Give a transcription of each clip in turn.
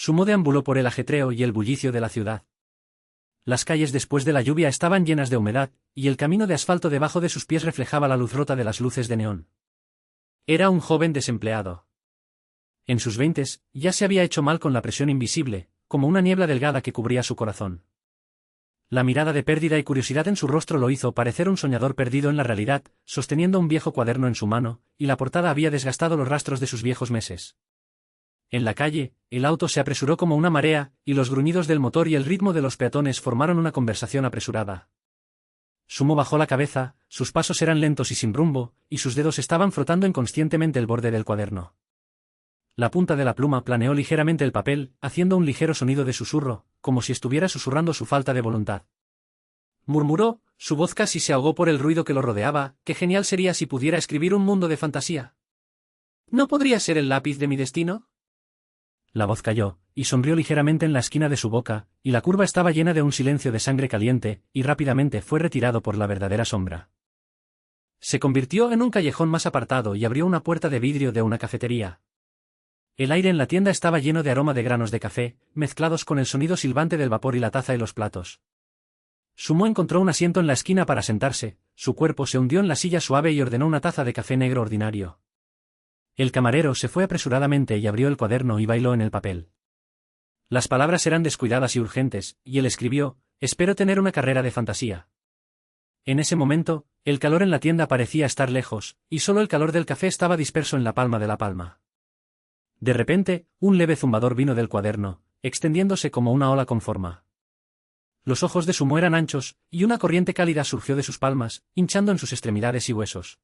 Sumo deambuló por el ajetreo y el bullicio de la ciudad. Las calles después de la lluvia estaban llenas de humedad, y el camino de asfalto debajo de sus pies reflejaba la luz rota de las luces de neón. Era un joven desempleado. En sus veintes, ya se había hecho mal con la presión invisible, como una niebla delgada que cubría su corazón. La mirada de pérdida y curiosidad en su rostro lo hizo parecer un soñador perdido en la realidad, sosteniendo un viejo cuaderno en su mano, y la portada había desgastado los rastros de sus viejos meses. En la calle, el auto se apresuró como una marea, y los gruñidos del motor y el ritmo de los peatones formaron una conversación apresurada. Sumo bajó la cabeza, sus pasos eran lentos y sin rumbo, y sus dedos estaban frotando inconscientemente el borde del cuaderno. La punta de la pluma planeó ligeramente el papel, haciendo un ligero sonido de susurro, como si estuviera susurrando su falta de voluntad. Murmuró, su voz casi se ahogó por el ruido que lo rodeaba, qué genial sería si pudiera escribir un mundo de fantasía. ¿No podría ser el lápiz de mi destino? La voz cayó, y sonrió ligeramente en la esquina de su boca, y la curva estaba llena de un silencio de sangre caliente, y rápidamente fue retirado por la verdadera sombra. Se convirtió en un callejón más apartado y abrió una puerta de vidrio de una cafetería. El aire en la tienda estaba lleno de aroma de granos de café, mezclados con el sonido silbante del vapor y la taza y los platos. Sumo encontró un asiento en la esquina para sentarse, su cuerpo se hundió en la silla suave y ordenó una taza de café negro ordinario. El camarero se fue apresuradamente y abrió el cuaderno y bailó en el papel. Las palabras eran descuidadas y urgentes, y él escribió, «Espero tener una carrera de fantasía». En ese momento, el calor en la tienda parecía estar lejos, y solo el calor del café estaba disperso en la palma de la palma. De repente, un leve zumbador vino del cuaderno, extendiéndose como una ola con forma. Los ojos de Sumo eran anchos, y una corriente cálida surgió de sus palmas, hinchando en sus extremidades y huesos.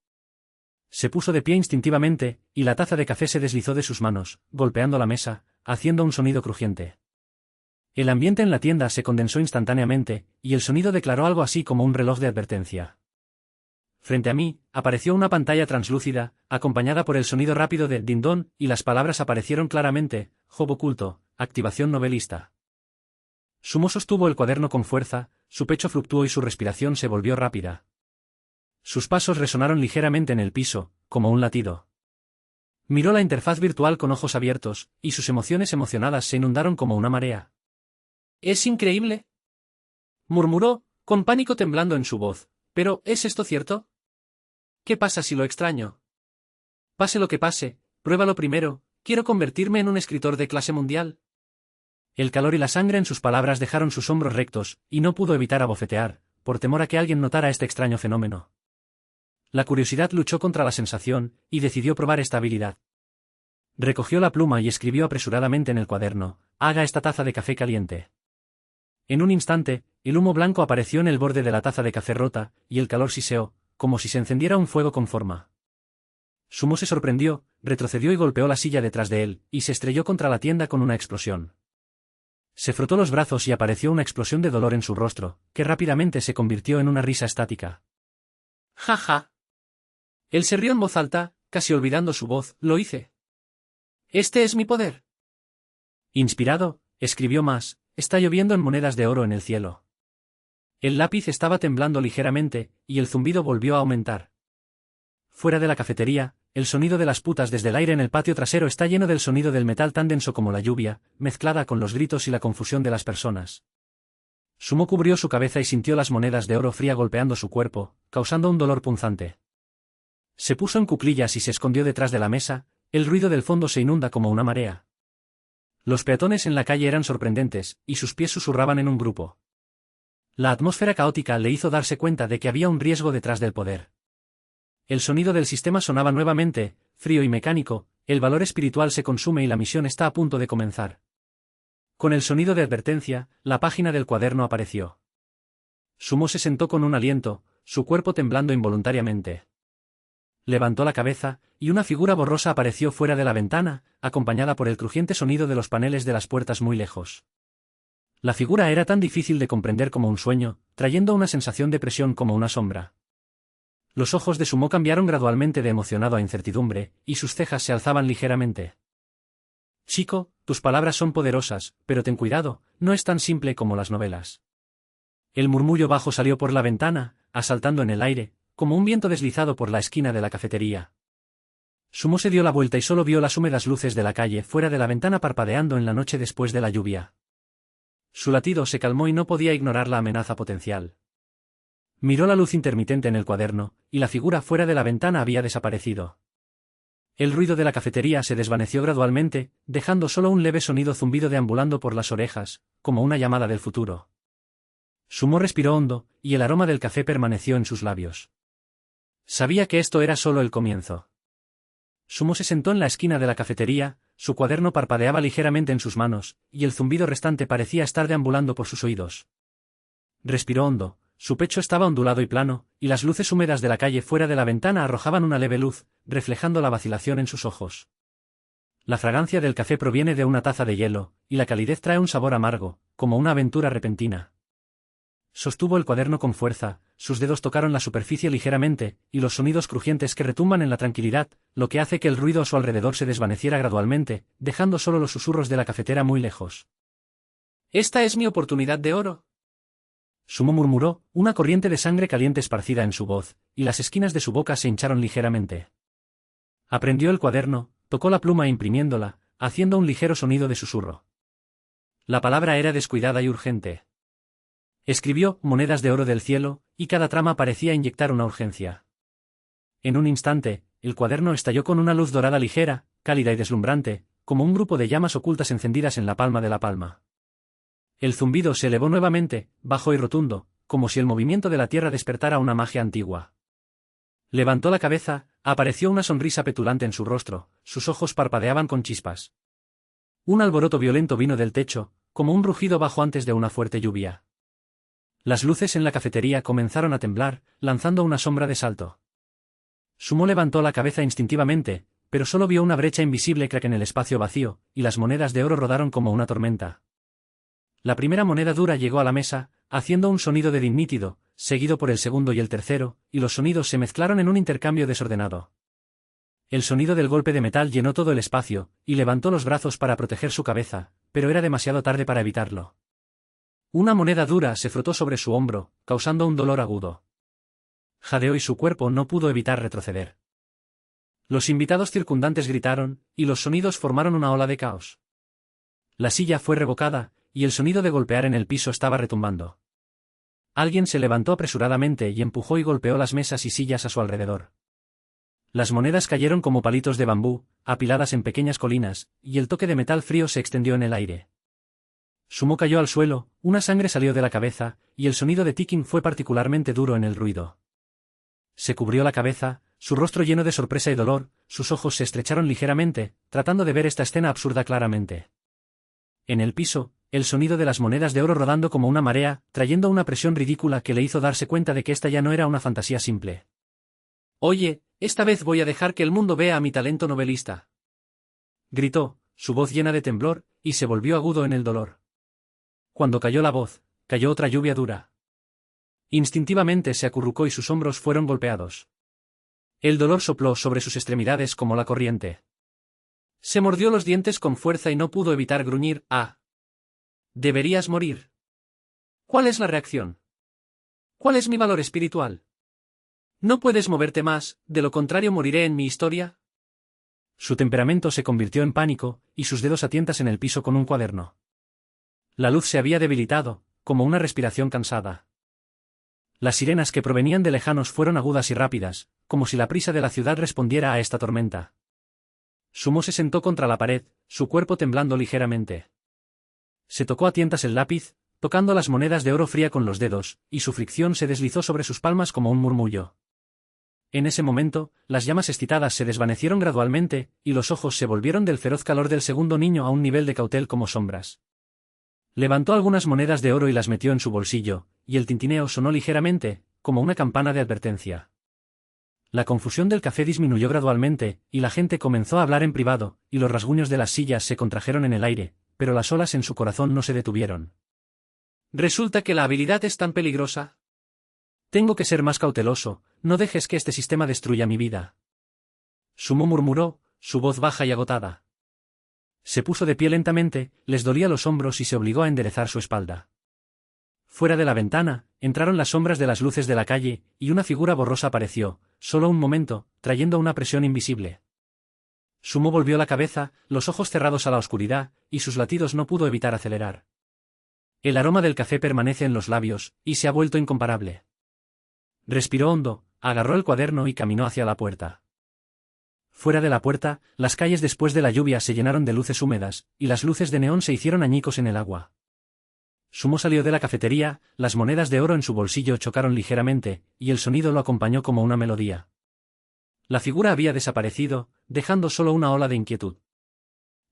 Se puso de pie instintivamente, y la taza de café se deslizó de sus manos, golpeando la mesa, haciendo un sonido crujiente. El ambiente en la tienda se condensó instantáneamente, y el sonido declaró algo así como un reloj de advertencia. Frente a mí, apareció una pantalla translúcida, acompañada por el sonido rápido de «ding-dong», y las palabras aparecieron claramente: «Job oculto, activación novelista». Sumo sostuvo el cuaderno con fuerza, su pecho fluctuó y su respiración se volvió rápida. Sus pasos resonaron ligeramente en el piso, como un latido. Miró la interfaz virtual con ojos abiertos, y sus emociones emocionadas se inundaron como una marea. «Es increíble», murmuró, con pánico temblando en su voz. «Pero, ¿es esto cierto? ¿Qué pasa si lo extraño? Pase lo que pase, pruébalo primero, quiero convertirme en un escritor de clase mundial». El calor y la sangre en sus palabras dejaron sus hombros rectos, y no pudo evitar abofetear, por temor a que alguien notara este extraño fenómeno. La curiosidad luchó contra la sensación, y decidió probar esta habilidad. Recogió la pluma y escribió apresuradamente en el cuaderno: «Haga esta taza de café caliente». En un instante, el humo blanco apareció en el borde de la taza de café rota, y el calor siseó, como si se encendiera un fuego con forma. Sumo se sorprendió, retrocedió y golpeó la silla detrás de él, y se estrelló contra la tienda con una explosión. Se frotó los brazos y apareció una explosión de dolor en su rostro, que rápidamente se convirtió en una risa estática. «Ja ja». Él se rió en voz alta, casi olvidando su voz. «Lo hice. Este es mi poder». Inspirado, escribió más: «Está lloviendo en monedas de oro en el cielo». El lápiz estaba temblando ligeramente, y el zumbido volvió a aumentar. Fuera de la cafetería, el sonido de las putas desde el aire en el patio trasero está lleno del sonido del metal tan denso como la lluvia, mezclada con los gritos y la confusión de las personas. Sumo cubrió su cabeza y sintió las monedas de oro fría golpeando su cuerpo, causando un dolor punzante. Se puso en cuclillas y se escondió detrás de la mesa, el ruido del fondo se inunda como una marea. Los peatones en la calle eran sorprendentes, y sus pies susurraban en un grupo. La atmósfera caótica le hizo darse cuenta de que había un riesgo detrás del poder. El sonido del sistema sonaba nuevamente, frío y mecánico: «El valor espiritual se consume y la misión está a punto de comenzar». Con el sonido de advertencia, la página del cuaderno apareció. Sumo se sentó con un aliento, su cuerpo temblando involuntariamente. Levantó la cabeza, y una figura borrosa apareció fuera de la ventana, acompañada por el crujiente sonido de los paneles de las puertas muy lejos. La figura era tan difícil de comprender como un sueño, trayendo una sensación de presión como una sombra. Los ojos de Sumo cambiaron gradualmente de emocionado a incertidumbre, y sus cejas se alzaban ligeramente. «Chico, tus palabras son poderosas, pero ten cuidado, no es tan simple como las novelas». El murmullo bajo salió por la ventana, asaltando en el aire, como un viento deslizado por la esquina de la cafetería. Sumo se dio la vuelta y solo vio las húmedas luces de la calle fuera de la ventana parpadeando en la noche después de la lluvia. Su latido se calmó y no podía ignorar la amenaza potencial. Miró la luz intermitente en el cuaderno, y la figura fuera de la ventana había desaparecido. El ruido de la cafetería se desvaneció gradualmente, dejando solo un leve sonido zumbido deambulando por las orejas, como una llamada del futuro. Sumo respiró hondo, y el aroma del café permaneció en sus labios. Sabía que esto era solo el comienzo. Sumo se sentó en la esquina de la cafetería, su cuaderno parpadeaba ligeramente en sus manos, y el zumbido restante parecía estar deambulando por sus oídos. Respiró hondo, su pecho estaba ondulado y plano, y las luces húmedas de la calle fuera de la ventana arrojaban una leve luz, reflejando la vacilación en sus ojos. La fragancia del café proviene de una taza de hielo, y la calidez trae un sabor amargo, como una aventura repentina. Sostuvo el cuaderno con fuerza, sus dedos tocaron la superficie ligeramente, y los sonidos crujientes que retumban en la tranquilidad, lo que hace que el ruido a su alrededor se desvaneciera gradualmente, dejando solo los susurros de la cafetera muy lejos. «Esta es mi oportunidad de oro». Sumo murmuró, una corriente de sangre caliente esparcida en su voz, y las esquinas de su boca se hincharon ligeramente. Aprendió el cuaderno, tocó la pluma imprimiéndola, haciendo un ligero sonido de susurro. La palabra era descuidada y urgente. Escribió «monedas de oro del cielo», y cada trama parecía inyectar una urgencia. En un instante, el cuaderno estalló con una luz dorada ligera, cálida y deslumbrante, como un grupo de llamas ocultas encendidas en la palma de la palma. El zumbido se elevó nuevamente, bajo y rotundo, como si el movimiento de la tierra despertara una magia antigua. Levantó la cabeza, apareció una sonrisa petulante en su rostro, sus ojos parpadeaban con chispas. Un alboroto violento vino del techo, como un rugido bajo antes de una fuerte lluvia. Las luces en la cafetería comenzaron a temblar, lanzando una sombra de salto. Sumo levantó la cabeza instintivamente, pero solo vio una brecha invisible crack en el espacio vacío, y las monedas de oro rodaron como una tormenta. La primera moneda dura llegó a la mesa, haciendo un sonido de din nítido, seguido por el segundo y el tercero, y los sonidos se mezclaron en un intercambio desordenado. El sonido del golpe de metal llenó todo el espacio, y levantó los brazos para proteger su cabeza, pero era demasiado tarde para evitarlo. Una moneda dura se frotó sobre su hombro, causando un dolor agudo. Jadeó y su cuerpo no pudo evitar retroceder. Los invitados circundantes gritaron, y los sonidos formaron una ola de caos. La silla fue revocada, y el sonido de golpear en el piso estaba retumbando. Alguien se levantó apresuradamente y empujó y golpeó las mesas y sillas a su alrededor. Las monedas cayeron como palitos de bambú, apiladas en pequeñas colinas, y el toque de metal frío se extendió en el aire. Sumo cayó al suelo, una sangre salió de la cabeza, y el sonido de ticking fue particularmente duro en el ruido. Se cubrió la cabeza, su rostro lleno de sorpresa y dolor, sus ojos se estrecharon ligeramente, tratando de ver esta escena absurda claramente. En el piso, el sonido de las monedas de oro rodando como una marea, trayendo una presión ridícula que le hizo darse cuenta de que esta ya no era una fantasía simple. «Oye, esta vez voy a dejar que el mundo vea a mi talento novelista», gritó, su voz llena de temblor, y se volvió agudo en el dolor. Cuando cayó la voz, cayó otra lluvia dura. Instintivamente se acurrucó y sus hombros fueron golpeados. El dolor sopló sobre sus extremidades como la corriente. Se mordió los dientes con fuerza y no pudo evitar gruñir, «¡Ah! Deberías morir». ¿Cuál es la reacción? ¿Cuál es mi valor espiritual? ¿No puedes moverte más, de lo contrario moriré en mi historia? Su temperamento se convirtió en pánico, y sus dedos a tientas en el piso con un cuaderno. La luz se había debilitado, como una respiración cansada. Las sirenas que provenían de lejanos fueron agudas y rápidas, como si la prisa de la ciudad respondiera a esta tormenta. Sumo se sentó contra la pared, su cuerpo temblando ligeramente. Se tocó a tientas el lápiz, tocando las monedas de oro fría con los dedos, y su fricción se deslizó sobre sus palmas como un murmullo. En ese momento, las llamas excitadas se desvanecieron gradualmente, y los ojos se volvieron del feroz calor del segundo niño a un nivel de cautel como sombras. Levantó algunas monedas de oro y las metió en su bolsillo, y el tintineo sonó ligeramente, como una campana de advertencia. La confusión del café disminuyó gradualmente, y la gente comenzó a hablar en privado, y los rasguños de las sillas se contrajeron en el aire, pero las olas en su corazón no se detuvieron. ¿Resulta que la habilidad es tan peligrosa? Tengo que ser más cauteloso, no dejes que este sistema destruya mi vida. Sumo murmuró, su voz baja y agotada. Se puso de pie lentamente, les dolía los hombros y se obligó a enderezar su espalda. Fuera de la ventana, entraron las sombras de las luces de la calle, y una figura borrosa apareció, solo un momento, trayendo una presión invisible. Sumo volvió la cabeza, los ojos cerrados a la oscuridad, y sus latidos no pudo evitar acelerar. El aroma del café permanece en los labios, y se ha vuelto incomparable. Respiró hondo, agarró el cuaderno y caminó hacia la puerta. Fuera de la puerta, las calles después de la lluvia se llenaron de luces húmedas, y las luces de neón se hicieron añicos en el agua. Sumo salió de la cafetería, las monedas de oro en su bolsillo chocaron ligeramente, y el sonido lo acompañó como una melodía. La figura había desaparecido, dejando solo una ola de inquietud.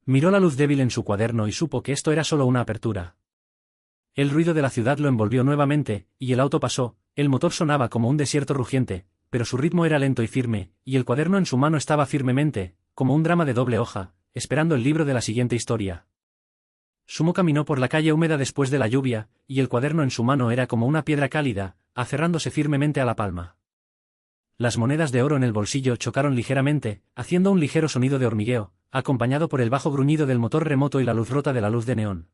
Miró la luz débil en su cuaderno y supo que esto era solo una apertura. El ruido de la ciudad lo envolvió nuevamente, y el auto pasó, el motor sonaba como un desierto rugiente, pero su ritmo era lento y firme, y el cuaderno en su mano estaba firmemente, como un drama de doble hoja, esperando el libro de la siguiente historia. Sumo caminó por la calle húmeda después de la lluvia, y el cuaderno en su mano era como una piedra cálida, aferrándose firmemente a la palma. Las monedas de oro en el bolsillo chocaron ligeramente, haciendo un ligero sonido de hormigueo, acompañado por el bajo gruñido del motor remoto y la luz rota de la luz de neón.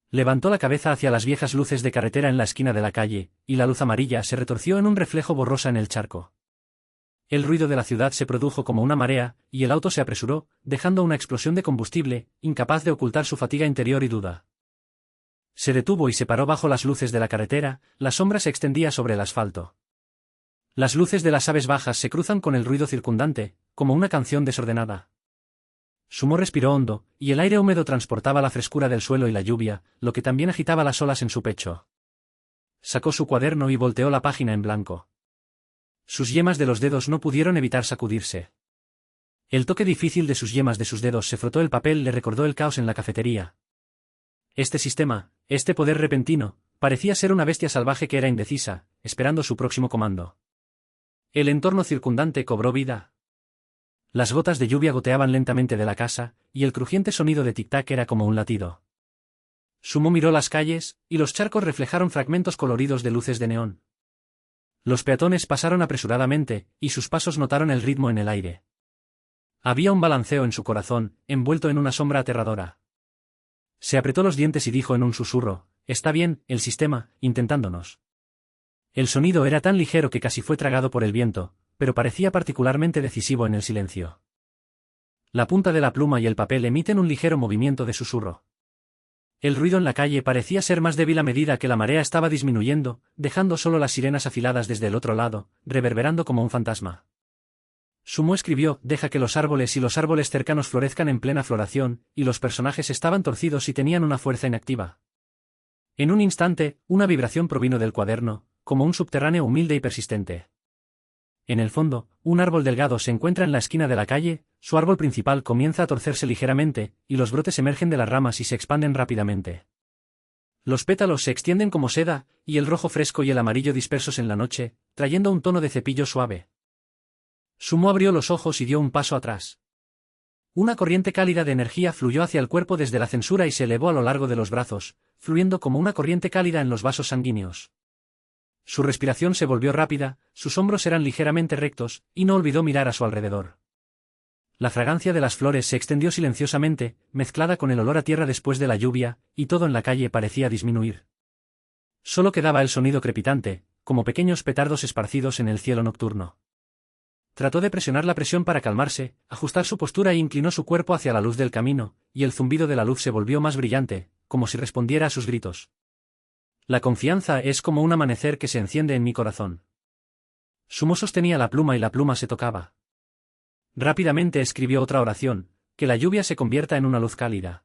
Levantó la cabeza hacia las viejas luces de carretera en la esquina de la calle, y la luz amarilla se retorció en un reflejo borrosa en el charco. El ruido de la ciudad se produjo como una marea, y el auto se apresuró, dejando una explosión de combustible, incapaz de ocultar su fatiga interior y duda. Se detuvo y se paró bajo las luces de la carretera, la sombra se extendía sobre el asfalto. Las luces de las aves bajas se cruzan con el ruido circundante, como una canción desordenada. Sumo respiró hondo, y el aire húmedo transportaba la frescura del suelo y la lluvia, lo que también agitaba las olas en su pecho. Sacó su cuaderno y volteó la página en blanco. Sus yemas de los dedos no pudieron evitar sacudirse. El toque difícil de sus yemas de sus dedos se frotó el papel le recordó el caos en la cafetería. Este sistema, este poder repentino, parecía ser una bestia salvaje que era indecisa, esperando su próximo comando. El entorno circundante cobró vida. Las gotas de lluvia goteaban lentamente de la casa, y el crujiente sonido de tic-tac era como un latido. Sumo miró las calles, y los charcos reflejaron fragmentos coloridos de luces de neón. Los peatones pasaron apresuradamente, y sus pasos notaron el ritmo en el aire. Había un balanceo en su corazón, envuelto en una sombra aterradora. Se apretó los dientes y dijo en un susurro, «Está bien, el sistema, intentándonos». El sonido era tan ligero que casi fue tragado por el viento, pero parecía particularmente decisivo en el silencio. La punta de la pluma y el papel emiten un ligero movimiento de susurro. El ruido en la calle parecía ser más débil a medida que la marea estaba disminuyendo, dejando solo las sirenas afiladas desde el otro lado, reverberando como un fantasma. Sumo escribió, «Deja que los árboles y los árboles cercanos florezcan en plena floración», y los personajes estaban torcidos y tenían una fuerza inactiva. En un instante, una vibración provino del cuaderno, como un subterráneo humilde y persistente. En el fondo, un árbol delgado se encuentra en la esquina de la calle, su árbol principal comienza a torcerse ligeramente, y los brotes emergen de las ramas y se expanden rápidamente. Los pétalos se extienden como seda, y el rojo fresco y el amarillo dispersos en la noche, trayendo un tono de cepillo suave. Sumo abrió los ojos y dio un paso atrás. Una corriente cálida de energía fluyó hacia el cuerpo desde la censura y se elevó a lo largo de los brazos, fluyendo como una corriente cálida en los vasos sanguíneos. Su respiración se volvió rápida, sus hombros eran ligeramente rectos, y no olvidó mirar a su alrededor. La fragancia de las flores se extendió silenciosamente, mezclada con el olor a tierra después de la lluvia, y todo en la calle parecía disminuir. Solo quedaba el sonido crepitante, como pequeños petardos esparcidos en el cielo nocturno. Trató de presionar la presión para calmarse, ajustar su postura e inclinó su cuerpo hacia la luz del camino, y el zumbido de la luz se volvió más brillante, como si respondiera a sus gritos. La confianza es como un amanecer que se enciende en mi corazón. Sumo sostenía la pluma y la pluma se tocaba. Rápidamente escribió otra oración, que la lluvia se convierta en una luz cálida.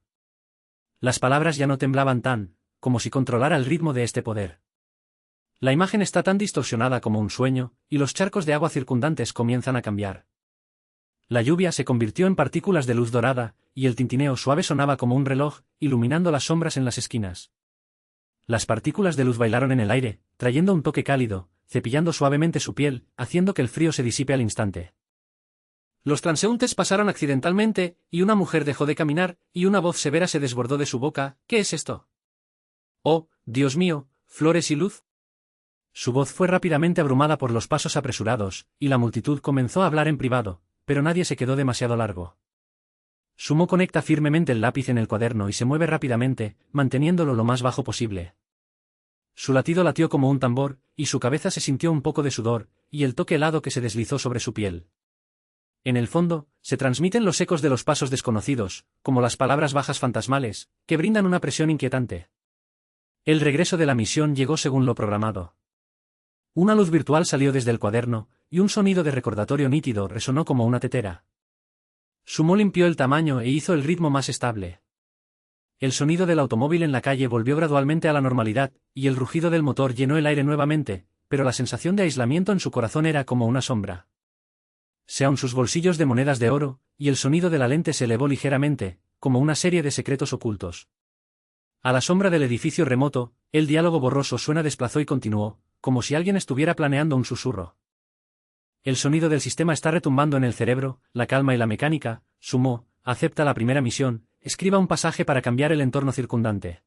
Las palabras ya no temblaban tan, como si controlara el ritmo de este poder. La imagen está tan distorsionada como un sueño, y los charcos de agua circundantes comienzan a cambiar. La lluvia se convirtió en partículas de luz dorada, y el tintineo suave sonaba como un reloj, iluminando las sombras en las esquinas. Las partículas de luz bailaron en el aire, trayendo un toque cálido, cepillando suavemente su piel, haciendo que el frío se disipe al instante. Los transeúntes pasaron accidentalmente, y una mujer dejó de caminar, y una voz severa se desbordó de su boca. «¿Qué es esto? Oh, Dios mío, flores y luz». Su voz fue rápidamente abrumada por los pasos apresurados, y la multitud comenzó a hablar en privado, pero nadie se quedó demasiado largo. Sumo conecta firmemente el lápiz en el cuaderno y se mueve rápidamente, manteniéndolo lo más bajo posible. Su latido latió como un tambor, y su cabeza se sintió un poco de sudor, y el toque helado que se deslizó sobre su piel. En el fondo, se transmiten los ecos de los pasos desconocidos, como las palabras bajas fantasmales, que brindan una presión inquietante. El regreso de la misión llegó según lo programado. Una luz virtual salió desde el cuaderno, y un sonido de recordatorio nítido resonó como una tetera. Sumo limpió el tamaño e hizo el ritmo más estable. El sonido del automóvil en la calle volvió gradualmente a la normalidad, y el rugido del motor llenó el aire nuevamente, pero la sensación de aislamiento en su corazón era como una sombra. Sean sus bolsillos de monedas de oro, y el sonido de la lente se elevó ligeramente, como una serie de secretos ocultos. A la sombra del edificio remoto, el diálogo borroso suena desplazó y continuó, como si alguien estuviera planeando un susurro. El sonido del sistema está retumbando en el cerebro, la calma y la mecánica. Sumo, acepta la primera misión, escriba un pasaje para cambiar el entorno circundante.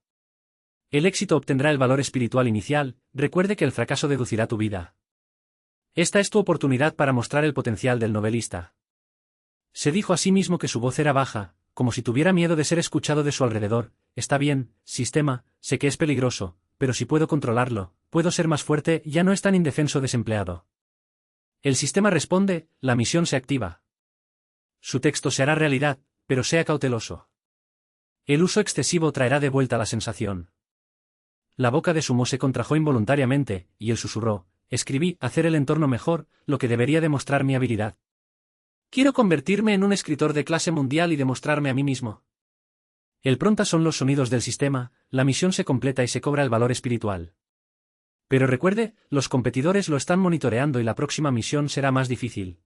El éxito obtendrá el valor espiritual inicial, recuerde que el fracaso deducirá tu vida. Esta es tu oportunidad para mostrar el potencial del novelista. Se dijo a sí mismo que su voz era baja, como si tuviera miedo de ser escuchado de su alrededor. Está bien, sistema, sé que es peligroso, pero si puedo controlarlo, puedo ser más fuerte, ya no es tan indefenso desempleado. El sistema responde, la misión se activa. Su texto se hará realidad, pero sea cauteloso. El uso excesivo traerá de vuelta la sensación. La boca de Sumo se contrajo involuntariamente, y él susurró, escribí, hacer el entorno mejor, lo que debería demostrar mi habilidad. Quiero convertirme en un escritor de clase mundial y demostrarme a mí mismo. El pronta son los sonidos del sistema, la misión se completa y se cobra el valor espiritual. Pero recuerde, los competidores lo están monitoreando y la próxima misión será más difícil.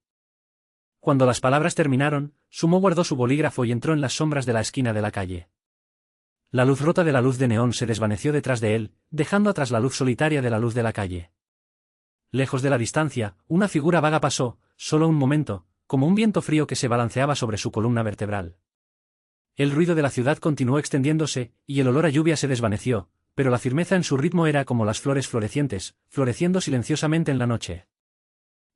Cuando las palabras terminaron, Sumo guardó su bolígrafo y entró en las sombras de la esquina de la calle. La luz rota de la luz de neón se desvaneció detrás de él, dejando atrás la luz solitaria de la luz de la calle. Lejos de la distancia, una figura vaga pasó, solo un momento, como un viento frío que se balanceaba sobre su columna vertebral. El ruido de la ciudad continuó extendiéndose, y el olor a lluvia se desvaneció, pero la firmeza en su ritmo era como las flores florecientes, floreciendo silenciosamente en la noche.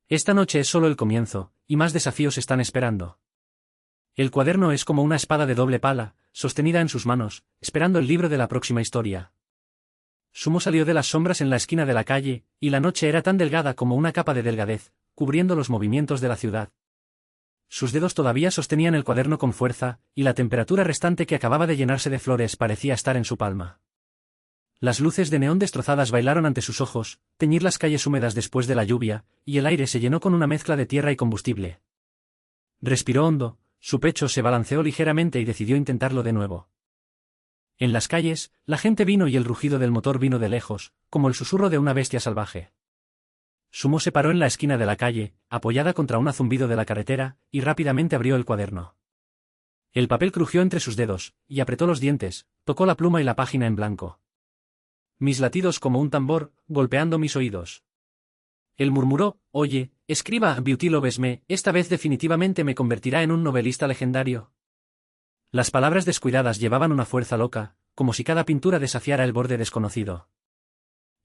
Esta noche es solo el comienzo, y más desafíos están esperando. El cuaderno es como una espada de doble pala, sostenida en sus manos, esperando el libro de la próxima historia. Sumo salió de las sombras en la esquina de la calle, y la noche era tan delgada como una capa de delgadez, cubriendo los movimientos de la ciudad. Sus dedos todavía sostenían el cuaderno con fuerza, y la temperatura restante que acababa de llenarse de flores parecía estar en su palma. Las luces de neón destrozadas bailaron ante sus ojos, teñir las calles húmedas después de la lluvia, y el aire se llenó con una mezcla de tierra y combustible. Respiró hondo, su pecho se balanceó ligeramente y decidió intentarlo de nuevo. En las calles, la gente vino y el rugido del motor vino de lejos, como el susurro de una bestia salvaje. Sumo se paró en la esquina de la calle, apoyada contra un zumbido de la carretera, y rápidamente abrió el cuaderno. El papel crujió entre sus dedos, y apretó los dientes, tocó la pluma y la página en blanco. Mis latidos como un tambor, golpeando mis oídos. Él murmuró, oye, escriba Beauty Loves Me, esta vez definitivamente me convertirá en un novelista legendario. Las palabras descuidadas llevaban una fuerza loca, como si cada pintura desafiara el borde desconocido.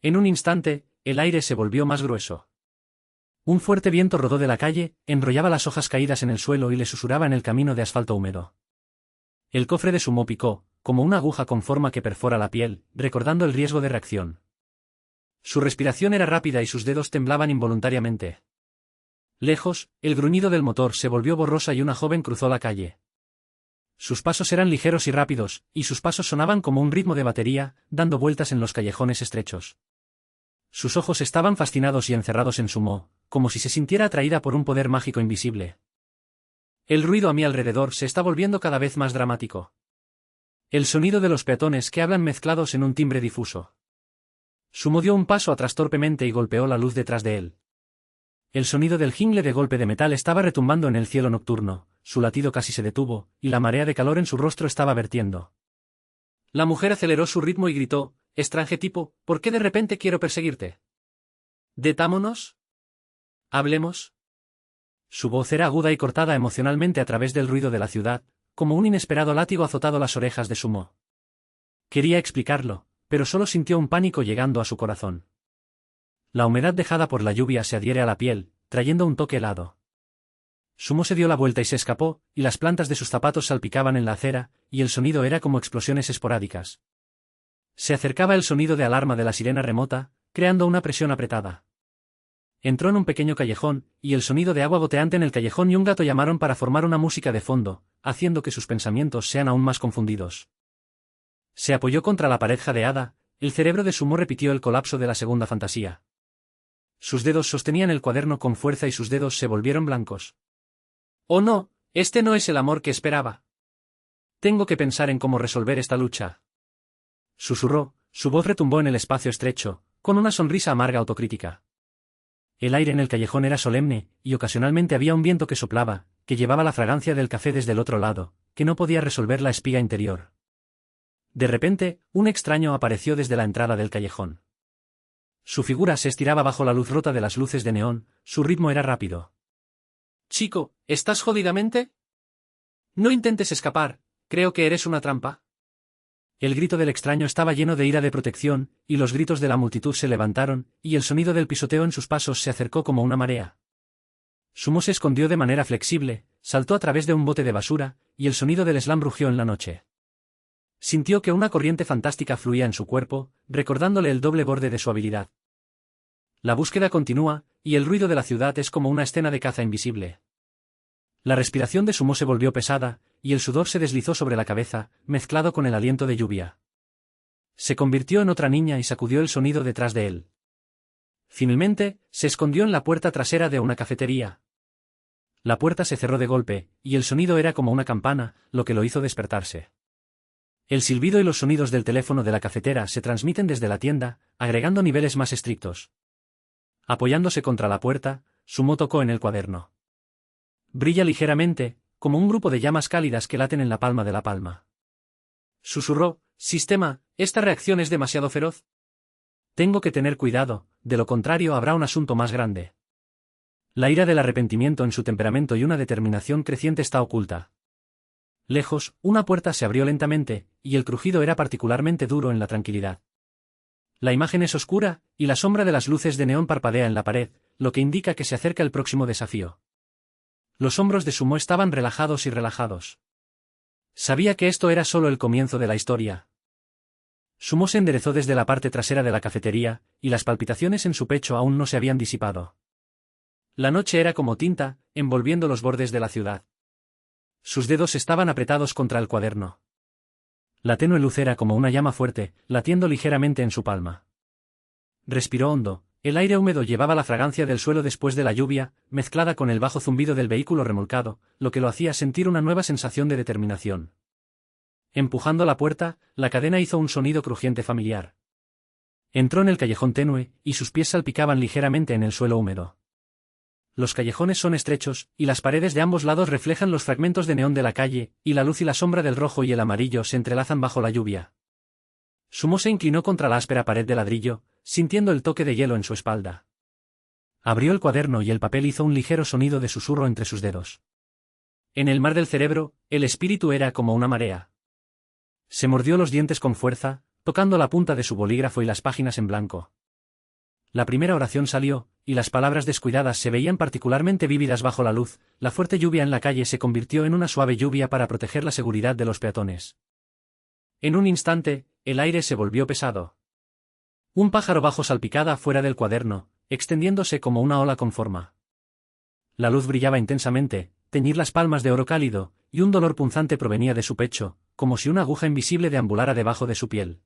En un instante, el aire se volvió más grueso. Un fuerte viento rodó de la calle, enrollaba las hojas caídas en el suelo y le susurraba en el camino de asfalto húmedo. El cofre de Sumo picó, como una aguja con forma que perfora la piel, recordando el riesgo de reacción. Su respiración era rápida y sus dedos temblaban involuntariamente. Lejos, el gruñido del motor se volvió borrosa y una joven cruzó la calle. Sus pasos eran ligeros y rápidos, y sus pasos sonaban como un ritmo de batería, dando vueltas en los callejones estrechos. Sus ojos estaban fascinados y encerrados en Sumo, como si se sintiera atraída por un poder mágico invisible. El ruido a mi alrededor se está volviendo cada vez más dramático. El sonido de los peatones que hablan mezclados en un timbre difuso. Sumo dio un paso atrás torpemente y golpeó la luz detrás de él. El sonido del jingle de golpe de metal estaba retumbando en el cielo nocturno, su latido casi se detuvo, y la marea de calor en su rostro estaba vertiendo. La mujer aceleró su ritmo y gritó, «Extranje tipo, ¿por qué de repente quiero perseguirte? ¿Detámonos? ¿Hablemos?» Su voz era aguda y cortada emocionalmente a través del ruido de la ciudad, como un inesperado látigo azotado las orejas de Sumo. Quería explicarlo, pero solo sintió un pánico llegando a su corazón. La humedad dejada por la lluvia se adhiere a la piel, trayendo un toque helado. Sumo se dio la vuelta y se escapó, y las plantas de sus zapatos salpicaban en la acera, y el sonido era como explosiones esporádicas. Se acercaba el sonido de alarma de la sirena remota, creando una presión apretada. Entró en un pequeño callejón, y el sonido de agua goteante en el callejón y un gato llamaron para formar una música de fondo, haciendo que sus pensamientos sean aún más confundidos. Se apoyó contra la pared jadeada, el cerebro de Sumo repitió el colapso de la segunda fantasía. Sus dedos sostenían el cuaderno con fuerza y sus dedos se volvieron blancos. «Oh no, este no es el amor que esperaba. Tengo que pensar en cómo resolver esta lucha». Susurró, su voz retumbó en el espacio estrecho, con una sonrisa amarga autocrítica. El aire en el callejón era solemne, y ocasionalmente había un viento que soplaba, que llevaba la fragancia del café desde el otro lado, que no podía resolver la espiga interior. De repente, un extraño apareció desde la entrada del callejón. Su figura se estiraba bajo la luz rota de las luces de neón, su ritmo era rápido. «Chico, ¿estás jodidamente? No intentes escapar, creo que eres una trampa». El grito del extraño estaba lleno de ira de protección, y los gritos de la multitud se levantaron, y el sonido del pisoteo en sus pasos se acercó como una marea. Sumo se escondió de manera flexible, saltó a través de un bote de basura, y el sonido del slam rugió en la noche. Sintió que una corriente fantástica fluía en su cuerpo, recordándole el doble borde de su habilidad. La búsqueda continúa, y el ruido de la ciudad es como una escena de caza invisible. La respiración de Sumo se volvió pesada, y el sudor se deslizó sobre la cabeza, mezclado con el aliento de lluvia. Se convirtió en otra niña y sacudió el sonido detrás de él. Finalmente, se escondió en la puerta trasera de una cafetería. La puerta se cerró de golpe, y el sonido era como una campana, lo que lo hizo despertarse. El silbido y los sonidos del teléfono de la cafetera se transmiten desde la tienda, agregando niveles más estrictos. Apoyándose contra la puerta, Sumo tocó en el cuaderno. Brilla ligeramente, como un grupo de llamas cálidas que laten en la palma de la palma. Susurró: «Sistema, esta reacción es demasiado feroz. Tengo que tener cuidado, de lo contrario habrá un asunto más grande». La ira del arrepentimiento en su temperamento y una determinación creciente está oculta. Lejos, una puerta se abrió lentamente, y el crujido era particularmente duro en la tranquilidad. La imagen es oscura, y la sombra de las luces de neón parpadea en la pared, lo que indica que se acerca el próximo desafío. Los hombros de Sumo estaban relajados y relajados. Sabía que esto era solo el comienzo de la historia. Sumo se enderezó desde la parte trasera de la cafetería, y las palpitaciones en su pecho aún no se habían disipado. La noche era como tinta, envolviendo los bordes de la ciudad. Sus dedos estaban apretados contra el cuaderno. La tenue luz era como una llama fuerte, latiendo ligeramente en su palma. Respiró hondo, el aire húmedo llevaba la fragancia del suelo después de la lluvia, mezclada con el bajo zumbido del vehículo remolcado, lo que lo hacía sentir una nueva sensación de determinación. Empujando la puerta, la cadena hizo un sonido crujiente familiar. Entró en el callejón tenue, y sus pies salpicaban ligeramente en el suelo húmedo. Los callejones son estrechos, y las paredes de ambos lados reflejan los fragmentos de neón de la calle, y la luz y la sombra del rojo y el amarillo se entrelazan bajo la lluvia. Sumo se inclinó contra la áspera pared de ladrillo, sintiendo el toque de hielo en su espalda. Abrió el cuaderno y el papel hizo un ligero sonido de susurro entre sus dedos. En el mar del cerebro, el espíritu era como una marea. Se mordió los dientes con fuerza, tocando la punta de su bolígrafo y las páginas en blanco. La primera oración salió, y las palabras descuidadas se veían particularmente vívidas bajo la luz. La fuerte lluvia en la calle se convirtió en una suave lluvia para proteger la seguridad de los peatones. En un instante, el aire se volvió pesado. Un pájaro bajo salpicada fuera del cuaderno, extendiéndose como una ola con forma. La luz brillaba intensamente, teñir las palmas de oro cálido, y un dolor punzante provenía de su pecho, como si una aguja invisible deambulara debajo de su piel.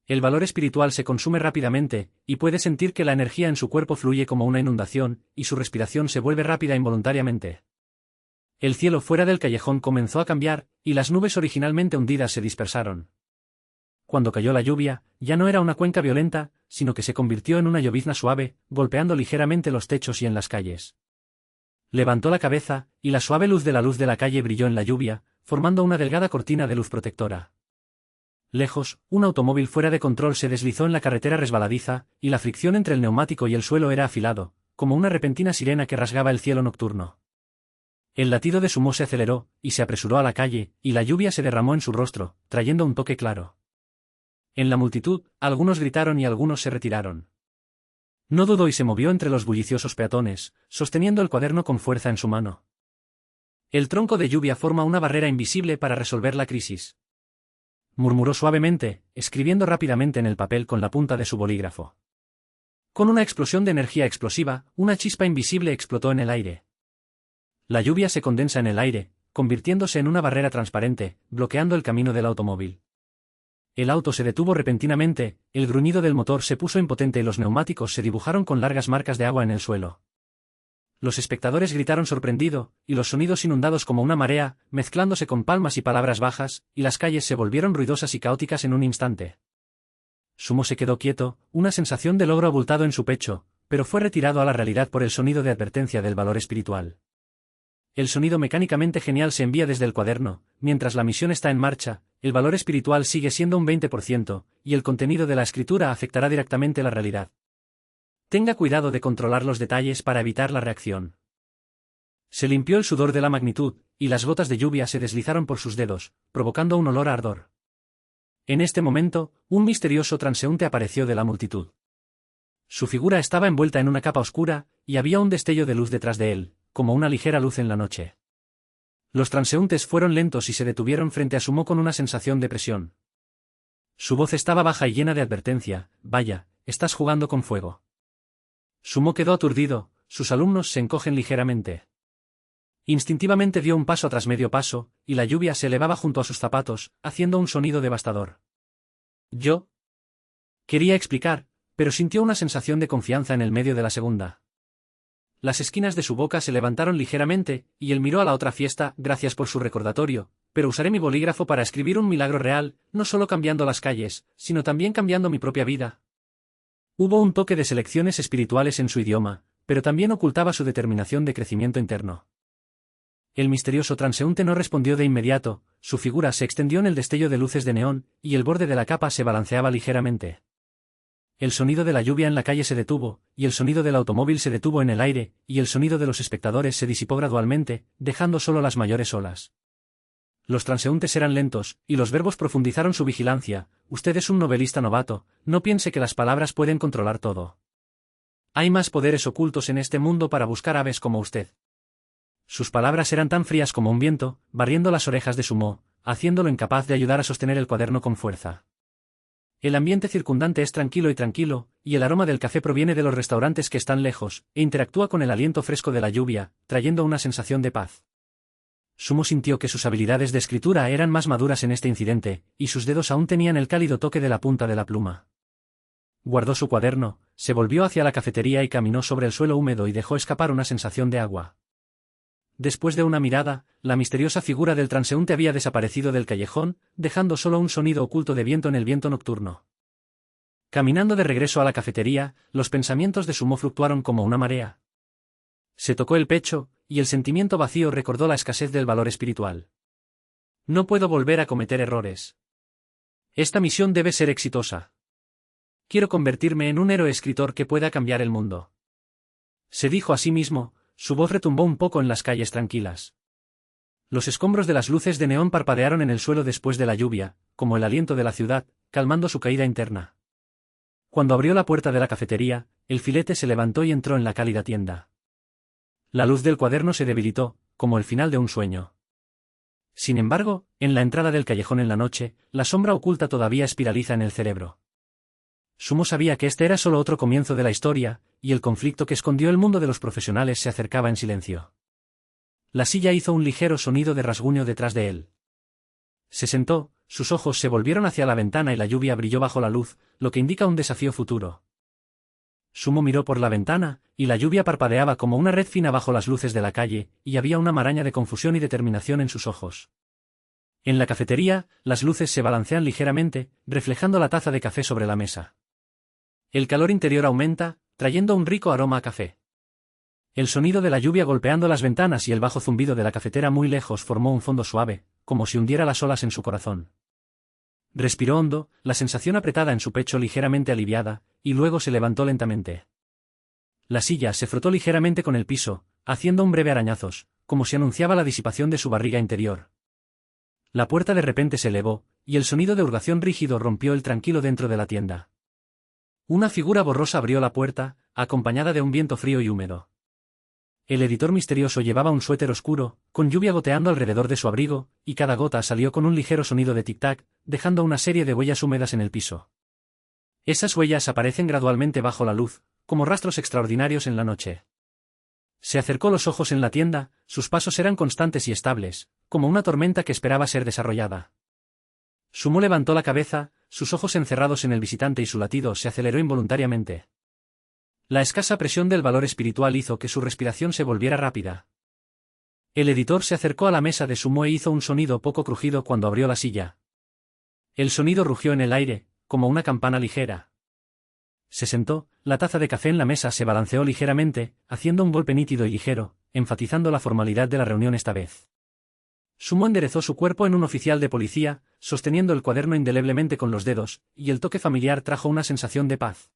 El valor espiritual se consume rápidamente, y puede sentir que la energía en su cuerpo fluye como una inundación, y su respiración se vuelve rápida involuntariamente. El cielo fuera del callejón comenzó a cambiar, y las nubes originalmente hundidas se dispersaron. Cuando cayó la lluvia, ya no era una cuenca violenta, sino que se convirtió en una llovizna suave, golpeando ligeramente los techos y en las calles. Levantó la cabeza, y la suave luz de la calle brilló en la lluvia, formando una delgada cortina de luz protectora. Lejos, un automóvil fuera de control se deslizó en la carretera resbaladiza, y la fricción entre el neumático y el suelo era afilado, como una repentina sirena que rasgaba el cielo nocturno. El latido de Sumo se aceleró, y se apresuró a la calle, y la lluvia se derramó en su rostro, trayendo un toque claro. En la multitud, algunos gritaron y algunos se retiraron. No dudó y se movió entre los bulliciosos peatones, sosteniendo el cuaderno con fuerza en su mano. El tronco de lluvia forma una barrera invisible para resolver la crisis. Murmuró suavemente, escribiendo rápidamente en el papel con la punta de su bolígrafo. Con una explosión de energía explosiva, una chispa invisible explotó en el aire. La lluvia se condensa en el aire, convirtiéndose en una barrera transparente, bloqueando el camino del automóvil. El auto se detuvo repentinamente, el gruñido del motor se puso impotente y los neumáticos se dibujaron con largas marcas de agua en el suelo. Los espectadores gritaron sorprendido, y los sonidos inundados como una marea, mezclándose con palmas y palabras bajas, y las calles se volvieron ruidosas y caóticas en un instante. Sumo se quedó quieto, una sensación de logro abultado en su pecho, pero fue retirado a la realidad por el sonido de advertencia del valor espiritual. El sonido mecánicamente genial se envía desde el cuaderno, mientras la misión está en marcha, el valor espiritual sigue siendo un 20%, y el contenido de la escritura afectará directamente la realidad. Tenga cuidado de controlar los detalles para evitar la reacción. Se limpió el sudor de la magnitud, y las gotas de lluvia se deslizaron por sus dedos, provocando un olor a ardor. En este momento, un misterioso transeúnte apareció de la multitud. Su figura estaba envuelta en una capa oscura, y había un destello de luz detrás de él, como una ligera luz en la noche. Los transeúntes fueron lentos y se detuvieron frente a Sumo con una sensación de presión. Su voz estaba baja y llena de advertencia: «Vaya, estás jugando con fuego». Sumo quedó aturdido, sus alumnos se encogen ligeramente. Instintivamente dio un paso atrás, medio paso, y la lluvia se elevaba junto a sus zapatos, haciendo un sonido devastador. Yo quería explicar, pero sintió una sensación de confianza en el medio de la segunda. Las esquinas de su boca se levantaron ligeramente, y él miró a la otra fiesta: «Gracias por su recordatorio, pero usaré mi bolígrafo para escribir un milagro real, no solo cambiando las calles, sino también cambiando mi propia vida». Hubo un toque de selecciones espirituales en su idioma, pero también ocultaba su determinación de crecimiento interno. El misterioso transeúnte no respondió de inmediato, su figura se extendió en el destello de luces de neón, y el borde de la capa se balanceaba ligeramente. El sonido de la lluvia en la calle se detuvo, y el sonido del automóvil se detuvo en el aire, y el sonido de los espectadores se disipó gradualmente, dejando solo las mayores olas. Los transeúntes eran lentos, y los verbos profundizaron su vigilancia. «Usted es un novelista novato, no piense que las palabras pueden controlar todo. Hay más poderes ocultos en este mundo para buscar aves como usted». Sus palabras eran tan frías como un viento, barriendo las orejas de Sumo, haciéndolo incapaz de ayudar a sostener el cuaderno con fuerza. El ambiente circundante es tranquilo, y el aroma del café proviene de los restaurantes que están lejos, e interactúa con el aliento fresco de la lluvia, trayendo una sensación de paz. Sumo sintió que sus habilidades de escritura eran más maduras en este incidente, y sus dedos aún tenían el cálido toque de la punta de la pluma. Guardó su cuaderno, se volvió hacia la cafetería y caminó sobre el suelo húmedo y dejó escapar una sensación de agua. Después de una mirada, la misteriosa figura del transeúnte había desaparecido del callejón, dejando solo un sonido oculto de viento en el viento nocturno. Caminando de regreso a la cafetería, los pensamientos de Sumo fluctuaron como una marea. Se tocó el pecho, y el sentimiento vacío recordó la escasez del valor espiritual. No puedo volver a cometer errores. Esta misión debe ser exitosa. Quiero convertirme en un héroe escritor que pueda cambiar el mundo. Se dijo a sí mismo. Su voz retumbó un poco en las calles tranquilas. Los escombros de las luces de neón parpadearon en el suelo después de la lluvia, como el aliento de la ciudad, calmando su caída interna. Cuando abrió la puerta de la cafetería, el filete se levantó y entró en la cálida tienda. La luz del cuaderno se debilitó, como el final de un sueño. Sin embargo, en la entrada del callejón en la noche, la sombra oculta todavía espiraliza en el cerebro. Sumo sabía que este era solo otro comienzo de la historia, y el conflicto que escondió el mundo de los profesionales se acercaba en silencio. La silla hizo un ligero sonido de rasguño detrás de él. Se sentó, sus ojos se volvieron hacia la ventana y la lluvia brilló bajo la luz, lo que indica un desafío futuro. Sumo miró por la ventana, y la lluvia parpadeaba como una red fina bajo las luces de la calle, y había una maraña de confusión y determinación en sus ojos. En la cafetería, las luces se balancean ligeramente, reflejando la taza de café sobre la mesa. El calor interior aumenta, trayendo un rico aroma a café. El sonido de la lluvia golpeando las ventanas y el bajo zumbido de la cafetera muy lejos formó un fondo suave, como si hundiera las olas en su corazón. Respiró hondo, la sensación apretada en su pecho ligeramente aliviada, y luego se levantó lentamente. La silla se frotó ligeramente con el piso, haciendo un breve arañazos, como si anunciaba la disipación de su barriga interior. La puerta de repente se elevó, y el sonido de hurgación rígido rompió el tranquilo dentro de la tienda. Una figura borrosa abrió la puerta, acompañada de un viento frío y húmedo. El editor misterioso llevaba un suéter oscuro, con lluvia goteando alrededor de su abrigo, y cada gota salió con un ligero sonido de tic-tac, dejando una serie de huellas húmedas en el piso. Esas huellas aparecen gradualmente bajo la luz, como rastros extraordinarios en la noche. Se acercó los ojos en la tienda, sus pasos eran constantes y estables, como una tormenta que esperaba ser desarrollada. Sumo levantó la cabeza, sus ojos encerrados en el visitante y su latido se aceleró involuntariamente. La escasa presión del valor espiritual hizo que su respiración se volviera rápida. El editor se acercó a la mesa de Sumo e hizo un sonido poco crujido cuando abrió la silla. El sonido rugió en el aire, como una campana ligera. Se sentó, la taza de café en la mesa se balanceó ligeramente, haciendo un golpe nítido y ligero, enfatizando la formalidad de la reunión esta vez. Sumo enderezó su cuerpo en un oficial de policía, sosteniendo el cuaderno indeleblemente con los dedos, y el toque familiar trajo una sensación de paz.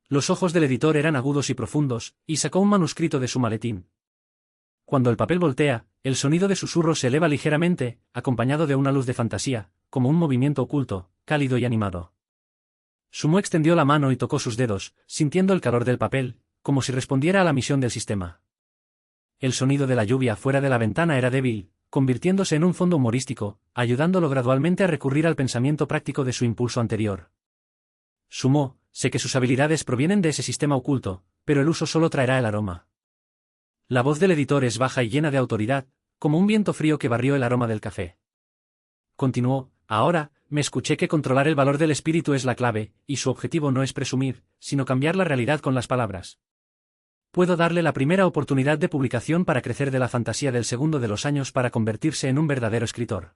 Los ojos del editor eran agudos y profundos, y sacó un manuscrito de su maletín. Cuando el papel voltea, el sonido de susurros se eleva ligeramente, acompañado de una luz de fantasía, como un movimiento oculto, cálido y animado. Sumo extendió la mano y tocó sus dedos, sintiendo el calor del papel, como si respondiera a la misión del sistema. El sonido de la lluvia fuera de la ventana era débil, convirtiéndose en un fondo humorístico, ayudándolo gradualmente a recurrir al pensamiento práctico de su impulso anterior. Sumo, sé que sus habilidades provienen de ese sistema oculto, pero el uso solo traerá el aroma. La voz del editor es baja y llena de autoridad, como un viento frío que barrió el aroma del café. Continuó, ahora, me escuché que controlar el valor del espíritu es la clave, y su objetivo no es presumir, sino cambiar la realidad con las palabras. Puedo darle la primera oportunidad de publicación para crecer de la fantasía del segundo de los años para convertirse en un verdadero escritor.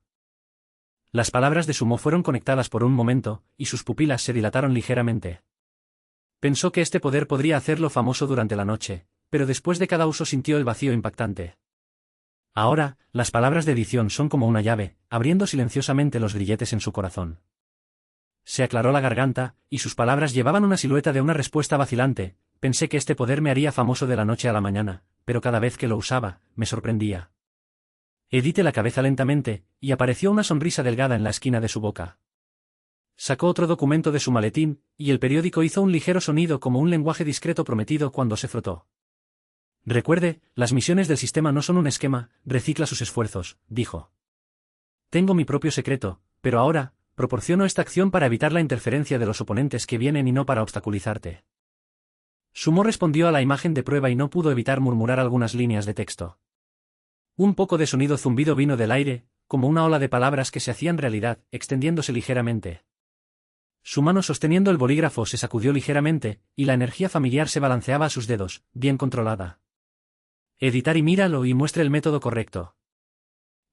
Las palabras de Sumo fueron conectadas por un momento, y sus pupilas se dilataron ligeramente. Pensó que este poder podría hacerlo famoso durante la noche, pero después de cada uso sintió el vacío impactante. Ahora, las palabras de edición son como una llave, abriendo silenciosamente los grilletes en su corazón. Se aclaró la garganta, y sus palabras llevaban una silueta de una respuesta vacilante. Pensé que este poder me haría famoso de la noche a la mañana, pero cada vez que lo usaba, me sorprendía. Edité la cabeza lentamente, y apareció una sonrisa delgada en la esquina de su boca. Sacó otro documento de su maletín, y el periódico hizo un ligero sonido como un lenguaje discreto prometido cuando se frotó. Recuerde, las misiones del sistema no son un esquema, recicla sus esfuerzos, dijo. Tengo mi propio secreto, pero ahora, proporciono esta acción para evitar la interferencia de los oponentes que vienen y no para obstaculizarte. Sumo respondió a la imagen de prueba y no pudo evitar murmurar algunas líneas de texto. Un poco de sonido zumbido vino del aire, como una ola de palabras que se hacían realidad, extendiéndose ligeramente. Su mano sosteniendo el bolígrafo se sacudió ligeramente, y la energía familiar se balanceaba a sus dedos, bien controlada. Editar y míralo y muestre el método correcto.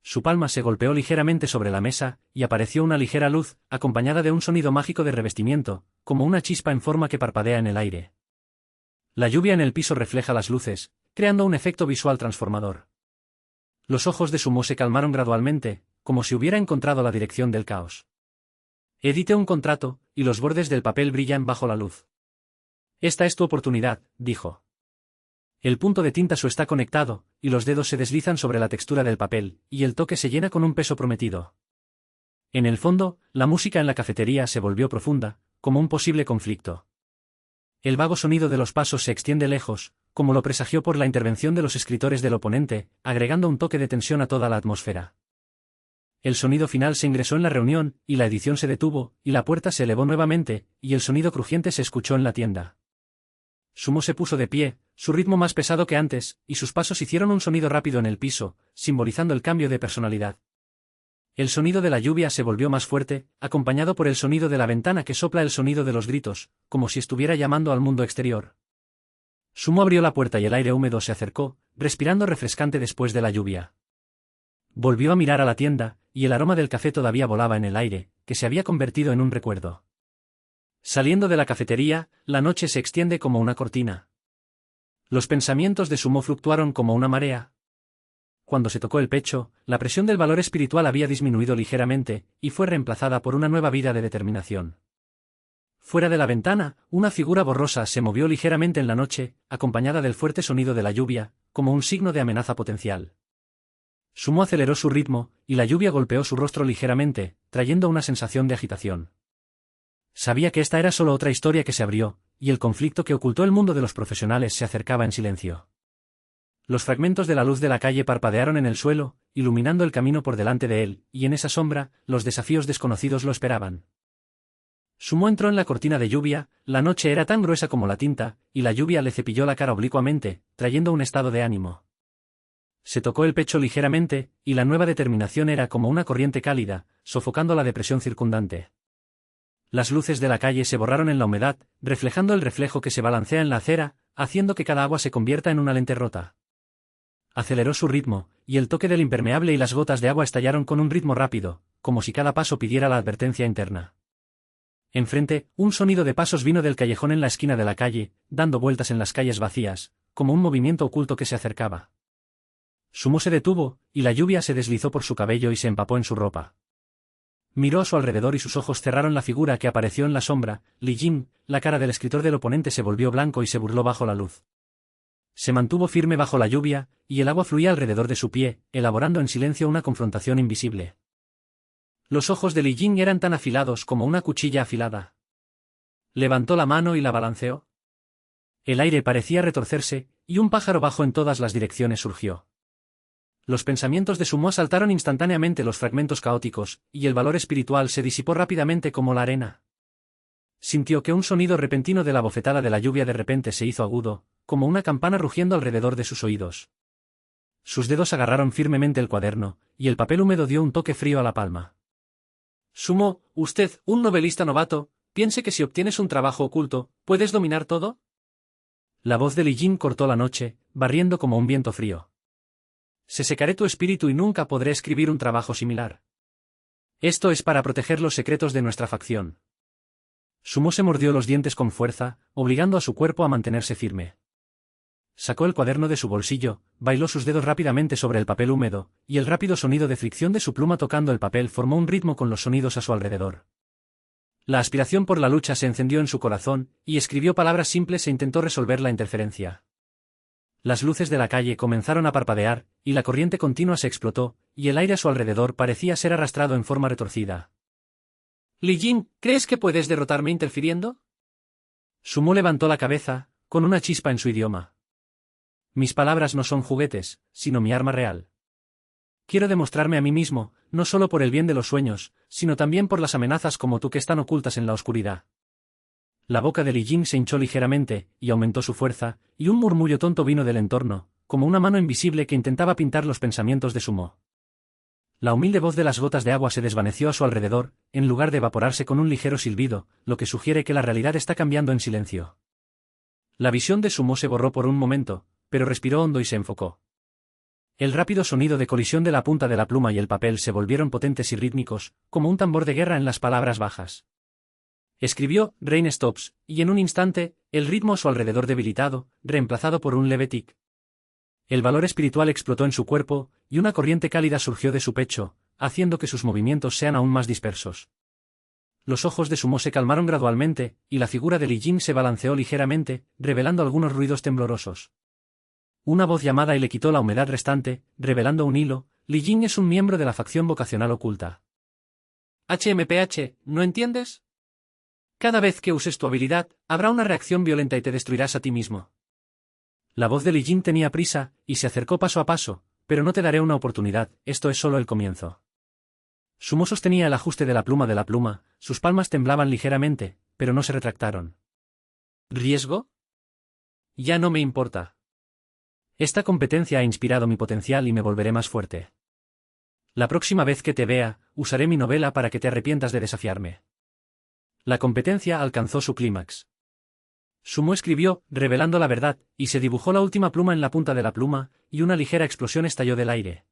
Su palma se golpeó ligeramente sobre la mesa, y apareció una ligera luz, acompañada de un sonido mágico de revestimiento, como una chispa en forma que parpadea en el aire. La lluvia en el piso refleja las luces, creando un efecto visual transformador. Los ojos de Sumo se calmaron gradualmente, como si hubiera encontrado la dirección del caos. Edite un contrato, y los bordes del papel brillan bajo la luz. Esta es tu oportunidad, dijo. El punto de tinta su está conectado, y los dedos se deslizan sobre la textura del papel, y el toque se llena con un peso prometido. En el fondo, la música en la cafetería se volvió profunda, como un posible conflicto. El vago sonido de los pasos se extiende lejos, como lo presagió por la intervención de los escritores del oponente, agregando un toque de tensión a toda la atmósfera. El sonido final se ingresó en la reunión, y la edición se detuvo, y la puerta se elevó nuevamente, y el sonido crujiente se escuchó en la tienda. Sumo se puso de pie, su ritmo más pesado que antes, y sus pasos hicieron un sonido rápido en el piso, simbolizando el cambio de personalidad. El sonido de la lluvia se volvió más fuerte, acompañado por el sonido de la ventana que sopla el sonido de los gritos, como si estuviera llamando al mundo exterior. Sumo abrió la puerta y el aire húmedo se acercó, respirando refrescante después de la lluvia. Volvió a mirar a la tienda, y el aroma del café todavía volaba en el aire, que se había convertido en un recuerdo. Saliendo de la cafetería, la noche se extiende como una cortina. Los pensamientos de Sumo fluctuaron como una marea. Cuando se tocó el pecho, la presión del valor espiritual había disminuido ligeramente, y fue reemplazada por una nueva vida de determinación. Fuera de la ventana, una figura borrosa se movió ligeramente en la noche, acompañada del fuerte sonido de la lluvia, como un signo de amenaza potencial. Sumo aceleró su ritmo, y la lluvia golpeó su rostro ligeramente, trayendo una sensación de agitación. Sabía que esta era solo otra historia que se abrió, y el conflicto que ocultó el mundo de los profesionales se acercaba en silencio. Los fragmentos de la luz de la calle parpadearon en el suelo, iluminando el camino por delante de él, y en esa sombra, los desafíos desconocidos lo esperaban. Sumo entró en la cortina de lluvia, la noche era tan gruesa como la tinta, y la lluvia le cepilló la cara oblicuamente, trayendo un estado de ánimo. Se tocó el pecho ligeramente, y la nueva determinación era como una corriente cálida, sofocando la depresión circundante. Las luces de la calle se borraron en la humedad, reflejando el reflejo que se balancea en la acera, haciendo que cada agua se convierta en una lente rota. Aceleró su ritmo, y el toque del impermeable y las gotas de agua estallaron con un ritmo rápido, como si cada paso pidiera la advertencia interna. Enfrente, un sonido de pasos vino del callejón en la esquina de la calle, dando vueltas en las calles vacías, como un movimiento oculto que se acercaba. Sumo se detuvo, y la lluvia se deslizó por su cabello y se empapó en su ropa. Miró a su alrededor y sus ojos cerraron la figura que apareció en la sombra. Li Jin, la cara del escritor del oponente se volvió blanco y se burló bajo la luz. Se mantuvo firme bajo la lluvia, y el agua fluía alrededor de su pie, elaborando en silencio una confrontación invisible. Los ojos de Li Jin eran tan afilados como una cuchilla afilada. Levantó la mano y la balanceó. El aire parecía retorcerse, y un pájaro bajo en todas las direcciones surgió. Los pensamientos de Sumo saltaron instantáneamente los fragmentos caóticos, y el valor espiritual se disipó rápidamente como la arena. Sintió que un sonido repentino de la bofetada de la lluvia de repente se hizo agudo, como una campana rugiendo alrededor de sus oídos. Sus dedos agarraron firmemente el cuaderno, y el papel húmedo dio un toque frío a la palma. Sumo, usted, un novelista novato, piense que si obtienes un trabajo oculto, ¿puedes dominar todo? La voz de Li Jin cortó la noche, barriendo como un viento frío. Se secaré tu espíritu y nunca podré escribir un trabajo similar. Esto es para proteger los secretos de nuestra facción. Sumo se mordió los dientes con fuerza, obligando a su cuerpo a mantenerse firme. Sacó el cuaderno de su bolsillo, bailó sus dedos rápidamente sobre el papel húmedo, y el rápido sonido de fricción de su pluma tocando el papel formó un ritmo con los sonidos a su alrededor. La aspiración por la lucha se encendió en su corazón, y escribió palabras simples e intentó resolver la interferencia. Las luces de la calle comenzaron a parpadear, y la corriente continua se explotó, y el aire a su alrededor parecía ser arrastrado en forma retorcida. Li Jin, ¿crees que puedes derrotarme interfiriendo? Sumo levantó la cabeza, con una chispa en su idioma. Mis palabras no son juguetes, sino mi arma real. Quiero demostrarme a mí mismo, no solo por el bien de los sueños, sino también por las amenazas como tú que están ocultas en la oscuridad. La boca de Li Jin se hinchó ligeramente, y aumentó su fuerza, y un murmullo tonto vino del entorno, como una mano invisible que intentaba pintar los pensamientos de Sumo. La humilde voz de las gotas de agua se desvaneció a su alrededor, en lugar de evaporarse con un ligero silbido, lo que sugiere que la realidad está cambiando en silencio. La visión de Sumo se borró por un momento, pero respiró hondo y se enfocó. El rápido sonido de colisión de la punta de la pluma y el papel se volvieron potentes y rítmicos, como un tambor de guerra en las palabras bajas. Escribió Rain Stops, y en un instante, el ritmo a su alrededor debilitado, reemplazado por un leve tic. El valor espiritual explotó en su cuerpo, y una corriente cálida surgió de su pecho, haciendo que sus movimientos sean aún más dispersos. Los ojos de Sumo se calmaron gradualmente, y la figura de Li Jin se balanceó ligeramente, revelando algunos ruidos temblorosos. Una voz llamada y le quitó la humedad restante, revelando un hilo. Li Jin es un miembro de la facción vocacional oculta. HMPH, ¿no entiendes? Cada vez que uses tu habilidad, habrá una reacción violenta y te destruirás a ti mismo. La voz de Li Jin tenía prisa, y se acercó paso a paso, pero no te daré una oportunidad, esto es solo el comienzo. Sumo sostenía el ajuste de la pluma, sus palmas temblaban ligeramente, pero no se retractaron. ¿Riesgo? Ya no me importa. Esta competencia ha inspirado mi potencial y me volveré más fuerte. La próxima vez que te vea, usaré mi novela para que te arrepientas de desafiarme. La competencia alcanzó su clímax. Sumo escribió, revelando la verdad, y se dibujó la última pluma en la punta de la pluma, y una ligera explosión estalló del aire.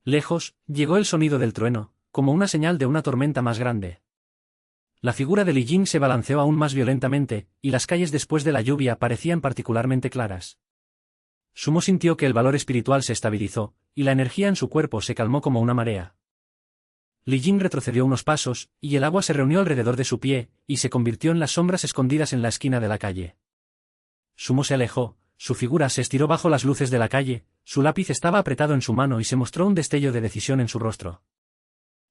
Lejos, llegó el sonido del trueno, como una señal de una tormenta más grande. La figura de Li Jin se balanceó aún más violentamente, y las calles después de la lluvia parecían particularmente claras. Sumo sintió que el valor espiritual se estabilizó, y la energía en su cuerpo se calmó como una marea. Li Jin retrocedió unos pasos, y el agua se reunió alrededor de su pie, y se convirtió en las sombras escondidas en la esquina de la calle. Sumo se alejó, su figura se estiró bajo las luces de la calle, su lápiz estaba apretado en su mano y se mostró un destello de decisión en su rostro.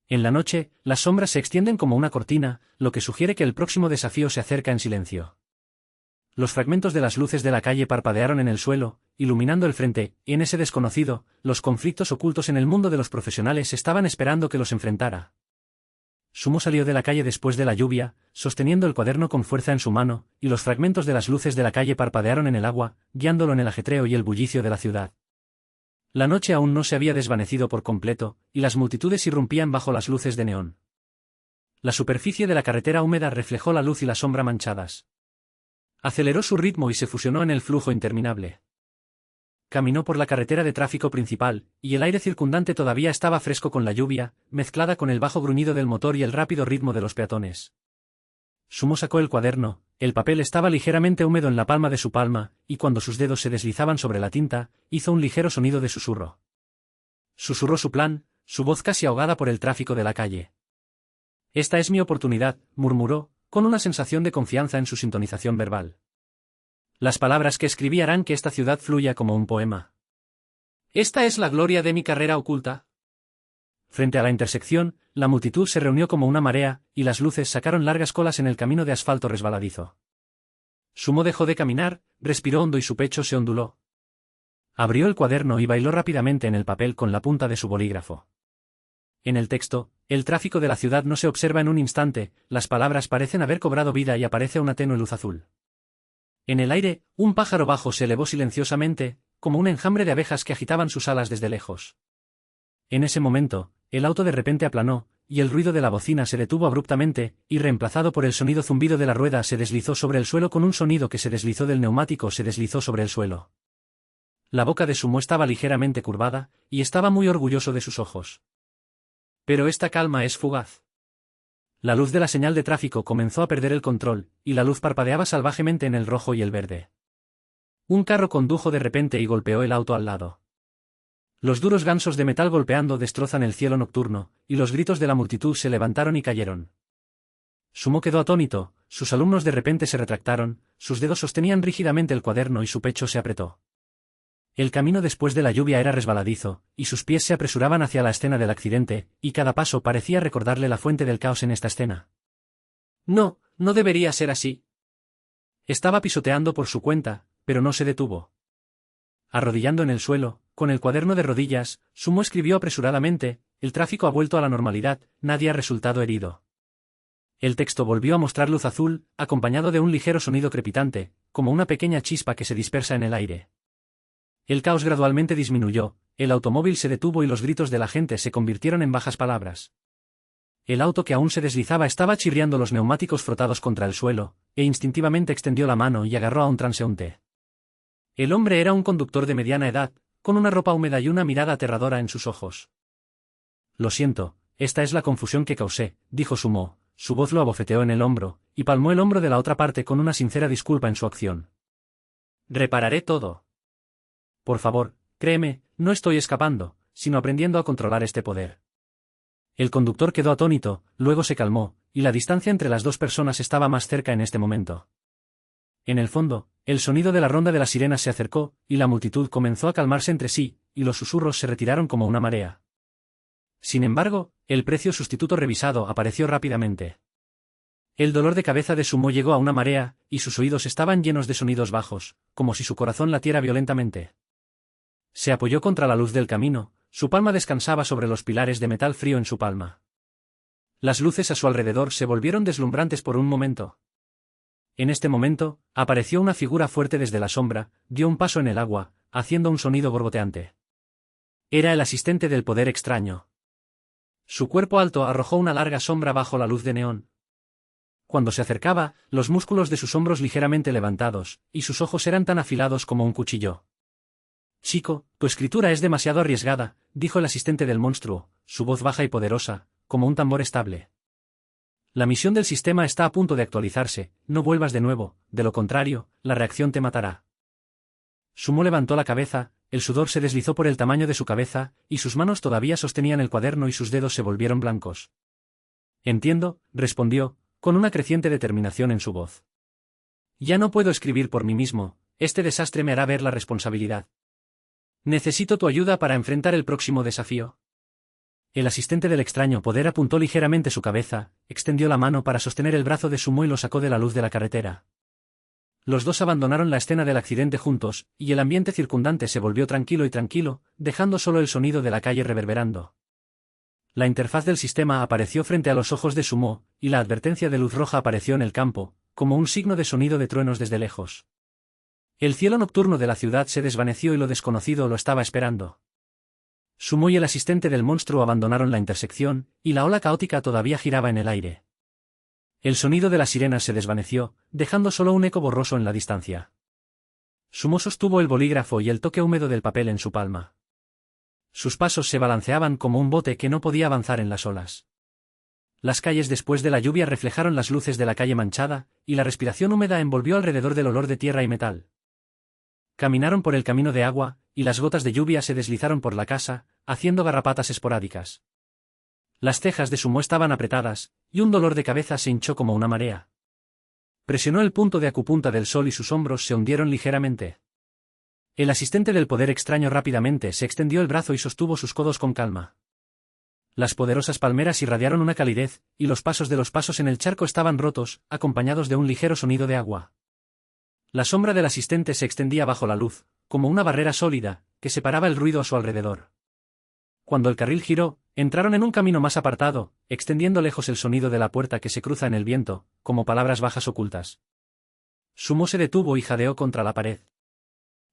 En la noche, las sombras se extienden como una cortina, lo que sugiere que el próximo desafío se acerca en silencio. Los fragmentos de las luces de la calle parpadearon en el suelo, iluminando el frente, y en ese desconocido, los conflictos ocultos en el mundo de los profesionales estaban esperando que los enfrentara. Sumo salió de la calle después de la lluvia, sosteniendo el cuaderno con fuerza en su mano, y los fragmentos de las luces de la calle parpadearon en el agua, guiándolo en el ajetreo y el bullicio de la ciudad. La noche aún no se había desvanecido por completo, y las multitudes irrumpían bajo las luces de neón. La superficie de la carretera húmeda reflejó la luz y la sombra manchadas. Aceleró su ritmo y se fusionó en el flujo interminable. Caminó por la carretera de tráfico principal, y el aire circundante todavía estaba fresco con la lluvia, mezclada con el bajo gruñido del motor y el rápido ritmo de los peatones. Sumo sacó el cuaderno, el papel estaba ligeramente húmedo en la palma de su palma, y cuando sus dedos se deslizaban sobre la tinta, hizo un ligero sonido de susurro. Susurró su plan, su voz casi ahogada por el tráfico de la calle. «Esta es mi oportunidad», murmuró, con una sensación de confianza en su sintonización verbal. Las palabras que escribí harán que esta ciudad fluya como un poema. «Esta es la gloria de mi carrera oculta». Frente a la intersección, la multitud se reunió como una marea, y las luces sacaron largas colas en el camino de asfalto resbaladizo. Sumo dejó de caminar, respiró hondo y su pecho se onduló. Abrió el cuaderno y bailó rápidamente en el papel con la punta de su bolígrafo. En el texto, el tráfico de la ciudad no se observa en un instante, las palabras parecen haber cobrado vida y aparece una tenue luz azul. En el aire, un pájaro bajo se elevó silenciosamente, como un enjambre de abejas que agitaban sus alas desde lejos. En ese momento, el auto de repente aplanó, y el ruido de la bocina se detuvo abruptamente, y reemplazado por el sonido zumbido de la rueda se deslizó sobre el suelo con un sonido que se deslizó del neumático se deslizó sobre el suelo. La boca de Sumo estaba ligeramente curvada, y estaba muy orgulloso de sus ojos. Pero esta calma es fugaz. La luz de la señal de tráfico comenzó a perder el control, y la luz parpadeaba salvajemente en el rojo y el verde. Un carro condujo de repente y golpeó el auto al lado. Los duros gansos de metal golpeando destrozan el cielo nocturno, y los gritos de la multitud se levantaron y cayeron. Sumo quedó atónito, sus alumnos de repente se retractaron, sus dedos sostenían rígidamente el cuaderno y su pecho se apretó. El camino después de la lluvia era resbaladizo, y sus pies se apresuraban hacia la escena del accidente, y cada paso parecía recordarle la fuente del caos en esta escena. No, no debería ser así. Estaba pisoteando por su cuenta, pero no se detuvo. Arrodillando en el suelo, con el cuaderno de rodillas, Sumo escribió apresuradamente: «El tráfico ha vuelto a la normalidad, nadie ha resultado herido». El texto volvió a mostrar luz azul, acompañado de un ligero sonido crepitante, como una pequeña chispa que se dispersa en el aire. El caos gradualmente disminuyó, el automóvil se detuvo y los gritos de la gente se convirtieron en bajas palabras. El auto que aún se deslizaba estaba chirriando los neumáticos frotados contra el suelo, e instintivamente extendió la mano y agarró a un transeúnte. El hombre era un conductor de mediana edad, con una ropa húmeda y una mirada aterradora en sus ojos. «Lo siento, esta es la confusión que causé», dijo Sumo, su voz lo abofeteó en el hombro, y palmó el hombro de la otra parte con una sincera disculpa en su acción. «Repararé todo. Por favor, créeme, no estoy escapando, sino aprendiendo a controlar este poder». El conductor quedó atónito, luego se calmó, y la distancia entre las dos personas estaba más cerca en este momento. En el fondo, el sonido de la ronda de las sirenas se acercó, y la multitud comenzó a calmarse entre sí, y los susurros se retiraron como una marea. Sin embargo, el precio sustituto revisado apareció rápidamente. El dolor de cabeza de Sumo llegó a una marea, y sus oídos estaban llenos de sonidos bajos, como si su corazón latiera violentamente. Se apoyó contra la luz del camino, su palma descansaba sobre los pilares de metal frío en su palma. Las luces a su alrededor se volvieron deslumbrantes por un momento. En este momento, apareció una figura fuerte desde la sombra, dio un paso en el agua, haciendo un sonido borboteante. Era el asistente del poder extraño. Su cuerpo alto arrojó una larga sombra bajo la luz de neón. Cuando se acercaba, los músculos de sus hombros ligeramente levantados, y sus ojos eran tan afilados como un cuchillo. «Chico, tu escritura es demasiado arriesgada», dijo el asistente del monstruo, su voz baja y poderosa, como un tambor estable. «La misión del sistema está a punto de actualizarse, no vuelvas de nuevo, de lo contrario, la reacción te matará». Sumo levantó la cabeza, el sudor se deslizó por el tamaño de su cabeza, y sus manos todavía sostenían el cuaderno y sus dedos se volvieron blancos. «Entiendo», respondió, con una creciente determinación en su voz. «Ya no puedo escribir por mí mismo, este desastre me hará ver la responsabilidad. Necesito tu ayuda para enfrentar el próximo desafío». El asistente del extraño poder apuntó ligeramente su cabeza, extendió la mano para sostener el brazo de Sumo y lo sacó de la luz de la carretera. Los dos abandonaron la escena del accidente juntos, y el ambiente circundante se volvió tranquilo, dejando solo el sonido de la calle reverberando. La interfaz del sistema apareció frente a los ojos de Sumo, y la advertencia de luz roja apareció en el campo, como un signo de sonido de truenos desde lejos. El cielo nocturno de la ciudad se desvaneció y lo desconocido lo estaba esperando. Sumo y el asistente del monstruo abandonaron la intersección, y la ola caótica todavía giraba en el aire. El sonido de las sirenas se desvaneció, dejando solo un eco borroso en la distancia. Sumo sostuvo el bolígrafo y el toque húmedo del papel en su palma. Sus pasos se balanceaban como un bote que no podía avanzar en las olas. Las calles después de la lluvia reflejaron las luces de la calle manchada, y la respiración húmeda envolvió alrededor del olor de tierra y metal. Caminaron por el camino de agua, y las gotas de lluvia se deslizaron por la casa, haciendo garrapatas esporádicas. Las cejas de Sumo estaban apretadas, y un dolor de cabeza se hinchó como una marea. Presionó el punto de acupunta del sol y sus hombros se hundieron ligeramente. El asistente del poder extraño rápidamente se extendió el brazo y sostuvo sus codos con calma. Las poderosas palmeras irradiaron una calidez, y los pasos de los pasos en el charco estaban rotos, acompañados de un ligero sonido de agua. La sombra del asistente se extendía bajo la luz, como una barrera sólida, que separaba el ruido a su alrededor. Cuando el carril giró, entraron en un camino más apartado, extendiendo lejos el sonido de la puerta que se cruza en el viento, como palabras bajas ocultas. Sumo se detuvo y jadeó contra la pared.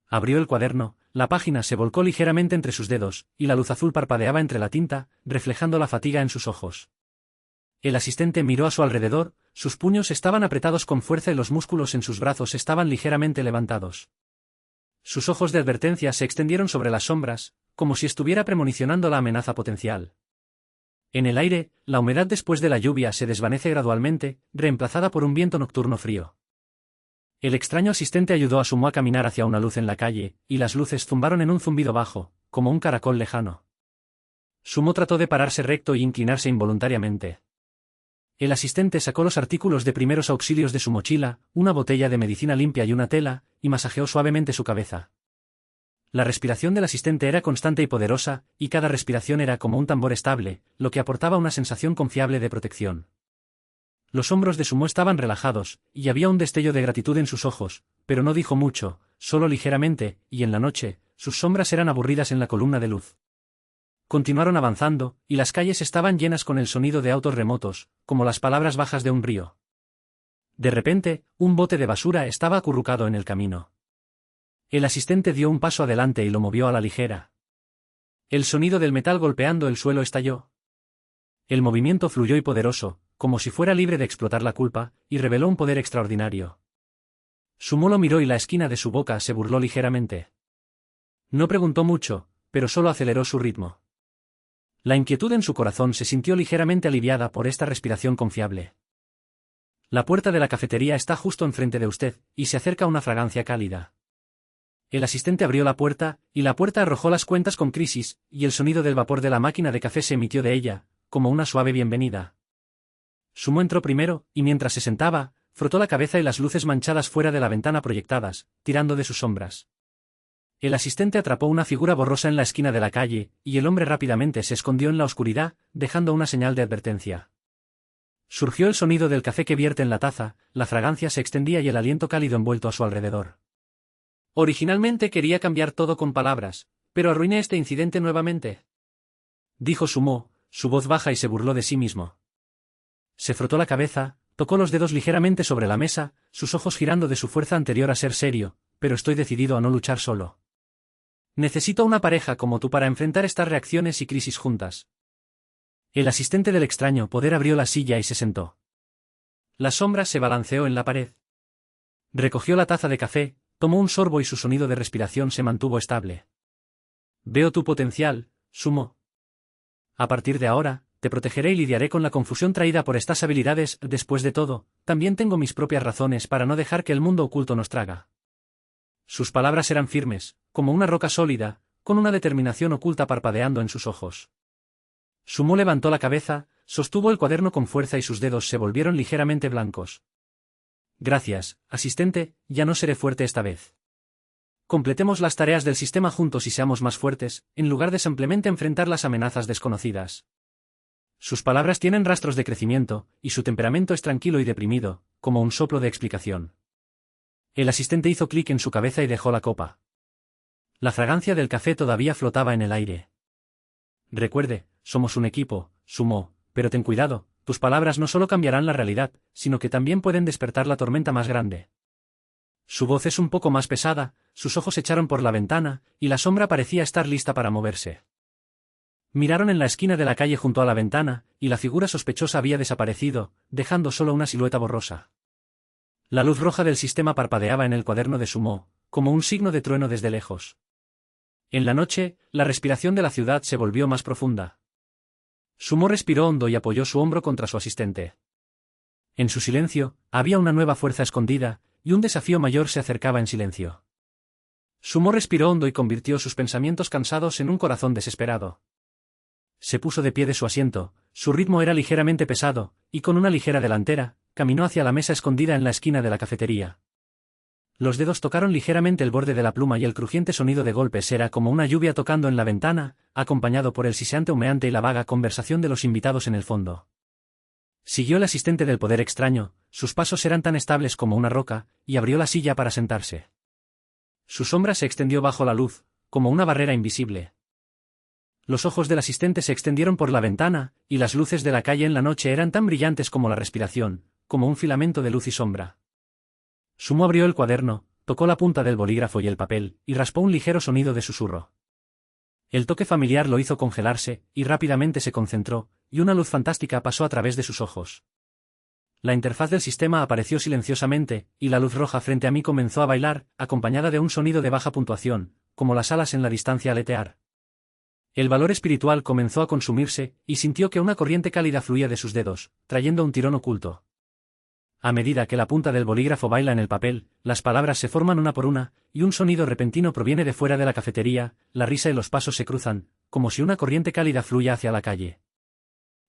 Abrió el cuaderno, la página se volcó ligeramente entre sus dedos, y la luz azul parpadeaba entre la tinta, reflejando la fatiga en sus ojos. El asistente miró a su alrededor, sus puños estaban apretados con fuerza y los músculos en sus brazos estaban ligeramente levantados. Sus ojos de advertencia se extendieron sobre las sombras, como si estuviera premonicionando la amenaza potencial. En el aire, la humedad después de la lluvia se desvanece gradualmente, reemplazada por un viento nocturno frío. El extraño asistente ayudó a Sumo a caminar hacia una luz en la calle, y las luces zumbaron en un zumbido bajo, como un caracol lejano. Sumo trató de pararse recto y inclinarse involuntariamente. El asistente sacó los artículos de primeros auxilios de su mochila, una botella de medicina limpia y una tela, y masajeó suavemente su cabeza. La respiración del asistente era constante y poderosa, y cada respiración era como un tambor estable, lo que aportaba una sensación confiable de protección. Los hombros de Sumo estaban relajados, y había un destello de gratitud en sus ojos, pero no dijo mucho, solo ligeramente, y en la noche, sus sombras eran aburridas en la columna de luz. Continuaron avanzando, y las calles estaban llenas con el sonido de autos remotos, como las palabras bajas de un río. De repente, un bote de basura estaba acurrucado en el camino. El asistente dio un paso adelante y lo movió a la ligera. El sonido del metal golpeando el suelo estalló. El movimiento fluyó y poderoso, como si fuera libre de explotar la culpa, y reveló un poder extraordinario. Sumo lo miró y la esquina de su boca se burló ligeramente. No preguntó mucho, pero solo aceleró su ritmo. La inquietud en su corazón se sintió ligeramente aliviada por esta respiración confiable. La puerta de la cafetería está justo enfrente de usted, y se acerca una fragancia cálida. El asistente abrió la puerta, y la puerta arrojó las cuentas con crisis, y el sonido del vapor de la máquina de café se emitió de ella, como una suave bienvenida. Sumo entró primero, y mientras se sentaba, frotó la cabeza y las luces manchadas fuera de la ventana proyectadas, tirando de sus sombras. El asistente atrapó una figura borrosa en la esquina de la calle, y el hombre rápidamente se escondió en la oscuridad, dejando una señal de advertencia. Surgió el sonido del café que vierte en la taza, la fragancia se extendía y el aliento cálido envuelto a su alrededor. Originalmente quería cambiar todo con palabras, pero arruiné este incidente nuevamente, dijo Sumo, su voz baja y se burló de sí mismo. Se frotó la cabeza, tocó los dedos ligeramente sobre la mesa, sus ojos girando de su fuerza anterior a ser serio, pero estoy decidido a no luchar solo. Necesito una pareja como tú para enfrentar estas reacciones y crisis juntas. El asistente del extraño poder abrió la silla y se sentó. La sombra se balanceó en la pared. Recogió la taza de café, tomó un sorbo y su sonido de respiración se mantuvo estable. Veo tu potencial, Sumo. A partir de ahora, te protegeré y lidiaré con la confusión traída por estas habilidades. Después de todo, también tengo mis propias razones para no dejar que el mundo oculto nos traga. Sus palabras eran firmes, como una roca sólida, con una determinación oculta parpadeando en sus ojos. Sumo levantó la cabeza, sostuvo el cuaderno con fuerza y sus dedos se volvieron ligeramente blancos. Gracias, asistente, ya no seré fuerte esta vez. Completemos las tareas del sistema juntos y seamos más fuertes, en lugar de simplemente enfrentar las amenazas desconocidas. Sus palabras tienen rastros de crecimiento, y su temperamento es tranquilo y deprimido, como un soplo de explicación. El asistente hizo clic en su cabeza y dejó la copa. La fragancia del café todavía flotaba en el aire. Recuerde, somos un equipo, Sumo, pero ten cuidado, tus palabras no solo cambiarán la realidad, sino que también pueden despertar la tormenta más grande. Su voz es un poco más pesada, sus ojos echaron por la ventana, y la sombra parecía estar lista para moverse. Miraron en la esquina de la calle junto a la ventana, y la figura sospechosa había desaparecido, dejando solo una silueta borrosa. La luz roja del sistema parpadeaba en el cuaderno de Sumo, como un signo de trueno desde lejos. En la noche, la respiración de la ciudad se volvió más profunda. Sumo respiró hondo y apoyó su hombro contra su asistente. En su silencio, había una nueva fuerza escondida, y un desafío mayor se acercaba en silencio. Sumo respiró hondo y convirtió sus pensamientos cansados en un corazón desesperado. Se puso de pie de su asiento, su ritmo era ligeramente pesado, y con una ligera delantera, caminó hacia la mesa escondida en la esquina de la cafetería. Los dedos tocaron ligeramente el borde de la pluma y el crujiente sonido de golpes era como una lluvia tocando en la ventana, acompañado por el siseante humeante y la vaga conversación de los invitados en el fondo. Siguió el asistente del poder extraño, sus pasos eran tan estables como una roca, y abrió la silla para sentarse. Su sombra se extendió bajo la luz, como una barrera invisible. Los ojos del asistente se extendieron por la ventana, y las luces de la calle en la noche eran tan brillantes como la respiración, como un filamento de luz y sombra. Sumo abrió el cuaderno, tocó la punta del bolígrafo y el papel, y raspó un ligero sonido de susurro. El toque familiar lo hizo congelarse, y rápidamente se concentró, y una luz fantástica pasó a través de sus ojos. La interfaz del sistema apareció silenciosamente, y la luz roja frente a mí comenzó a bailar, acompañada de un sonido de baja puntuación, como las alas en la distancia aletear. El valor espiritual comenzó a consumirse, y sintió que una corriente cálida fluía de sus dedos, trayendo un tirón oculto. A medida que la punta del bolígrafo baila en el papel, las palabras se forman una por una, y un sonido repentino proviene de fuera de la cafetería, la risa y los pasos se cruzan, como si una corriente cálida fluya hacia la calle.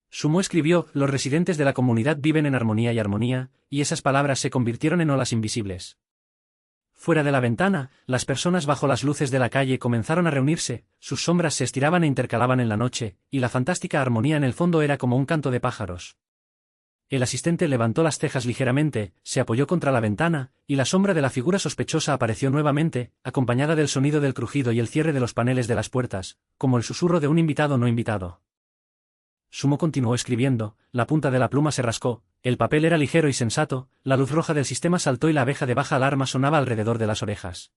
Sumo escribió, los residentes de la comunidad viven en armonía, y esas palabras se convirtieron en olas invisibles. Fuera de la ventana, las personas bajo las luces de la calle comenzaron a reunirse, sus sombras se estiraban e intercalaban en la noche, y la fantástica armonía en el fondo era como un canto de pájaros. El asistente levantó las cejas ligeramente, se apoyó contra la ventana, y la sombra de la figura sospechosa apareció nuevamente, acompañada del sonido del crujido y el cierre de los paneles de las puertas, como el susurro de un invitado no invitado. Sumo continuó escribiendo, la punta de la pluma se rascó, el papel era ligero y sensato, la luz roja del sistema saltó y la abeja de baja alarma sonaba alrededor de las orejas.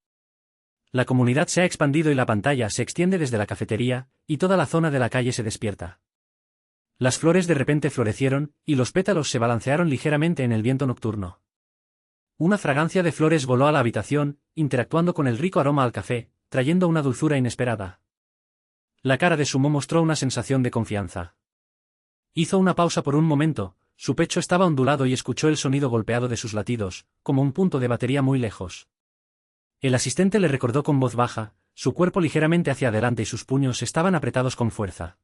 La comunidad se ha expandido y la pantalla se extiende desde la cafetería, y toda la zona de la calle se despierta. Las flores de repente florecieron, y los pétalos se balancearon ligeramente en el viento nocturno. Una fragancia de flores voló a la habitación, interactuando con el rico aroma al café, trayendo una dulzura inesperada. La cara de Sumo mostró una sensación de confianza. Hizo una pausa por un momento, su pecho estaba ondulado y escuchó el sonido golpeado de sus latidos, como un punto de batería muy lejos. El asistente le recordó con voz baja, su cuerpo ligeramente hacia adelante y sus puños estaban apretados con fuerza.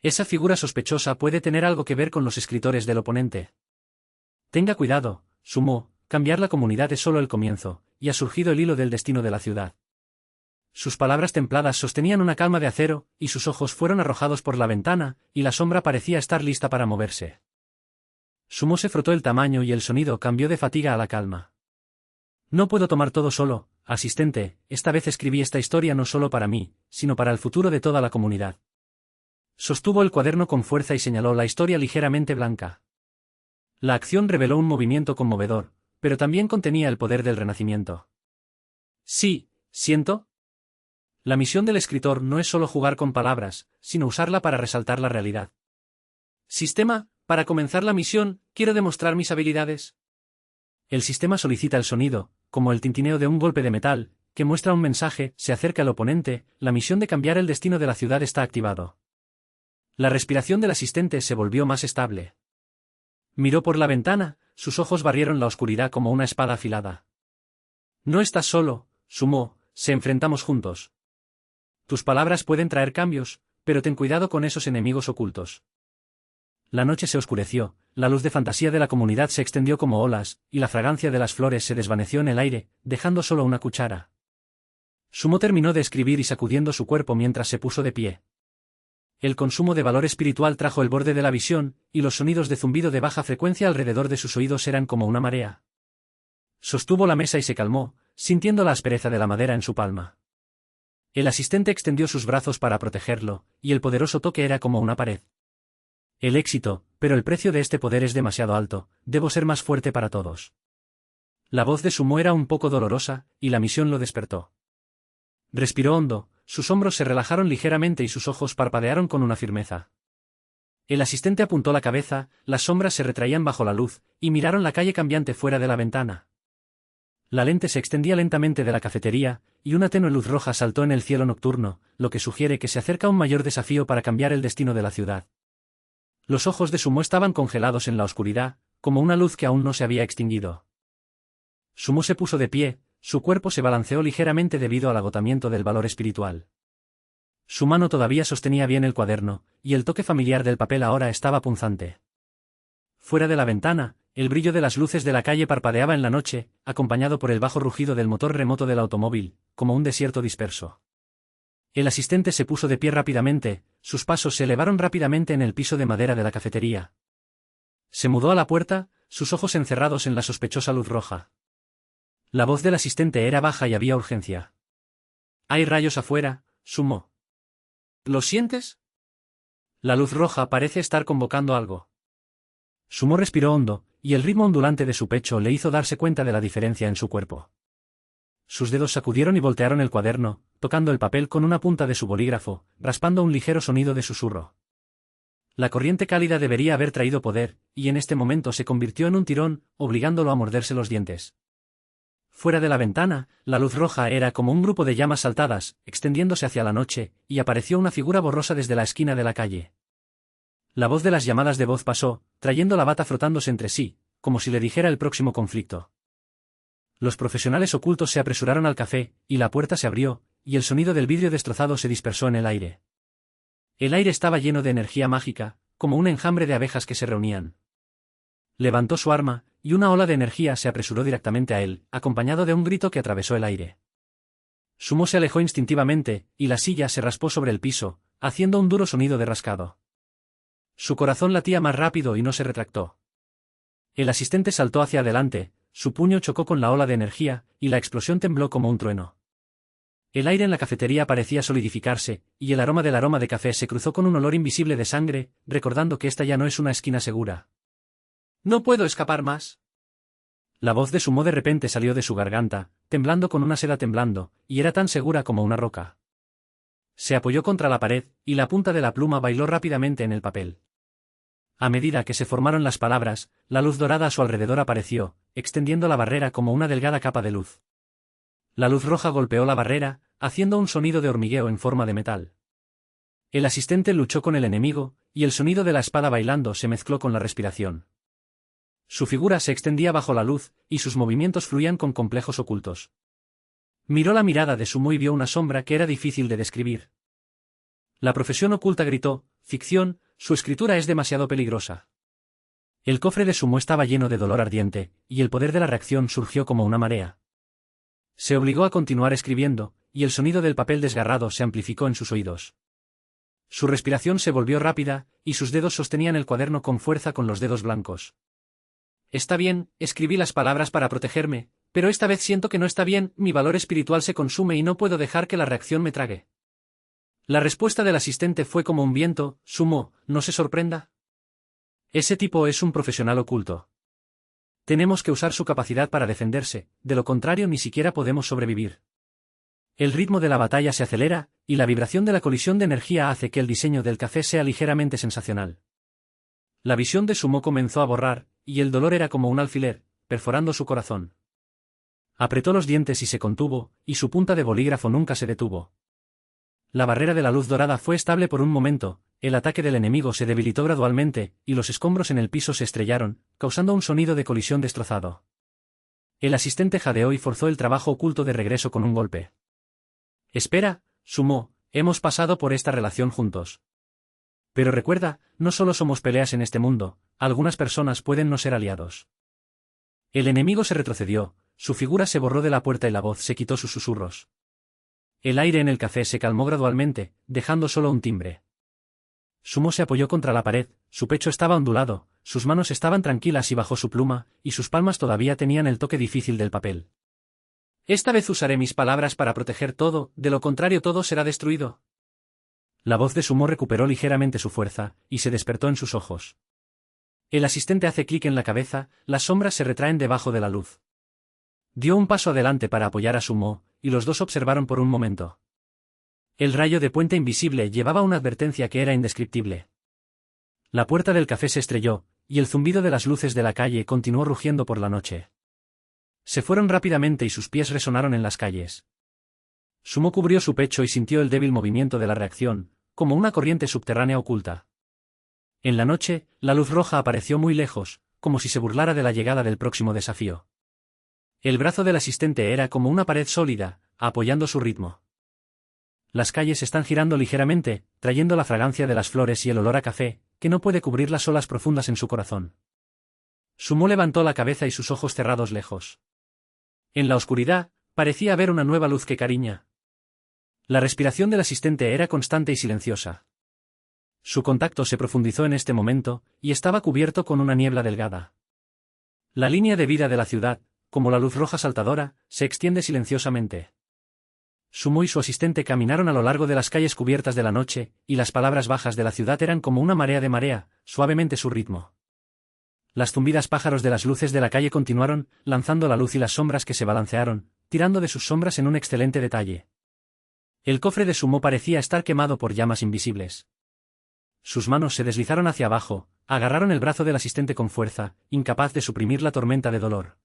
Esa figura sospechosa puede tener algo que ver con los escritores del oponente. Tenga cuidado, Sumo, cambiar la comunidad es solo el comienzo, y ha surgido el hilo del destino de la ciudad. Sus palabras templadas sostenían una calma de acero, y sus ojos fueron arrojados por la ventana, y la sombra parecía estar lista para moverse. Sumo se frotó el tamaño y el sonido cambió de fatiga a la calma. No puedo tomar todo solo, asistente, esta vez escribí esta historia no solo para mí, sino para el futuro de toda la comunidad. Sostuvo el cuaderno con fuerza y señaló la historia ligeramente blanca. La acción reveló un movimiento conmovedor, pero también contenía el poder del renacimiento. Sí, siento. La misión del escritor no es solo jugar con palabras, sino usarla para resaltar la realidad. Sistema, para comenzar la misión, quiero demostrar mis habilidades. El sistema solicita el sonido, como el tintineo de un golpe de metal, que muestra un mensaje, se acerca al oponente, la misión de cambiar el destino de la ciudad está activado. La respiración del asistente se volvió más estable. Miró por la ventana, sus ojos barrieron la oscuridad como una espada afilada. No estás solo, Sumo, se enfrentamos juntos. Tus palabras pueden traer cambios, pero ten cuidado con esos enemigos ocultos. La noche se oscureció, la luz de fantasía de la comunidad se extendió como olas, y la fragancia de las flores se desvaneció en el aire, dejando solo una cuchara. Sumo terminó de escribir y sacudiendo su cuerpo mientras se puso de pie. El consumo de valor espiritual trajo el borde de la visión, y los sonidos de zumbido de baja frecuencia alrededor de sus oídos eran como una marea. Sostuvo la mesa y se calmó, sintiendo la aspereza de la madera en su palma. El asistente extendió sus brazos para protegerlo, y el poderoso toque era como una pared. El éxito, pero el precio de este poder es demasiado alto, debo ser más fuerte para todos. La voz de Sumo era un poco dolorosa, y la misión lo despertó. Respiró hondo, sus hombros se relajaron ligeramente y sus ojos parpadearon con una firmeza. El asistente apuntó la cabeza, las sombras se retraían bajo la luz, y miraron la calle cambiante fuera de la ventana. La lente se extendía lentamente de la cafetería, y una tenue luz roja saltó en el cielo nocturno, lo que sugiere que se acerca un mayor desafío para cambiar el destino de la ciudad. Los ojos de Sumo estaban congelados en la oscuridad, como una luz que aún no se había extinguido. Sumo se puso de pie, su cuerpo se balanceó ligeramente debido al agotamiento del valor espiritual. Su mano todavía sostenía bien el cuaderno, y el toque familiar del papel ahora estaba punzante. Fuera de la ventana, el brillo de las luces de la calle parpadeaba en la noche, acompañado por el bajo rugido del motor remoto del automóvil, como un desierto disperso. El asistente se puso de pie rápidamente, sus pasos se elevaron rápidamente en el piso de madera de la cafetería. Se mudó a la puerta, sus ojos encerrados en la sospechosa luz roja. La voz del asistente era baja y había urgencia. «Hay rayos afuera, Sumo. ¿Lo sientes? La luz roja parece estar convocando algo». Sumo respiró hondo, y el ritmo ondulante de su pecho le hizo darse cuenta de la diferencia en su cuerpo. Sus dedos sacudieron y voltearon el cuaderno, tocando el papel con una punta de su bolígrafo, raspando un ligero sonido de susurro. La corriente cálida debería haber traído poder, y en este momento se convirtió en un tirón, obligándolo a morderse los dientes. Fuera de la ventana, la luz roja era como un grupo de llamas saltadas, extendiéndose hacia la noche, y apareció una figura borrosa desde la esquina de la calle. La voz de las llamadas de voz pasó, trayendo la bata frotándose entre sí, como si le dijera el próximo conflicto. Los profesionales ocultos se apresuraron al café, y la puerta se abrió, y el sonido del vidrio destrozado se dispersó en el aire. El aire estaba lleno de energía mágica, como un enjambre de abejas que se reunían. Levantó su arma, y una ola de energía se apresuró directamente a él, acompañado de un grito que atravesó el aire. Sumo se alejó instintivamente, y la silla se raspó sobre el piso, haciendo un duro sonido de rascado. Su corazón latía más rápido y no se retractó. El asistente saltó hacia adelante, su puño chocó con la ola de energía, y la explosión tembló como un trueno. El aire en la cafetería parecía solidificarse, y el aroma de café se cruzó con un olor invisible de sangre, recordando que esta ya no es una esquina segura. «No puedo escapar más». La voz de Sumo de repente salió de su garganta, temblando con una seda temblando, y era tan segura como una roca. Se apoyó contra la pared, y la punta de la pluma bailó rápidamente en el papel. A medida que se formaron las palabras, la luz dorada a su alrededor apareció, extendiendo la barrera como una delgada capa de luz. La luz roja golpeó la barrera, haciendo un sonido de hormigueo en forma de metal. El asistente luchó con el enemigo, y el sonido de la espada bailando se mezcló con la respiración. Su figura se extendía bajo la luz, y sus movimientos fluían con complejos ocultos. Miró la mirada de Sumo y vio una sombra que era difícil de describir. La profesión oculta gritó: «Ficción, su escritura es demasiado peligrosa». El cofre de Sumo estaba lleno de dolor ardiente, y el poder de la reacción surgió como una marea. Se obligó a continuar escribiendo, y el sonido del papel desgarrado se amplificó en sus oídos. Su respiración se volvió rápida, y sus dedos sostenían el cuaderno con fuerza con los dedos blancos. «Está bien, escribí las palabras para protegerme, pero esta vez siento que no está bien, mi valor espiritual se consume y no puedo dejar que la reacción me trague». La respuesta del asistente fue como un viento: «Sumo, no se sorprenda. Ese tipo es un profesional oculto. Tenemos que usar su capacidad para defenderse, de lo contrario ni siquiera podemos sobrevivir». El ritmo de la batalla se acelera, y la vibración de la colisión de energía hace que el diseño del café sea ligeramente sensacional. La visión de Sumo comenzó a borrar, y el dolor era como un alfiler, perforando su corazón. Apretó los dientes y se contuvo, y su punta de bolígrafo nunca se detuvo. La barrera de la luz dorada fue estable por un momento, el ataque del enemigo se debilitó gradualmente, y los escombros en el piso se estrellaron, causando un sonido de colisión destrozado. El asistente jadeó y forzó el trabajo oculto de regreso con un golpe. «Espera, Sumo, hemos pasado por esta relación juntos. Pero recuerda, no solo somos peleas en este mundo, algunas personas pueden no ser aliados». El enemigo se retrocedió, su figura se borró de la puerta y la voz se quitó sus susurros. El aire en el café se calmó gradualmente, dejando solo un timbre. Sumo se apoyó contra la pared, su pecho estaba ondulado, sus manos estaban tranquilas y bajo su pluma, y sus palmas todavía tenían el toque difícil del papel. Esta vez usaré mis palabras para proteger todo, de lo contrario todo será destruido. La voz de Sumo recuperó ligeramente su fuerza, y se despertó en sus ojos. El asistente hace clic en la cabeza, las sombras se retraen debajo de la luz. Dio un paso adelante para apoyar a Sumo, y los dos observaron por un momento. El rayo de puente invisible llevaba una advertencia que era indescriptible. La puerta del café se estrelló, y el zumbido de las luces de la calle continuó rugiendo por la noche. Se fueron rápidamente y sus pies resonaron en las calles. Sumo cubrió su pecho y sintió el débil movimiento de la reacción, como una corriente subterránea oculta. En la noche, la luz roja apareció muy lejos, como si se burlara de la llegada del próximo desafío. El brazo del asistente era como una pared sólida, apoyando su ritmo. Las calles están girando ligeramente, trayendo la fragancia de las flores y el olor a café, que no puede cubrir las olas profundas en su corazón. Sumo levantó la cabeza y sus ojos cerrados lejos. En la oscuridad, parecía haber una nueva luz que cariña. La respiración del asistente era constante y silenciosa. Su contacto se profundizó en este momento, y estaba cubierto con una niebla delgada. La línea de vida de la ciudad, como la luz roja saltadora, se extiende silenciosamente. Sumo y su asistente caminaron a lo largo de las calles cubiertas de la noche, y las palabras bajas de la ciudad eran como una marea de marea, suavemente su ritmo. Las zumbidas pájaros de las luces de la calle continuaron, lanzando la luz y las sombras que se balancearon, tirando de sus sombras en un excelente detalle. El cofre de Sumo parecía estar quemado por llamas invisibles. Sus manos se deslizaron hacia abajo, agarraron el brazo del asistente con fuerza, incapaz de suprimir la tormenta de dolor.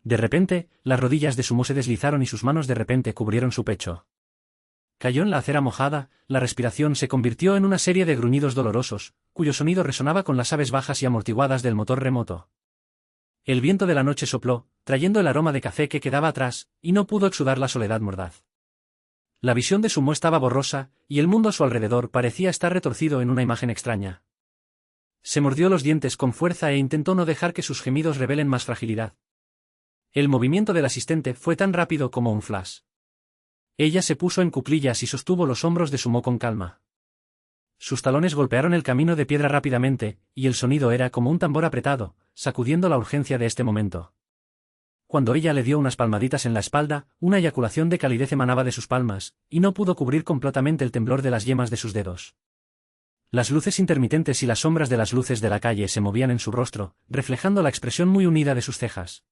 De repente, las rodillas de Sumo se deslizaron y sus manos de repente cubrieron su pecho. Cayó en la acera mojada, la respiración se convirtió en una serie de gruñidos dolorosos, cuyo sonido resonaba con las aves bajas y amortiguadas del motor remoto. El viento de la noche sopló, trayendo el aroma de café que quedaba atrás, y no pudo exudar la soledad mordaz. La visión de Sumo estaba borrosa, y el mundo a su alrededor parecía estar retorcido en una imagen extraña. Se mordió los dientes con fuerza e intentó no dejar que sus gemidos revelen más fragilidad. El movimiento del asistente fue tan rápido como un flash. Ella se puso en cuclillas y sostuvo los hombros de Sumo con calma. Sus talones golpearon el camino de piedra rápidamente, y el sonido era como un tambor apretado, sacudiendo la urgencia de este momento. Cuando ella le dio unas palmaditas en la espalda, una eyaculación de calidez emanaba de sus palmas, y no pudo cubrir completamente el temblor de las yemas de sus dedos. Las luces intermitentes y las sombras de las luces de la calle se movían en su rostro, reflejando la expresión muy unida de sus cejas.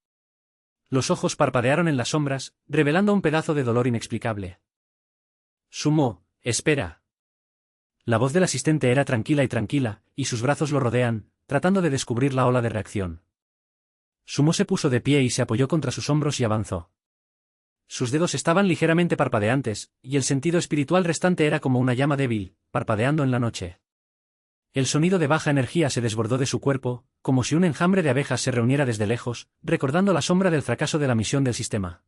Los ojos parpadearon en las sombras, revelando un pedazo de dolor inexplicable. Sumo, espera. La voz del asistente era tranquila, y sus brazos lo rodean, tratando de descubrir la ola de reacción. Sumo se puso de pie y se apoyó contra sus hombros y avanzó. Sus dedos estaban ligeramente parpadeantes, y el sentido espiritual restante era como una llama débil, parpadeando en la noche. El sonido de baja energía se desbordó de su cuerpo, como si un enjambre de abejas se reuniera desde lejos, recordando la sombra del fracaso de la misión del sistema.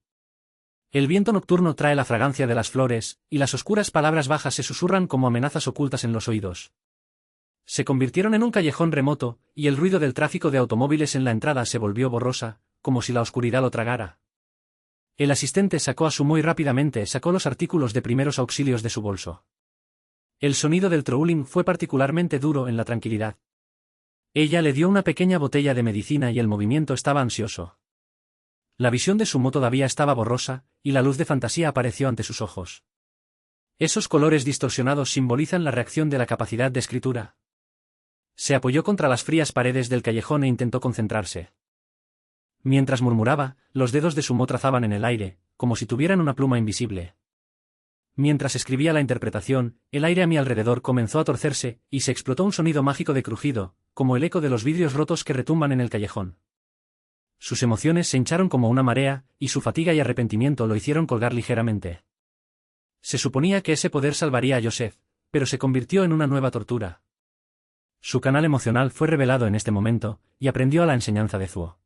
El viento nocturno trae la fragancia de las flores, y las oscuras palabras bajas se susurran como amenazas ocultas en los oídos. Se convirtieron en un callejón remoto, y el ruido del tráfico de automóviles en la entrada se volvió borrosa, como si la oscuridad lo tragara. El asistente sacó a Sumo y rápidamente sacó los artículos de primeros auxilios de su bolso. El sonido del trolling fue particularmente duro en la tranquilidad. Ella le dio una pequeña botella de medicina y el movimiento estaba ansioso. La visión de Sumo todavía estaba borrosa, y la luz de fantasía apareció ante sus ojos. Esos colores distorsionados simbolizan la reacción de la capacidad de escritura. Se apoyó contra las frías paredes del callejón e intentó concentrarse. Mientras murmuraba, los dedos de Sumo trazaban en el aire, como si tuvieran una pluma invisible. Mientras escribía la interpretación, el aire a mi alrededor comenzó a torcerse, y se explotó un sonido mágico de crujido, como el eco de los vidrios rotos que retumban en el callejón. Sus emociones se hincharon como una marea, y su fatiga y arrepentimiento lo hicieron colgar ligeramente. Se suponía que ese poder salvaría a Joseph, pero se convirtió en una nueva tortura. Su canal emocional fue revelado en este momento, y aprendió a la enseñanza de Zuo.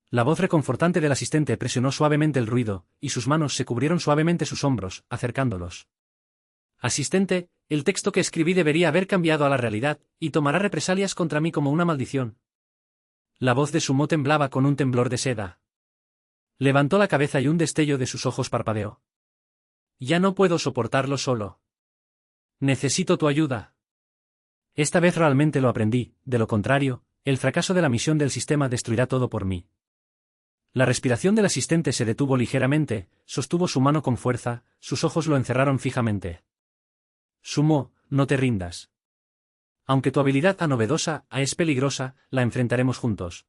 La voz reconfortante del asistente presionó suavemente el ruido, y sus manos se cubrieron suavemente sus hombros, acercándolos. Asistente, el texto que escribí debería haber cambiado a la realidad, y tomará represalias contra mí como una maldición. La voz de Sumo temblaba con un temblor de seda. Levantó la cabeza y un destello de sus ojos parpadeó. Ya no puedo soportarlo solo. Necesito tu ayuda. Esta vez realmente lo aprendí, de lo contrario, el fracaso de la misión del sistema destruirá todo por mí. La respiración del asistente se detuvo ligeramente, sostuvo su mano con fuerza, sus ojos lo encerraron fijamente. Sumo, no te rindas. Aunque tu habilidad novedosa es peligrosa, la enfrentaremos juntos.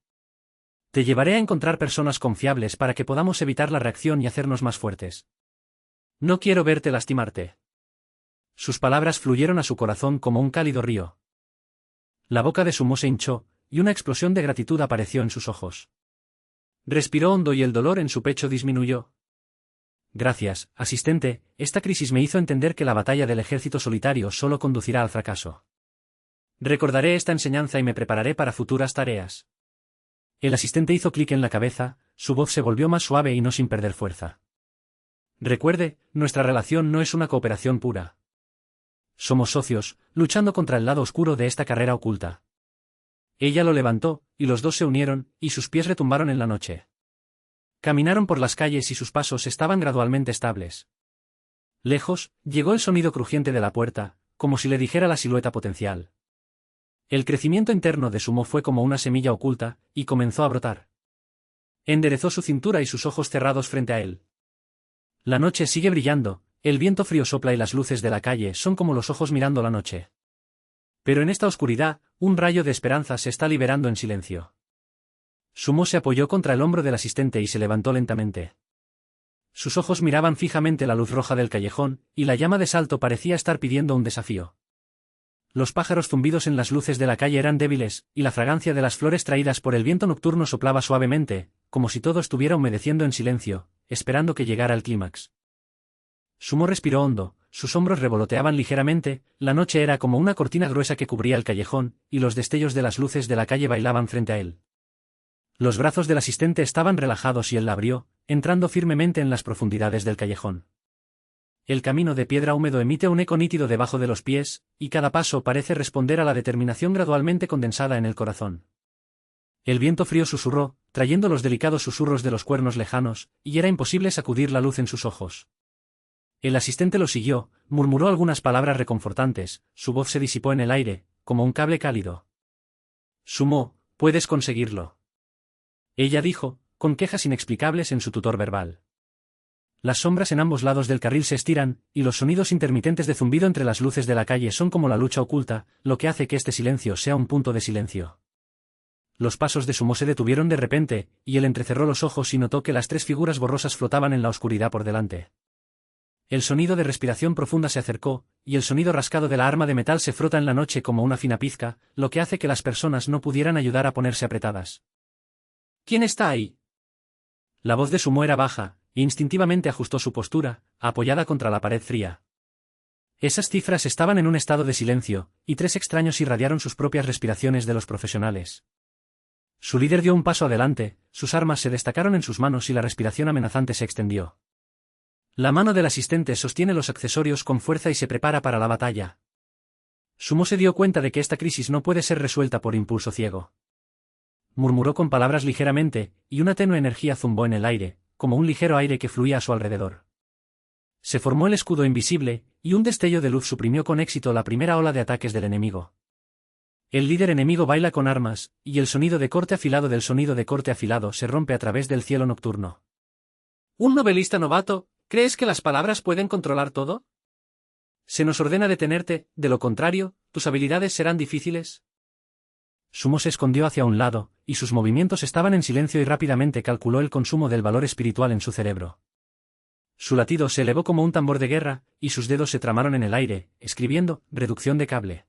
Te llevaré a encontrar personas confiables para que podamos evitar la reacción y hacernos más fuertes. No quiero verte lastimarte. Sus palabras fluyeron a su corazón como un cálido río. La boca de Sumo se hinchó, y una explosión de gratitud apareció en sus ojos. Respiró hondo y el dolor en su pecho disminuyó. Gracias, asistente, esta crisis me hizo entender que la batalla del ejército solitario solo conducirá al fracaso. Recordaré esta enseñanza y me prepararé para futuras tareas. El asistente hizo clic en la cabeza, su voz se volvió más suave y no sin perder fuerza. Recuerde, nuestra relación no es una cooperación pura. Somos socios, luchando contra el lado oscuro de esta carrera oculta. Ella lo levantó, y los dos se unieron, y sus pies retumbaron en la noche. Caminaron por las calles y sus pasos estaban gradualmente estables. Lejos, llegó el sonido crujiente de la puerta, como si le dijera la silueta potencial. El crecimiento interno de Sumo fue como una semilla oculta, y comenzó a brotar. Enderezó su cintura y sus ojos cerrados frente a él. La noche sigue brillando, el viento frío sopla y las luces de la calle son como los ojos mirando la noche. Pero en esta oscuridad, un rayo de esperanza se está liberando en silencio. Sumo se apoyó contra el hombro del asistente y se levantó lentamente. Sus ojos miraban fijamente la luz roja del callejón, y la llama de Salto parecía estar pidiendo un desafío. Los pájaros zumbidos en las luces de la calle eran débiles, y la fragancia de las flores traídas por el viento nocturno soplaba suavemente, como si todo estuviera humedeciendo en silencio, esperando que llegara el clímax. Sumo respiró hondo, sus hombros revoloteaban ligeramente, la noche era como una cortina gruesa que cubría el callejón, y los destellos de las luces de la calle bailaban frente a él. Los brazos del asistente estaban relajados y él la abrió, entrando firmemente en las profundidades del callejón. El camino de piedra húmedo emite un eco nítido debajo de los pies, y cada paso parece responder a la determinación gradualmente condensada en el corazón. El viento frío susurró, trayendo los delicados susurros de los cuernos lejanos, y era imposible sacudir la luz en sus ojos. El asistente lo siguió, murmuró algunas palabras reconfortantes, su voz se disipó en el aire, como un cable cálido. Sumo, puedes conseguirlo. Ella dijo, con quejas inexplicables en su tutor verbal. Las sombras en ambos lados del carril se estiran, y los sonidos intermitentes de zumbido entre las luces de la calle son como la lucha oculta, lo que hace que este silencio sea un punto de silencio. Los pasos de Sumo se detuvieron de repente, y él entrecerró los ojos y notó que las tres figuras borrosas flotaban en la oscuridad por delante. El sonido de respiración profunda se acercó, y el sonido rascado de la arma de metal se frota en la noche como una fina pizca, lo que hace que las personas no pudieran ayudar a ponerse apretadas. ¿Quién está ahí? La voz de Sumo era baja, e instintivamente ajustó su postura, apoyada contra la pared fría. Esas cifras estaban en un estado de silencio, y tres extraños irradiaron sus propias respiraciones de los profesionales. Su líder dio un paso adelante, sus armas se destacaron en sus manos y la respiración amenazante se extendió. La mano del asistente sostiene los accesorios con fuerza y se prepara para la batalla. Sumo se dio cuenta de que esta crisis no puede ser resuelta por impulso ciego. Murmuró con palabras ligeramente, y una tenue energía zumbó en el aire, como un ligero aire que fluía a su alrededor. Se formó el escudo invisible, y un destello de luz suprimió con éxito la primera ola de ataques del enemigo. El líder enemigo baila con armas, y el sonido de corte afilado del sonido de corte afilado se rompe a través del cielo nocturno. ¿Un novelista novato? ¿Crees que las palabras pueden controlar todo? Se nos ordena detenerte, de lo contrario, tus habilidades serán difíciles. Sumo se escondió hacia un lado, y sus movimientos estaban en silencio y rápidamente calculó el consumo del valor espiritual en su cerebro. Su latido se elevó como un tambor de guerra, y sus dedos se tramaron en el aire, escribiendo, reducción de cable.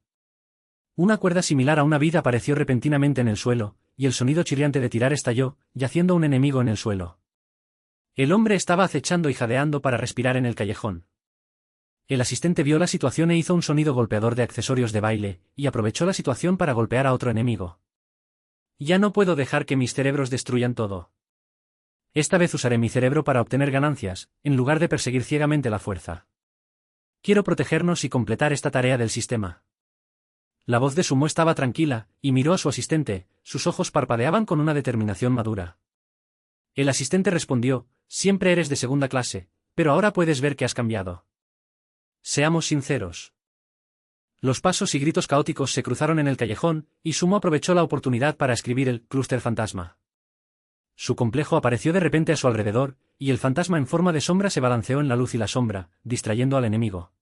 Una cuerda similar a una vid apareció repentinamente en el suelo, y el sonido chirriante de tirar estalló, yaciendo un enemigo en el suelo. El hombre estaba acechando y jadeando para respirar en el callejón. El asistente vio la situación e hizo un sonido golpeador de accesorios de baile, y aprovechó la situación para golpear a otro enemigo. Ya no puedo dejar que mis cerebros destruyan todo. Esta vez usaré mi cerebro para obtener ganancias, en lugar de perseguir ciegamente la fuerza. Quiero protegernos y completar esta tarea del sistema. La voz de Sumo estaba tranquila, y miró a su asistente, sus ojos parpadeaban con una determinación madura. El asistente respondió, siempre eres de segunda clase, pero ahora puedes ver que has cambiado. Seamos sinceros. Los pasos y gritos caóticos se cruzaron en el callejón, y Sumo aprovechó la oportunidad para escribir el clúster fantasma. Su complejo apareció de repente a su alrededor, y el fantasma en forma de sombra se balanceó en la luz y la sombra, distrayendo al enemigo.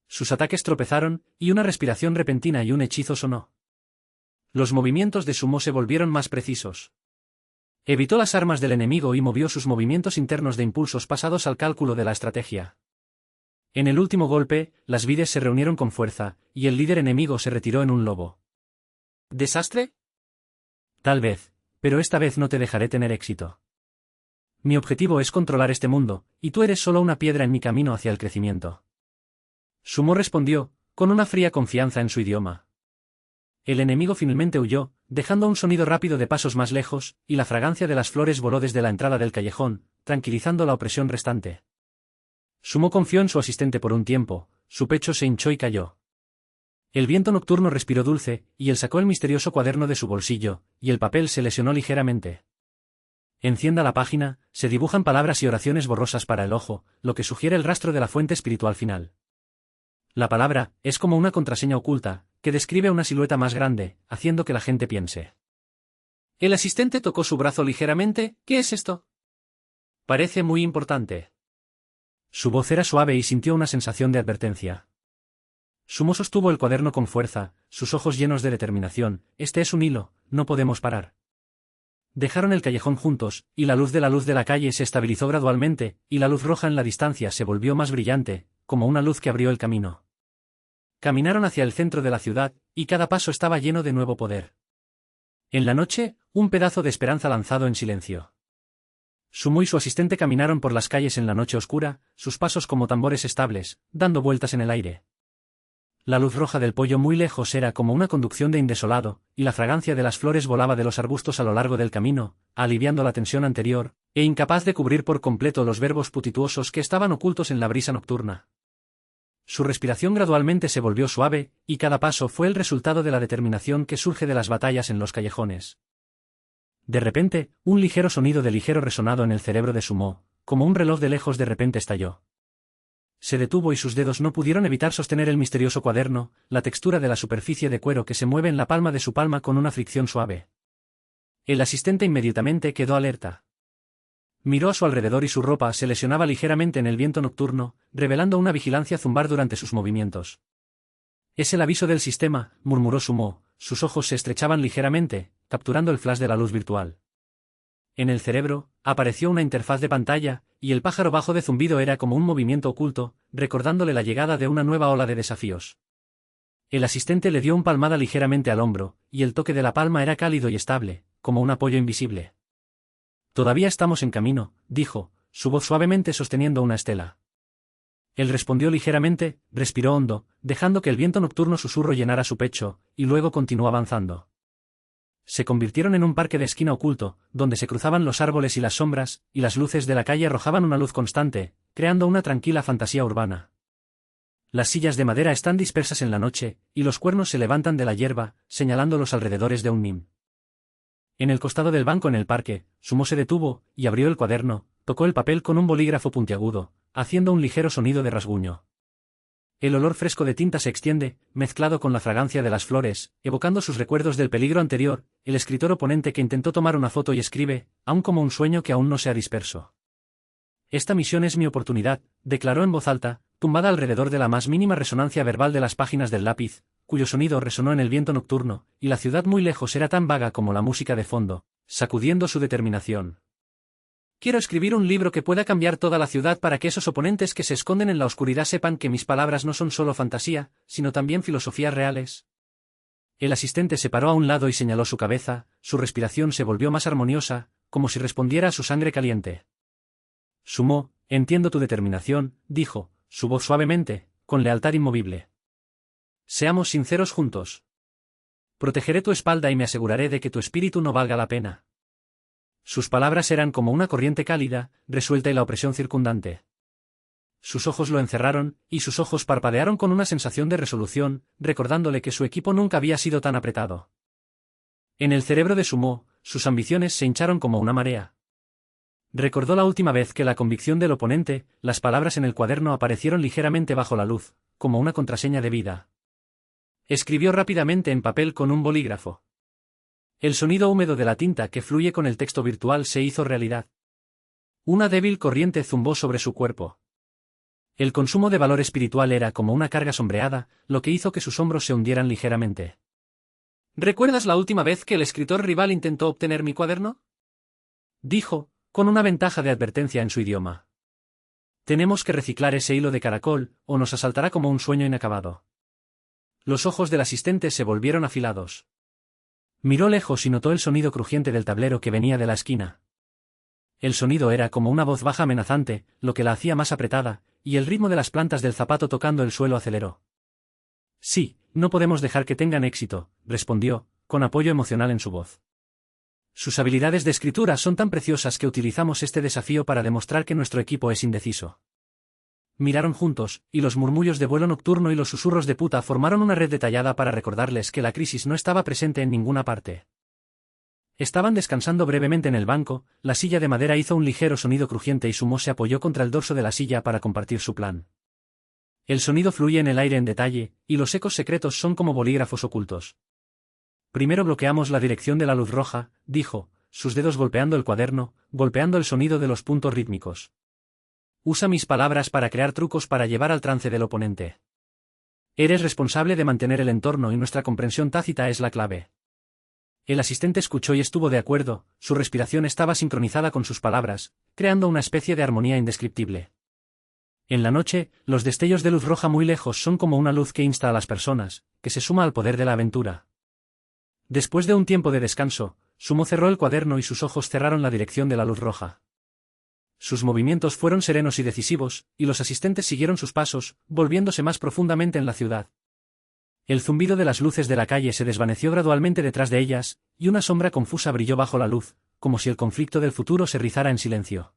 Sus ataques tropezaron, y una respiración repentina y un hechizo sonó. Los movimientos de Sumo se volvieron más precisos. Evitó las armas del enemigo y movió sus movimientos internos de impulsos pasados al cálculo de la estrategia. En el último golpe, las vides se reunieron con fuerza, y el líder enemigo se retiró en un lobo. ¿Desastre? Tal vez, pero esta vez no te dejaré tener éxito. Mi objetivo es controlar este mundo, y tú eres solo una piedra en mi camino hacia el crecimiento. Sumo respondió, con una fría confianza en su idioma. El enemigo finalmente huyó, dejando un sonido rápido de pasos más lejos, y la fragancia de las flores voló desde la entrada del callejón, tranquilizando la opresión restante. Sumo confió en su asistente por un tiempo, su pecho se hinchó y cayó. El viento nocturno respiró dulce, y él sacó el misterioso cuaderno de su bolsillo, y el papel se lesionó ligeramente. Encienda la página, se dibujan palabras y oraciones borrosas para el ojo, lo que sugiere el rastro de la fuente espiritual final. La palabra es como una contraseña oculta, que describe una silueta más grande, haciendo que la gente piense. El asistente tocó su brazo ligeramente. ¿Qué es esto? Parece muy importante. Su voz era suave y sintió una sensación de advertencia. Sumo sostuvo el cuaderno con fuerza, sus ojos llenos de determinación. Este es un hilo, no podemos parar. Dejaron el callejón juntos, y la luz de la calle se estabilizó gradualmente, y la luz roja en la distancia se volvió más brillante, como una luz que abrió el camino. Caminaron hacia el centro de la ciudad, y cada paso estaba lleno de nuevo poder. En la noche, un pedazo de esperanza lanzado en silencio. Sumo y su asistente caminaron por las calles en la noche oscura, sus pasos como tambores estables, dando vueltas en el aire. La luz roja del pollo muy lejos era como una conducción de indesolado, y la fragancia de las flores volaba de los arbustos a lo largo del camino, aliviando la tensión anterior, e incapaz de cubrir por completo los verbos putituosos que estaban ocultos en la brisa nocturna. Su respiración gradualmente se volvió suave, y cada paso fue el resultado de la determinación que surge de las batallas en los callejones. De repente, un ligero sonido de ligero resonado en el cerebro de Sumo, como un reloj de lejos de repente estalló. Se detuvo y sus dedos no pudieron evitar sostener el misterioso cuaderno, la textura de la superficie de cuero que se mueve en la palma de su palma con una fricción suave. El asistente inmediatamente quedó alerta. Miró a su alrededor y su ropa se lesionaba ligeramente en el viento nocturno, revelando una vigilancia zumbar durante sus movimientos. Es el aviso del sistema, murmuró Sumo, sus ojos se estrechaban ligeramente, capturando el flash de la luz virtual. En el cerebro, apareció una interfaz de pantalla, y el pájaro bajo de zumbido era como un movimiento oculto, recordándole la llegada de una nueva ola de desafíos. El asistente le dio un palmada ligeramente al hombro, y el toque de la palma era cálido y estable, como un apoyo invisible. Todavía estamos en camino, dijo, su voz suavemente sosteniendo una estela. Él respondió ligeramente, respiró hondo, dejando que el viento nocturno susurro llenara su pecho, y luego continuó avanzando. Se convirtieron en un parque de esquina oculto, donde se cruzaban los árboles y las sombras, y las luces de la calle arrojaban una luz constante, creando una tranquila fantasía urbana. Las sillas de madera están dispersas en la noche, y los cuernos se levantan de la hierba, señalando los alrededores de un nim. En el costado del banco en el parque, Sumo se detuvo, y abrió el cuaderno, tocó el papel con un bolígrafo puntiagudo, haciendo un ligero sonido de rasguño. El olor fresco de tinta se extiende, mezclado con la fragancia de las flores, evocando sus recuerdos del peligro anterior, el escritor oponente que intentó tomar una foto y escribe, aún como un sueño que aún no se ha disperso. Esta misión es mi oportunidad, declaró en voz alta, tumbada alrededor de la más mínima resonancia verbal de las páginas del lápiz, cuyo sonido resonó en el viento nocturno, y la ciudad muy lejos era tan vaga como la música de fondo, sacudiendo su determinación. Quiero escribir un libro que pueda cambiar toda la ciudad para que esos oponentes que se esconden en la oscuridad sepan que mis palabras no son solo fantasía, sino también filosofías reales. El asistente se paró a un lado y señaló su cabeza, su respiración se volvió más armoniosa, como si respondiera a su sangre caliente. Sumo, entiendo tu determinación, dijo, su voz suavemente, con lealtad inmovible. Seamos sinceros juntos. Protegeré tu espalda y me aseguraré de que tu espíritu no valga la pena. Sus palabras eran como una corriente cálida, resuelta y la opresión circundante. Sus ojos lo encerraron, y sus ojos parpadearon con una sensación de resolución, recordándole que su equipo nunca había sido tan apretado. En el cerebro de Sumo, sus ambiciones se hincharon como una marea. Recordó la última vez que la convicción del oponente, las palabras en el cuaderno aparecieron ligeramente bajo la luz, como una contraseña de vida. Escribió rápidamente en papel con un bolígrafo. El sonido húmedo de la tinta que fluye con el texto virtual se hizo realidad. Una débil corriente zumbó sobre su cuerpo. El consumo de valor espiritual era como una carga sombreada, lo que hizo que sus hombros se hundieran ligeramente. ¿Recuerdas la última vez que el escritor rival intentó obtener mi cuaderno? Dijo, con una ventaja de advertencia en su idioma. Tenemos que reciclar ese hilo de caracol, o nos asaltará como un sueño inacabado. Los ojos del asistente se volvieron afilados. Miró lejos y notó el sonido crujiente del tablero que venía de la esquina. El sonido era como una voz baja amenazante, lo que la hacía más apretada, y el ritmo de las plantas del zapato tocando el suelo aceleró. Sí, no podemos dejar que tengan éxito, respondió, con apoyo emocional en su voz. Sus habilidades de escritura son tan preciosas que utilizamos este desafío para demostrar que nuestro equipo es indeciso. Miraron juntos, y los murmullos de vuelo nocturno y los susurros de puta formaron una red detallada para recordarles que la crisis no estaba presente en ninguna parte. Estaban descansando brevemente en el banco, la silla de madera hizo un ligero sonido crujiente y Sumo se apoyó contra el dorso de la silla para compartir su plan. El sonido fluye en el aire en detalle, y los ecos secretos son como bolígrafos ocultos. Primero bloqueamos la dirección de la luz roja, dijo, sus dedos golpeando el cuaderno, golpeando el sonido de los puntos rítmicos. Usa mis palabras para crear trucos para llevar al trance del oponente. Eres responsable de mantener el entorno y nuestra comprensión tácita es la clave. El asistente escuchó y estuvo de acuerdo, su respiración estaba sincronizada con sus palabras, creando una especie de armonía indescriptible. En la noche, los destellos de luz roja muy lejos son como una luz que insta a las personas, que se suma al poder de la aventura. Después de un tiempo de descanso, Sumo cerró el cuaderno y sus ojos cerraron la dirección de la luz roja. Sus movimientos fueron serenos y decisivos, y los asistentes siguieron sus pasos, volviéndose más profundamente en la ciudad. El zumbido de las luces de la calle se desvaneció gradualmente detrás de ellas, y una sombra confusa brilló bajo la luz, como si el conflicto del futuro se rizara en silencio.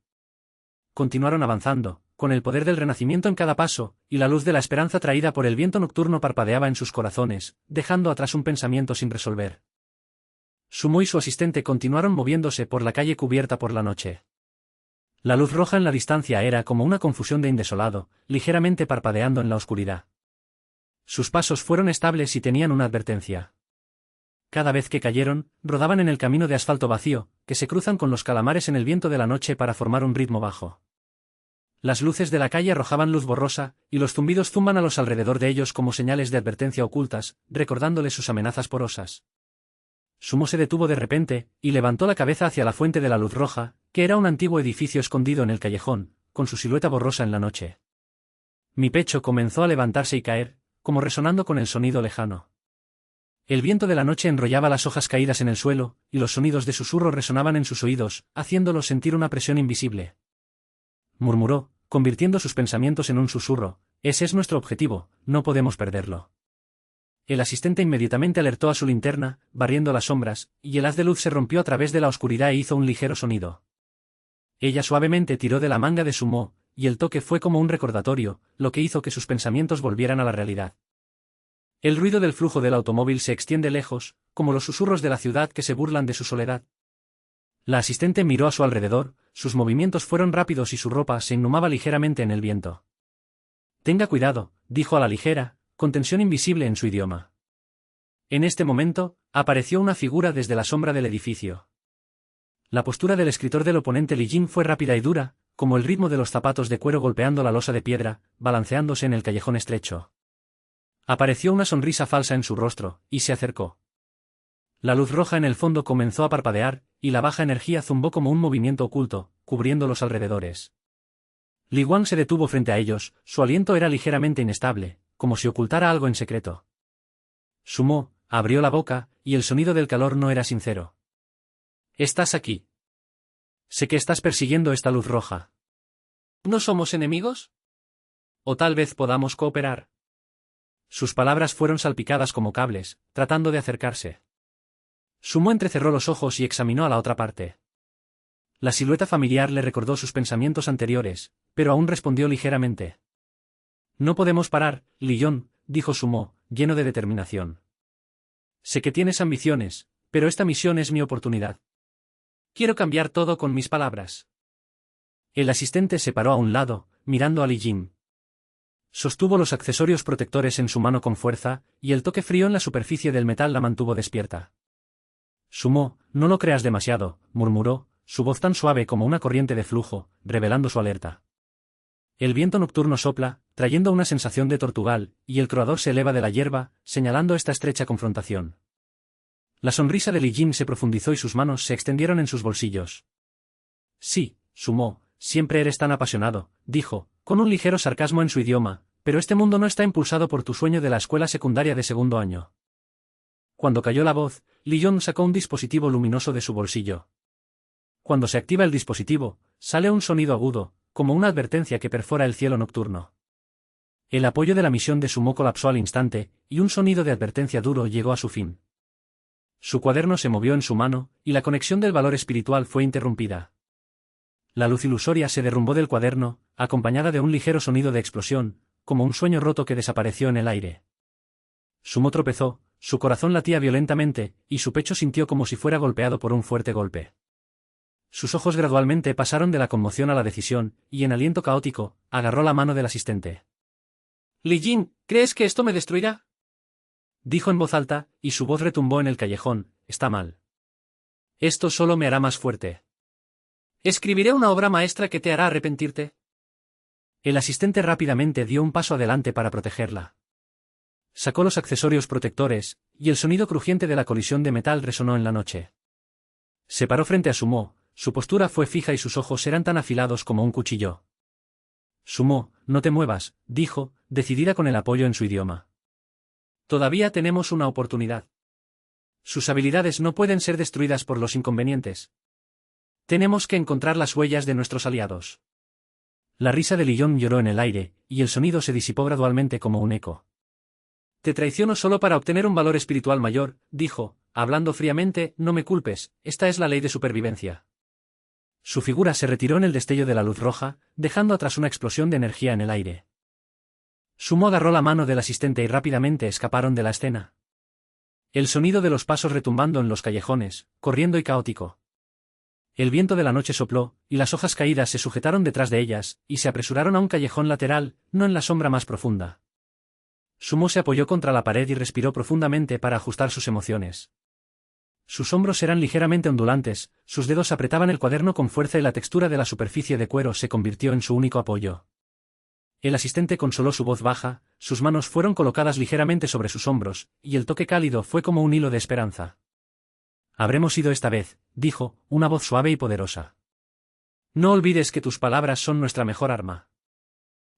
Continuaron avanzando, con el poder del renacimiento en cada paso, y la luz de la esperanza traída por el viento nocturno parpadeaba en sus corazones, dejando atrás un pensamiento sin resolver. Sumo y su asistente continuaron moviéndose por la calle cubierta por la noche. La luz roja en la distancia era como una confusión de indesolado, ligeramente parpadeando en la oscuridad. Sus pasos fueron estables y tenían una advertencia. Cada vez que cayeron, rodaban en el camino de asfalto vacío, que se cruzan con los calamares en el viento de la noche para formar un ritmo bajo. Las luces de la calle arrojaban luz borrosa, y los zumbidos zumban a los alrededor de ellos como señales de advertencia ocultas, recordándoles sus amenazas porosas. Sumo se detuvo de repente, y levantó la cabeza hacia la fuente de la luz roja, que era un antiguo edificio escondido en el callejón, con su silueta borrosa en la noche. Mi pecho comenzó a levantarse y caer, como resonando con el sonido lejano. El viento de la noche enrollaba las hojas caídas en el suelo, y los sonidos de susurro resonaban en sus oídos, haciéndolos sentir una presión invisible. Murmuró, convirtiendo sus pensamientos en un susurro, ese es nuestro objetivo, no podemos perderlo. El asistente inmediatamente alertó a su linterna, barriendo las sombras, y el haz de luz se rompió a través de la oscuridad e hizo un ligero sonido. Ella suavemente tiró de la manga de Sumo, y el toque fue como un recordatorio, lo que hizo que sus pensamientos volvieran a la realidad. El ruido del flujo del automóvil se extiende lejos, como los susurros de la ciudad que se burlan de su soledad. La asistente miró a su alrededor, sus movimientos fueron rápidos y su ropa se inhumaba ligeramente en el viento. Tenga cuidado, dijo a la ligera, con tensión invisible en su idioma. En este momento, apareció una figura desde la sombra del edificio. La postura del escritor del oponente Li Jin fue rápida y dura, como el ritmo de los zapatos de cuero golpeando la losa de piedra, balanceándose en el callejón estrecho. Apareció una sonrisa falsa en su rostro, y se acercó. La luz roja en el fondo comenzó a parpadear, y la baja energía zumbó como un movimiento oculto, cubriendo los alrededores. Li Wang se detuvo frente a ellos, su aliento era ligeramente inestable, como si ocultara algo en secreto. Sumo abrió la boca, y el sonido del calor no era sincero. «¿Estás aquí? Sé que estás persiguiendo esta luz roja. ¿No somos enemigos? ¿O tal vez podamos cooperar?» Sus palabras fueron salpicadas como cables, tratando de acercarse. Sumo entrecerró los ojos y examinó a la otra parte. La silueta familiar le recordó sus pensamientos anteriores, pero aún respondió ligeramente. «No podemos parar, Li Jong», dijo Sumo, lleno de determinación. «Sé que tienes ambiciones, pero esta misión es mi oportunidad. Quiero cambiar todo con mis palabras». El asistente se paró a un lado, mirando a Li Jing. Sostuvo los accesorios protectores en su mano con fuerza, y el toque frío en la superficie del metal la mantuvo despierta. Sumo, no lo creas demasiado, murmuró, su voz tan suave como una corriente de flujo, revelando su alerta. El viento nocturno sopla, trayendo una sensación de tortugal, y el croador se eleva de la hierba, señalando esta estrecha confrontación. La sonrisa de Li Jin se profundizó y sus manos se extendieron en sus bolsillos. Sí, Sumo, siempre eres tan apasionado, dijo, con un ligero sarcasmo en su idioma, pero este mundo no está impulsado por tu sueño de la escuela secundaria de segundo año. Cuando cayó la voz, Li Jin sacó un dispositivo luminoso de su bolsillo. Cuando se activa el dispositivo, sale un sonido agudo, como una advertencia que perfora el cielo nocturno. El apoyo de la misión de Sumo colapsó al instante, y un sonido de advertencia duro llegó a su fin. Su cuaderno se movió en su mano, y la conexión del valor espiritual fue interrumpida. La luz ilusoria se derrumbó del cuaderno, acompañada de un ligero sonido de explosión, como un sueño roto que desapareció en el aire. Sumo tropezó, su corazón latía violentamente, y su pecho sintió como si fuera golpeado por un fuerte golpe. Sus ojos gradualmente pasaron de la conmoción a la decisión, y en aliento caótico, agarró la mano del asistente. Li Jin, ¿crees que esto me destruirá? Dijo en voz alta, y su voz retumbó en el callejón, está mal. Esto solo me hará más fuerte. Escribiré una obra maestra que te hará arrepentirte. El asistente rápidamente dio un paso adelante para protegerla. Sacó los accesorios protectores, y el sonido crujiente de la colisión de metal resonó en la noche. Se paró frente a Sumo, su postura fue fija y sus ojos eran tan afilados como un cuchillo. Sumo, no te muevas, dijo, decidida con el apoyo en su idioma. Todavía tenemos una oportunidad. Sus habilidades no pueden ser destruidas por los inconvenientes. Tenemos que encontrar las huellas de nuestros aliados. La risa de Li Jin lloró en el aire, y el sonido se disipó gradualmente como un eco. Te traiciono solo para obtener un valor espiritual mayor, dijo, hablando fríamente, no me culpes, esta es la ley de supervivencia. Su figura se retiró en el destello de la luz roja, dejando atrás una explosión de energía en el aire. Sumo agarró la mano del asistente y rápidamente escaparon de la escena. El sonido de los pasos retumbando en los callejones, corriendo y caótico. El viento de la noche sopló, y las hojas caídas se sujetaron detrás de ellas, y se apresuraron a un callejón lateral, no en la sombra más profunda. Sumo se apoyó contra la pared y respiró profundamente para ajustar sus emociones. Sus hombros eran ligeramente ondulantes, sus dedos apretaban el cuaderno con fuerza y la textura de la superficie de cuero se convirtió en su único apoyo. El asistente consoló su voz baja, sus manos fueron colocadas ligeramente sobre sus hombros, y el toque cálido fue como un hilo de esperanza. Habremos ido esta vez, dijo, una voz suave y poderosa. No olvides que tus palabras son nuestra mejor arma.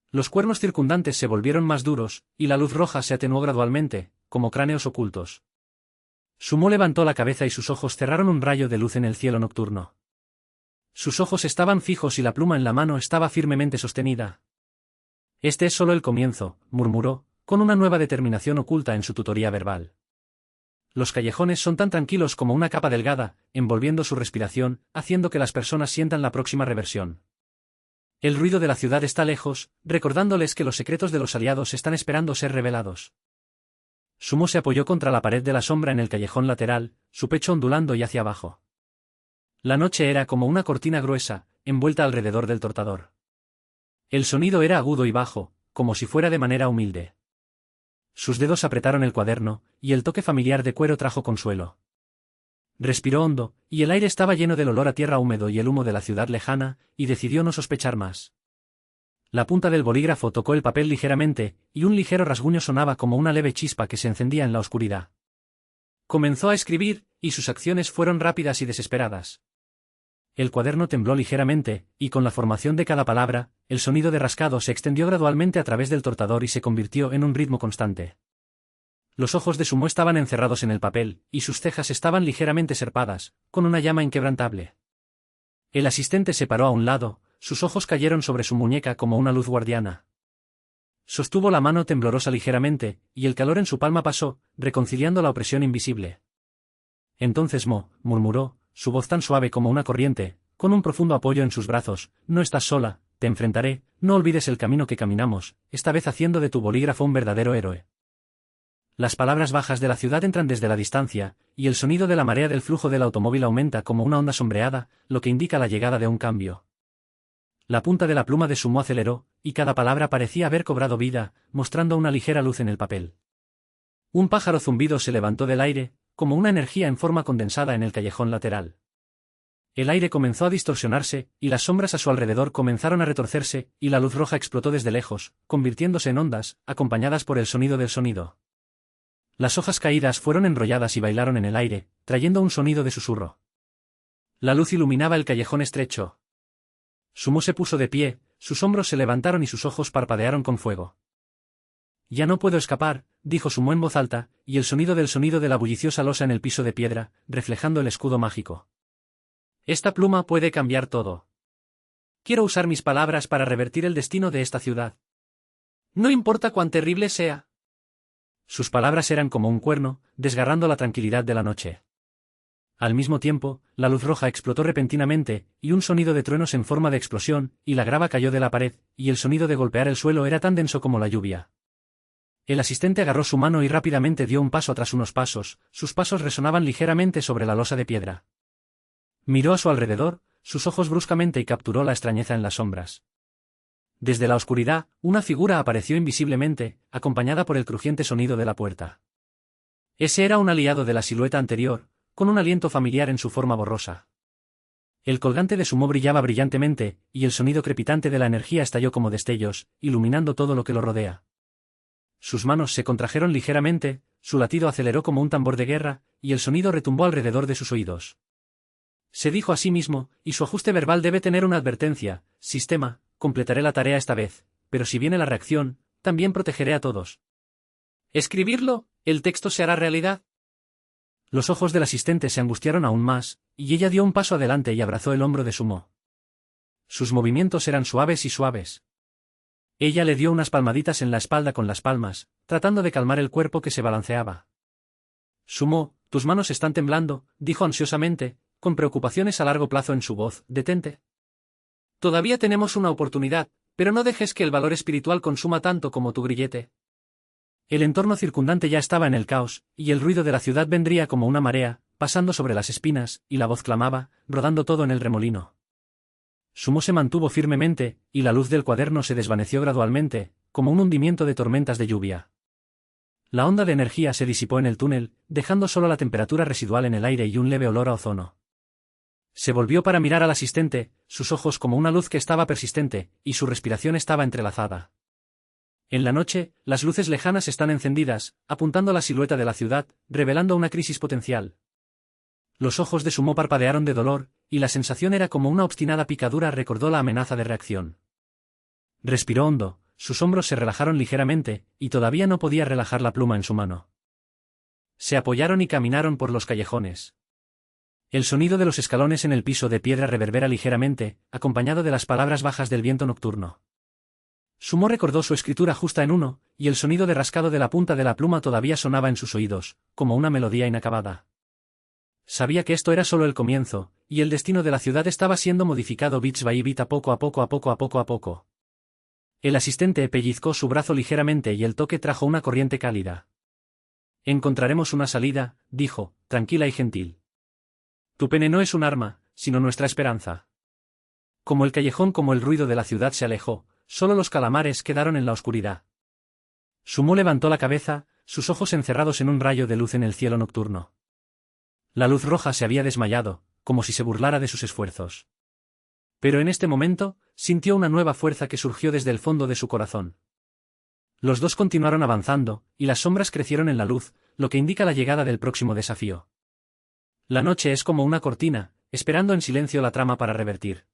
Los cuernos circundantes se volvieron más duros, y la luz roja se atenuó gradualmente, como cráneos ocultos. Sumo levantó la cabeza y sus ojos cerraron un rayo de luz en el cielo nocturno. Sus ojos estaban fijos y la pluma en la mano estaba firmemente sostenida. Este es solo el comienzo, murmuró, con una nueva determinación oculta en su tutoría verbal. Los callejones son tan tranquilos como una capa delgada, envolviendo su respiración, haciendo que las personas sientan la próxima reversión. El ruido de la ciudad está lejos, recordándoles que los secretos de los aliados están esperando ser revelados. Sumo se apoyó contra la pared de la sombra en el callejón lateral, su pecho ondulando y hacia abajo. La noche era como una cortina gruesa, envuelta alrededor del tortador. El sonido era agudo y bajo, como si fuera de manera humilde. Sus dedos apretaron el cuaderno, y el toque familiar de cuero trajo consuelo. Respiró hondo, y el aire estaba lleno del olor a tierra húmedo y el humo de la ciudad lejana, y decidió no sospechar más. La punta del bolígrafo tocó el papel ligeramente, y un ligero rasguño sonaba como una leve chispa que se encendía en la oscuridad. Comenzó a escribir, y sus acciones fueron rápidas y desesperadas. El cuaderno tembló ligeramente, y con la formación de cada palabra, el sonido de rascado se extendió gradualmente a través del tortador y se convirtió en un ritmo constante. Los ojos de Sumo estaban encerrados en el papel, y sus cejas estaban ligeramente serpadas, con una llama inquebrantable. El asistente se paró a un lado, sus ojos cayeron sobre su muñeca como una luz guardiana. Sostuvo la mano temblorosa ligeramente, y el calor en su palma pasó, reconciliando la opresión invisible. Entonces murmuró, su voz tan suave como una corriente, con un profundo apoyo en sus brazos, no estás sola, te enfrentaré, no olvides el camino que caminamos, esta vez haciendo de tu bolígrafo un verdadero héroe. Las palabras bajas de la ciudad entran desde la distancia, y el sonido de la marea del flujo del automóvil aumenta como una onda sombreada, lo que indica la llegada de un cambio. La punta de la pluma de Sumo aceleró, y cada palabra parecía haber cobrado vida, mostrando una ligera luz en el papel. Un pájaro zumbido se levantó del aire, como una energía en forma condensada en el callejón lateral. El aire comenzó a distorsionarse, y las sombras a su alrededor comenzaron a retorcerse, y la luz roja explotó desde lejos, convirtiéndose en ondas, acompañadas por el sonido del sonido. Las hojas caídas fueron enrolladas y bailaron en el aire, trayendo un sonido de susurro. La luz iluminaba el callejón estrecho. Sumo se puso de pie, sus hombros se levantaron y sus ojos parpadearon con fuego. «Ya no puedo escapar», dijo Sumo en voz alta, y el sonido de la bulliciosa losa en el piso de piedra, reflejando el escudo mágico. «Esta pluma puede cambiar todo. Quiero usar mis palabras para revertir el destino de esta ciudad. No importa cuán terrible sea». Sus palabras eran como un cuerno, desgarrando la tranquilidad de la noche. Al mismo tiempo, la luz roja explotó repentinamente, y un sonido de truenos en forma de explosión, y la grava cayó de la pared, y el sonido de golpear el suelo era tan denso como la lluvia. El asistente agarró su mano y rápidamente dio un paso tras unos pasos, sus pasos resonaban ligeramente sobre la losa de piedra. Miró a su alrededor, sus ojos bruscamente y capturó la extrañeza en las sombras. Desde la oscuridad, una figura apareció invisiblemente, acompañada por el crujiente sonido de la puerta. Ese era un aliado de la silueta anterior, con un aliento familiar en su forma borrosa. El colgante de Sumo brillaba brillantemente, y el sonido crepitante de la energía estalló como destellos, iluminando todo lo que lo rodea. Sus manos se contrajeron ligeramente, su latido aceleró como un tambor de guerra, y el sonido retumbó alrededor de sus oídos. Se dijo a sí mismo, y su ajuste verbal debe tener una advertencia: «Sistema, completaré la tarea esta vez, pero si viene la reacción, también protegeré a todos». ¿Escribirlo? ¿El texto se hará realidad? Los ojos del asistente se angustiaron aún más, y ella dio un paso adelante y abrazó el hombro de Sumo. Sus movimientos eran suaves y suaves. Ella le dio unas palmaditas en la espalda con las palmas, tratando de calmar el cuerpo que se balanceaba. «Sumo, tus manos están temblando», dijo ansiosamente, con preocupaciones a largo plazo en su voz. «Detente. Todavía tenemos una oportunidad, pero no dejes que el valor espiritual consuma tanto como tu grillete». El entorno circundante ya estaba en el caos, y el ruido de la ciudad vendría como una marea, pasando sobre las espinas, y la voz clamaba, rodando todo en el remolino. Sumo se mantuvo firmemente, y la luz del cuaderno se desvaneció gradualmente, como un hundimiento de tormentas de lluvia. La onda de energía se disipó en el túnel, dejando solo la temperatura residual en el aire y un leve olor a ozono. Se volvió para mirar al asistente, sus ojos como una luz que estaba persistente, y su respiración estaba entrelazada. En la noche, las luces lejanas están encendidas, apuntando a la silueta de la ciudad, revelando una crisis potencial. Los ojos de Sumo parpadearon de dolor, y la sensación era como una obstinada picadura recordó la amenaza de reacción. Respiró hondo, sus hombros se relajaron ligeramente, y todavía no podía relajar la pluma en su mano. Se apoyaron y caminaron por los callejones. El sonido de los escalones en el piso de piedra reverbera ligeramente, acompañado de las palabras bajas del viento nocturno. Sumo recordó su escritura justa en uno, y el sonido de rascado de la punta de la pluma todavía sonaba en sus oídos, como una melodía inacabada. Sabía que esto era solo el comienzo, y el destino de la ciudad estaba siendo modificado bits by bit poco a poco. El asistente pellizcó su brazo ligeramente y el toque trajo una corriente cálida. «Encontraremos una salida», dijo, tranquila y gentil. «Tu pene no es un arma, sino nuestra esperanza». Como el callejón, como el ruido de la ciudad se alejó, solo los calamares quedaron en la oscuridad. Sumo levantó la cabeza, sus ojos encerrados en un rayo de luz en el cielo nocturno. La luz roja se había desmayado, como si se burlara de sus esfuerzos. Pero en este momento, sintió una nueva fuerza que surgió desde el fondo de su corazón. Los dos continuaron avanzando, y las sombras crecieron en la luz, lo que indica la llegada del próximo desafío. La noche es como una cortina, esperando en silencio la trama para revertir.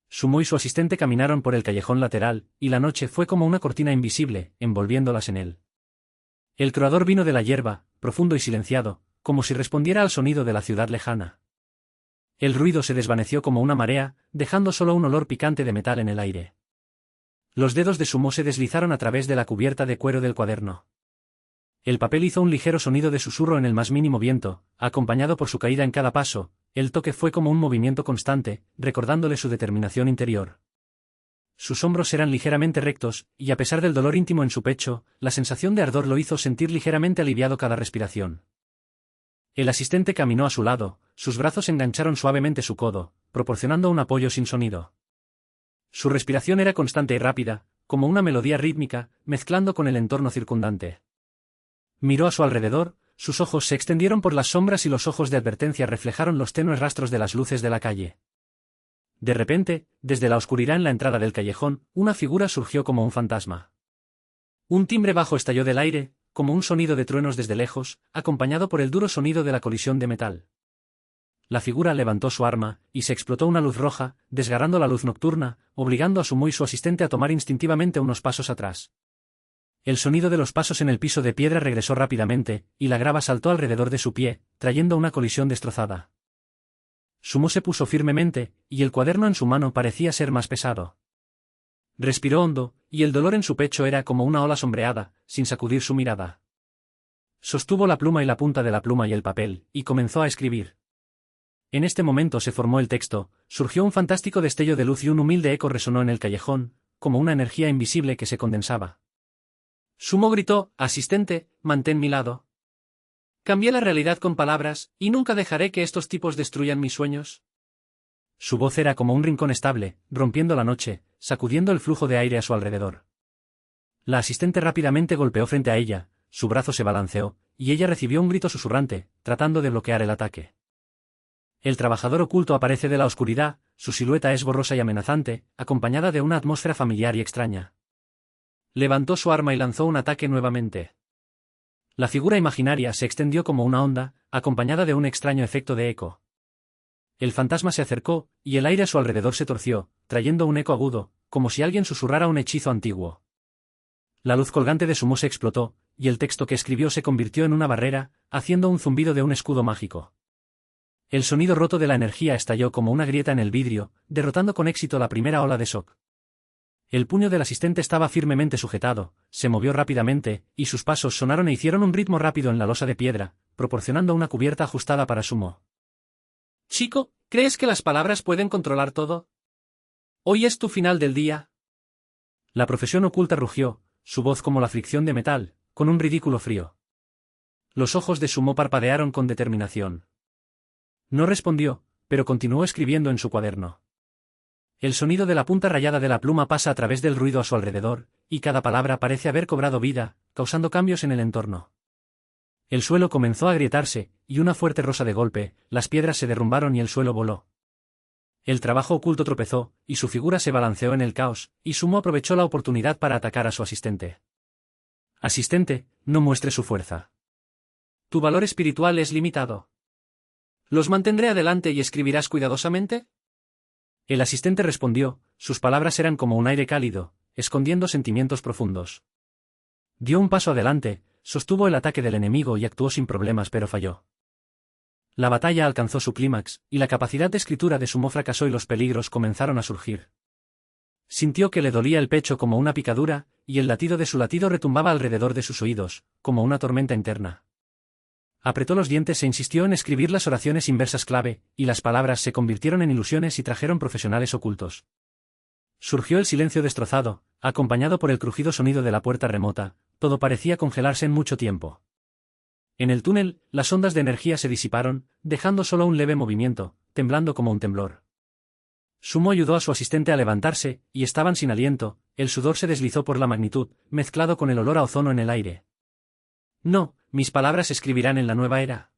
Sumo y su asistente caminaron por el callejón lateral, y la noche fue como una cortina invisible, envolviéndolas en él. El croador vino de la hierba, profundo y silenciado, como si respondiera al sonido de la ciudad lejana. El ruido se desvaneció como una marea, dejando solo un olor picante de metal en el aire. Los dedos de Sumo se deslizaron a través de la cubierta de cuero del cuaderno. El papel hizo un ligero sonido de susurro en el más mínimo viento, acompañado por su caída en cada paso. El toque fue como un movimiento constante, recordándole su determinación interior. Sus hombros eran ligeramente rectos, y a pesar del dolor íntimo en su pecho, la sensación de ardor lo hizo sentir ligeramente aliviado cada respiración. El asistente caminó a su lado, sus brazos engancharon suavemente su codo, proporcionando un apoyo sin sonido. Su respiración era constante y rápida, como una melodía rítmica, mezclando con el entorno circundante. Miró a su alrededor, sus ojos se extendieron por las sombras y los ojos de advertencia reflejaron los tenues rastros de las luces de la calle. De repente, desde la oscuridad en la entrada del callejón, una figura surgió como un fantasma. Un timbre bajo estalló del aire, como un sonido de truenos desde lejos, acompañado por el duro sonido de la colisión de metal. La figura levantó su arma, y se explotó una luz roja, desgarrando la luz nocturna, obligando a Sumo y su asistente a tomar instintivamente unos pasos atrás. El sonido de los pasos en el piso de piedra regresó rápidamente, y la grava saltó alrededor de su pie, trayendo una colisión destrozada. Sumo se puso firmemente, y el cuaderno en su mano parecía ser más pesado. Respiró hondo, y el dolor en su pecho era como una ola sombreada, sin sacudir su mirada. Sostuvo la pluma y la punta de la pluma y el papel, y comenzó a escribir. En este momento se formó el texto, surgió un fantástico destello de luz y un humilde eco resonó en el callejón, como una energía invisible que se condensaba. Sumo gritó: «Asistente, mantén mi lado. Cambié la realidad con palabras, y nunca dejaré que estos tipos destruyan mis sueños». Su voz era como un rincón estable, rompiendo la noche, sacudiendo el flujo de aire a su alrededor. La asistente rápidamente golpeó frente a ella, su brazo se balanceó, y ella recibió un grito susurrante, tratando de bloquear el ataque. El trabajador oculto aparece de la oscuridad, su silueta es borrosa y amenazante, acompañada de una atmósfera familiar y extraña. Levantó su arma y lanzó un ataque nuevamente. La figura imaginaria se extendió como una onda, acompañada de un extraño efecto de eco. El fantasma se acercó, y el aire a su alrededor se torció, trayendo un eco agudo, como si alguien susurrara un hechizo antiguo. La luz colgante de Sumo se explotó, y el texto que escribió se convirtió en una barrera, haciendo un zumbido de un escudo mágico. El sonido roto de la energía estalló como una grieta en el vidrio, derrotando con éxito la primera ola de shock. El puño del asistente estaba firmemente sujetado, se movió rápidamente, y sus pasos sonaron e hicieron un ritmo rápido en la losa de piedra, proporcionando una cubierta ajustada para Sumo. «Chico, ¿crees que las palabras pueden controlar todo? ¿Hoy es tu final del día?» La profesión oculta rugió, su voz como la fricción de metal, con un ridículo frío. Los ojos de Sumo parpadearon con determinación. No respondió, pero continuó escribiendo en su cuaderno. El sonido de la punta rayada de la pluma pasa a través del ruido a su alrededor, y cada palabra parece haber cobrado vida, causando cambios en el entorno. El suelo comenzó a agrietarse, y una fuerte rosa de golpe, las piedras se derrumbaron y el suelo voló. El trabajo oculto tropezó, y su figura se balanceó en el caos, y Sumo aprovechó la oportunidad para atacar a su asistente. «Asistente, no muestre su fuerza. Tu valor espiritual es limitado. ¿Los mantendré adelante y escribirás cuidadosamente?» El asistente respondió, sus palabras eran como un aire cálido, escondiendo sentimientos profundos. Dio un paso adelante, sostuvo el ataque del enemigo y actuó sin problemas pero falló. La batalla alcanzó su clímax, y la capacidad de escritura de Sumo fracasó y los peligros comenzaron a surgir. Sintió que le dolía el pecho como una picadura, y el latido de su latido retumbaba alrededor de sus oídos, como una tormenta interna. Apretó los dientes e insistió en escribir las oraciones inversas clave, y las palabras se convirtieron en ilusiones y trajeron profesionales ocultos. Surgió el silencio destrozado, acompañado por el crujido sonido de la puerta remota, todo parecía congelarse en mucho tiempo. En el túnel, las ondas de energía se disiparon, dejando solo un leve movimiento, temblando como un temblor. Sumo ayudó a su asistente a levantarse, y estaban sin aliento, el sudor se deslizó por la magnitud, mezclado con el olor a ozono en el aire. «No, mis palabras escribirán en la nueva era.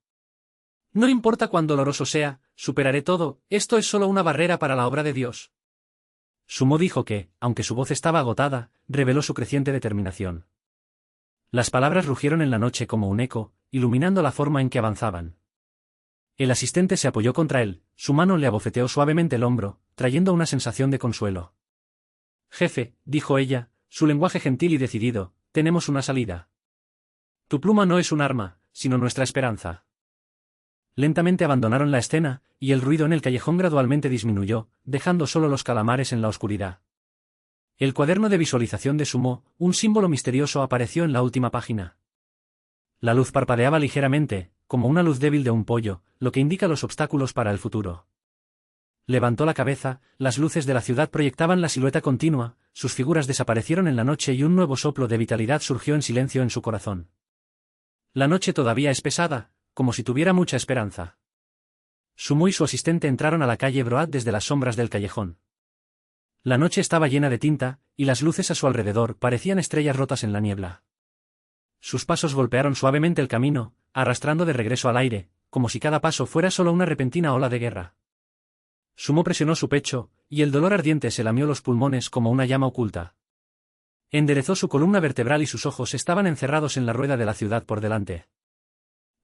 No importa cuán doloroso sea, superaré todo, esto es solo una barrera para la obra de Dios». Sumo dijo que, aunque su voz estaba agotada, reveló su creciente determinación. Las palabras rugieron en la noche como un eco, iluminando la forma en que avanzaban. El asistente se apoyó contra él, su mano le abofeteó suavemente el hombro, trayendo una sensación de consuelo. «Jefe», dijo ella, su lenguaje gentil y decidido, «tenemos una salida. Tu pluma no es un arma, sino nuestra esperanza». Lentamente abandonaron la escena, y el ruido en el callejón gradualmente disminuyó, dejando solo los calamares en la oscuridad. El cuaderno de visualización de Sumo, un símbolo misterioso apareció en la última página. La luz parpadeaba ligeramente, como una luz débil de un pollo, lo que indica los obstáculos para el futuro. Levantó la cabeza, las luces de la ciudad proyectaban la silueta continua, sus figuras desaparecieron en la noche y un nuevo soplo de vitalidad surgió en silencio en su corazón. La noche todavía es pesada, como si tuviera mucha esperanza. Sumo y su asistente entraron a la calle Broad desde las sombras del callejón. La noche estaba llena de tinta, y las luces a su alrededor parecían estrellas rotas en la niebla. Sus pasos golpearon suavemente el camino, arrastrando de regreso al aire, como si cada paso fuera solo una repentina ola de guerra. Sumo presionó su pecho, y el dolor ardiente se lamió los pulmones como una llama oculta. Enderezó su columna vertebral y sus ojos estaban encerrados en la rueda de la ciudad por delante.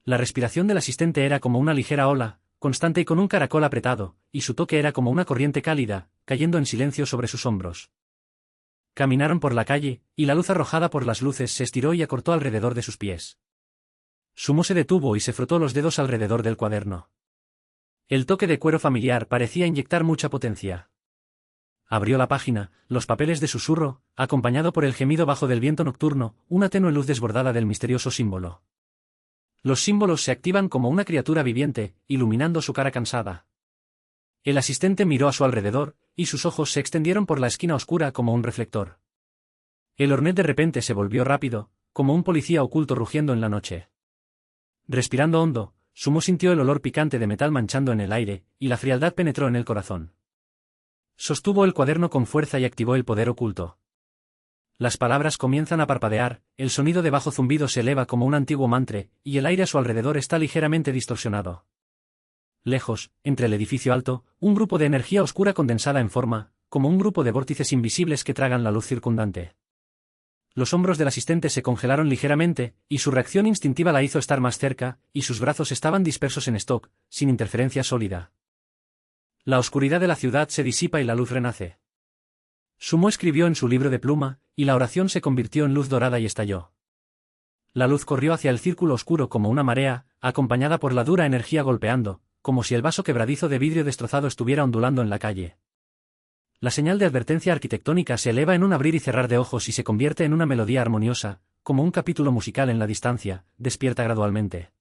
La respiración del asistente era como una ligera ola, constante y con un caracol apretado, y su toque era como una corriente cálida, cayendo en silencio sobre sus hombros. Caminaron por la calle, y la luz arrojada por las luces se estiró y acortó alrededor de sus pies. Sumo se detuvo y se frotó los dedos alrededor del cuaderno. El toque de cuero familiar parecía inyectar mucha potencia. Abrió la página, los papeles de susurro, acompañado por el gemido bajo del viento nocturno, una tenue luz desbordada del misterioso símbolo. Los símbolos se activan como una criatura viviente, iluminando su cara cansada. El asistente miró a su alrededor, y sus ojos se extendieron por la esquina oscura como un reflector. El Hornet de repente se volvió rápido, como un policía oculto rugiendo en la noche. Respirando hondo, Sumo sintió el olor picante de metal manchando en el aire, y la frialdad penetró en el corazón. Sostuvo el cuaderno con fuerza y activó el poder oculto. Las palabras comienzan a parpadear, el sonido de bajo zumbido se eleva como un antiguo mantra, y el aire a su alrededor está ligeramente distorsionado. Lejos, entre el edificio alto, un grupo de energía oscura condensada en forma, como un grupo de vórtices invisibles que tragan la luz circundante. Los hombros del asistente se congelaron ligeramente, y su reacción instintiva la hizo estar más cerca, y sus brazos estaban dispersos en stock, sin interferencia sólida. La oscuridad de la ciudad se disipa y la luz renace. Sumo escribió en su libro de pluma, y la oración se convirtió en luz dorada y estalló. La luz corrió hacia el círculo oscuro como una marea, acompañada por la dura energía golpeando, como si el vaso quebradizo de vidrio destrozado estuviera ondulando en la calle. La señal de advertencia arquitectónica se eleva en un abrir y cerrar de ojos y se convierte en una melodía armoniosa, como un capítulo musical en la distancia, despierta gradualmente.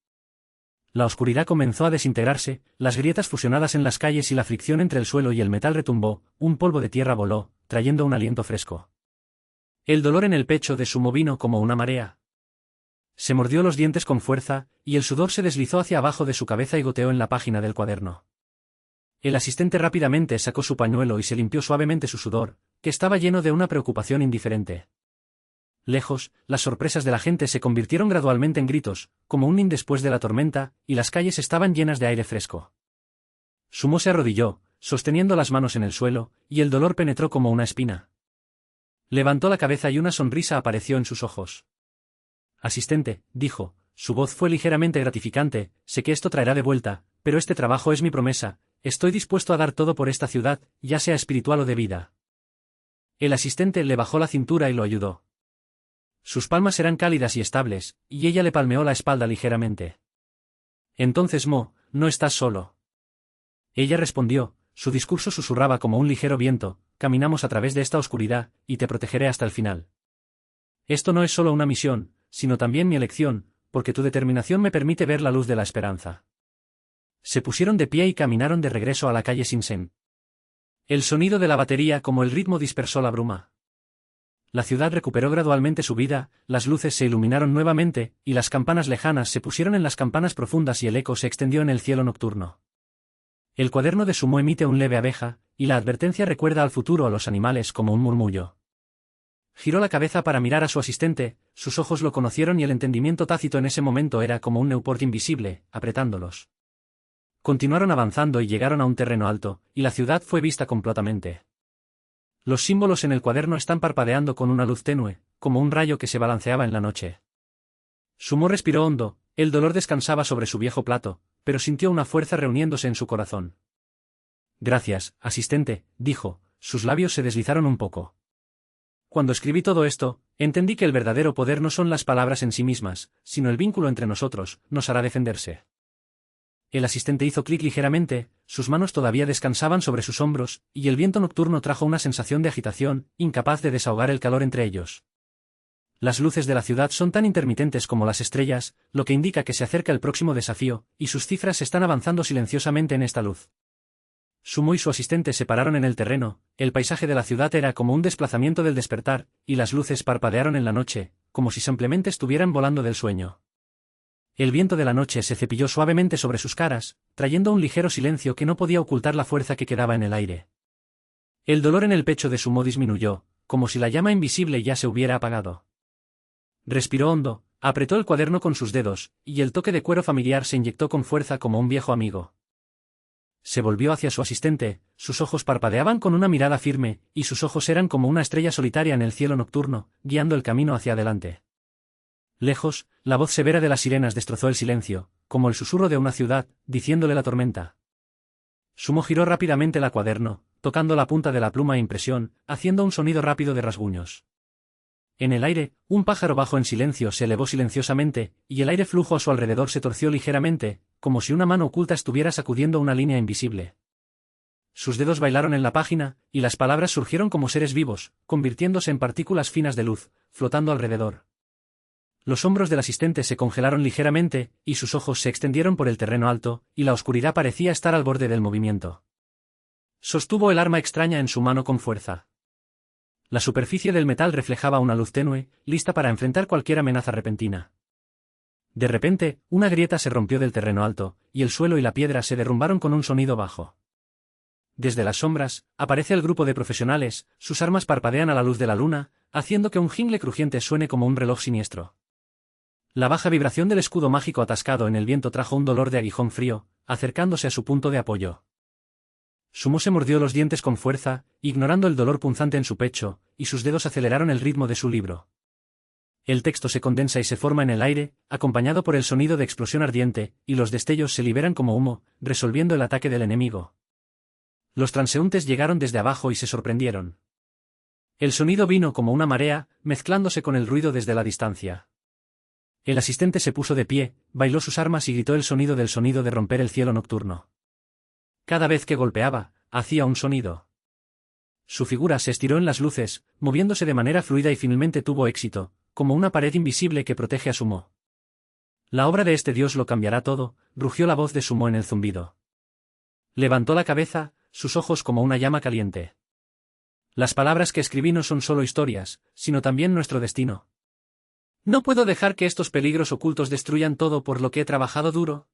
La oscuridad comenzó a desintegrarse, las grietas fusionadas en las calles y la fricción entre el suelo y el metal retumbó, un polvo de tierra voló, trayendo un aliento fresco. El dolor en el pecho de Sumo vino como una marea. Se mordió los dientes con fuerza, y el sudor se deslizó hacia abajo de su cabeza y goteó en la página del cuaderno. El asistente rápidamente sacó su pañuelo y se limpió suavemente su sudor, que estaba lleno de una preocupación indiferente. Lejos, las sorpresas de la gente se convirtieron gradualmente en gritos, como un nin después de la tormenta, y las calles estaban llenas de aire fresco. Sumo se arrodilló, sosteniendo las manos en el suelo, y el dolor penetró como una espina. Levantó la cabeza y una sonrisa apareció en sus ojos. Asistente, dijo, su voz fue ligeramente gratificante, sé que esto traerá de vuelta, pero este trabajo es mi promesa, estoy dispuesto a dar todo por esta ciudad, ya sea espiritual o de vida. El asistente le bajó la cintura y lo ayudó. Sus palmas eran cálidas y estables, y ella le palmeó la espalda ligeramente. Entonces Mo, no estás solo. Ella respondió, su discurso susurraba como un ligero viento, caminamos a través de esta oscuridad, y te protegeré hasta el final. Esto no es solo una misión, sino también mi elección, porque tu determinación me permite ver la luz de la esperanza. Se pusieron de pie y caminaron de regreso a la calle Sinsen. El sonido de la batería como el ritmo dispersó la bruma. La ciudad recuperó gradualmente su vida, las luces se iluminaron nuevamente, y las campanas lejanas se pusieron en las campanas profundas y el eco se extendió en el cielo nocturno. El cuaderno de Sumo emite un leve abeja, y la advertencia recuerda al futuro a los animales como un murmullo. Giró la cabeza para mirar a su asistente, sus ojos lo conocieron y el entendimiento tácito en ese momento era como un Newport invisible, apretándolos. Continuaron avanzando y llegaron a un terreno alto, y la ciudad fue vista completamente. Los símbolos en el cuaderno están parpadeando con una luz tenue, como un rayo que se balanceaba en la noche. Sumo respiró hondo, el dolor descansaba sobre su viejo plato, pero sintió una fuerza reuniéndose en su corazón. Gracias, asistente, dijo, sus labios se deslizaron un poco. Cuando escribí todo esto, entendí que el verdadero poder no son las palabras en sí mismas, sino el vínculo entre nosotros, nos hará defenderse. El asistente hizo clic ligeramente, sus manos todavía descansaban sobre sus hombros, y el viento nocturno trajo una sensación de agitación, incapaz de desahogar el calor entre ellos. Las luces de la ciudad son tan intermitentes como las estrellas, lo que indica que se acerca el próximo desafío, y sus cifras están avanzando silenciosamente en esta luz. Sumo y su asistente se pararon en el terreno, el paisaje de la ciudad era como un desplazamiento del despertar, y las luces parpadearon en la noche, como si simplemente estuvieran volando del sueño. El viento de la noche se cepilló suavemente sobre sus caras, trayendo un ligero silencio que no podía ocultar la fuerza que quedaba en el aire. El dolor en el pecho de Sumo disminuyó, como si la llama invisible ya se hubiera apagado. Respiró hondo, Apretó el cuaderno con sus dedos, y el toque de cuero familiar se inyectó con fuerza como un viejo amigo. Se volvió hacia su asistente, sus ojos parpadeaban con una mirada firme, y sus ojos eran como una estrella solitaria en el cielo nocturno, guiando el camino hacia adelante. Lejos, la voz severa de las sirenas destrozó el silencio, como el susurro de una ciudad, diciéndole la tormenta. Sumo giró rápidamente el cuaderno, tocando la punta de la pluma a impresión, haciendo un sonido rápido de rasguños. En el aire, un pájaro bajo en silencio se elevó silenciosamente, y el aire flujo a su alrededor se torció ligeramente, como si una mano oculta estuviera sacudiendo una línea invisible. Sus dedos bailaron en la página, y las palabras surgieron como seres vivos, convirtiéndose en partículas finas de luz, flotando alrededor. Los hombros del asistente se congelaron ligeramente, y sus ojos se extendieron por el terreno alto, y la oscuridad parecía estar al borde del movimiento. Sostuvo el arma extraña en su mano con fuerza. La superficie del metal reflejaba una luz tenue, lista para enfrentar cualquier amenaza repentina. De repente, una grieta se rompió del terreno alto, y el suelo y la piedra se derrumbaron con un sonido bajo. Desde las sombras, aparece el grupo de profesionales, sus armas parpadean a la luz de la luna, haciendo que un jingle crujiente suene como un reloj siniestro. La baja vibración del escudo mágico atascado en el viento trajo un dolor de aguijón frío, acercándose a su punto de apoyo. Sumo se mordió los dientes con fuerza, ignorando el dolor punzante en su pecho, y sus dedos aceleraron el ritmo de su libro. El texto se condensa y se forma en el aire, acompañado por el sonido de explosión ardiente, y los destellos se liberan como humo, resolviendo el ataque del enemigo. Los transeúntes llegaron desde abajo y se sorprendieron. El sonido vino como una marea, mezclándose con el ruido desde la distancia. El asistente se puso de pie, bailó sus armas y gritó el sonido de romper el cielo nocturno. Cada vez que golpeaba, hacía un sonido. Su figura se estiró en las luces, moviéndose de manera fluida y finalmente tuvo éxito, como una pared invisible que protege a Sumo. La obra de este dios lo cambiará todo, rugió la voz de Sumo en el zumbido. Levantó la cabeza, sus ojos como una llama caliente. Las palabras que escribí no son solo historias, sino también nuestro destino. No puedo dejar que estos peligros ocultos destruyan todo por lo que he trabajado duro.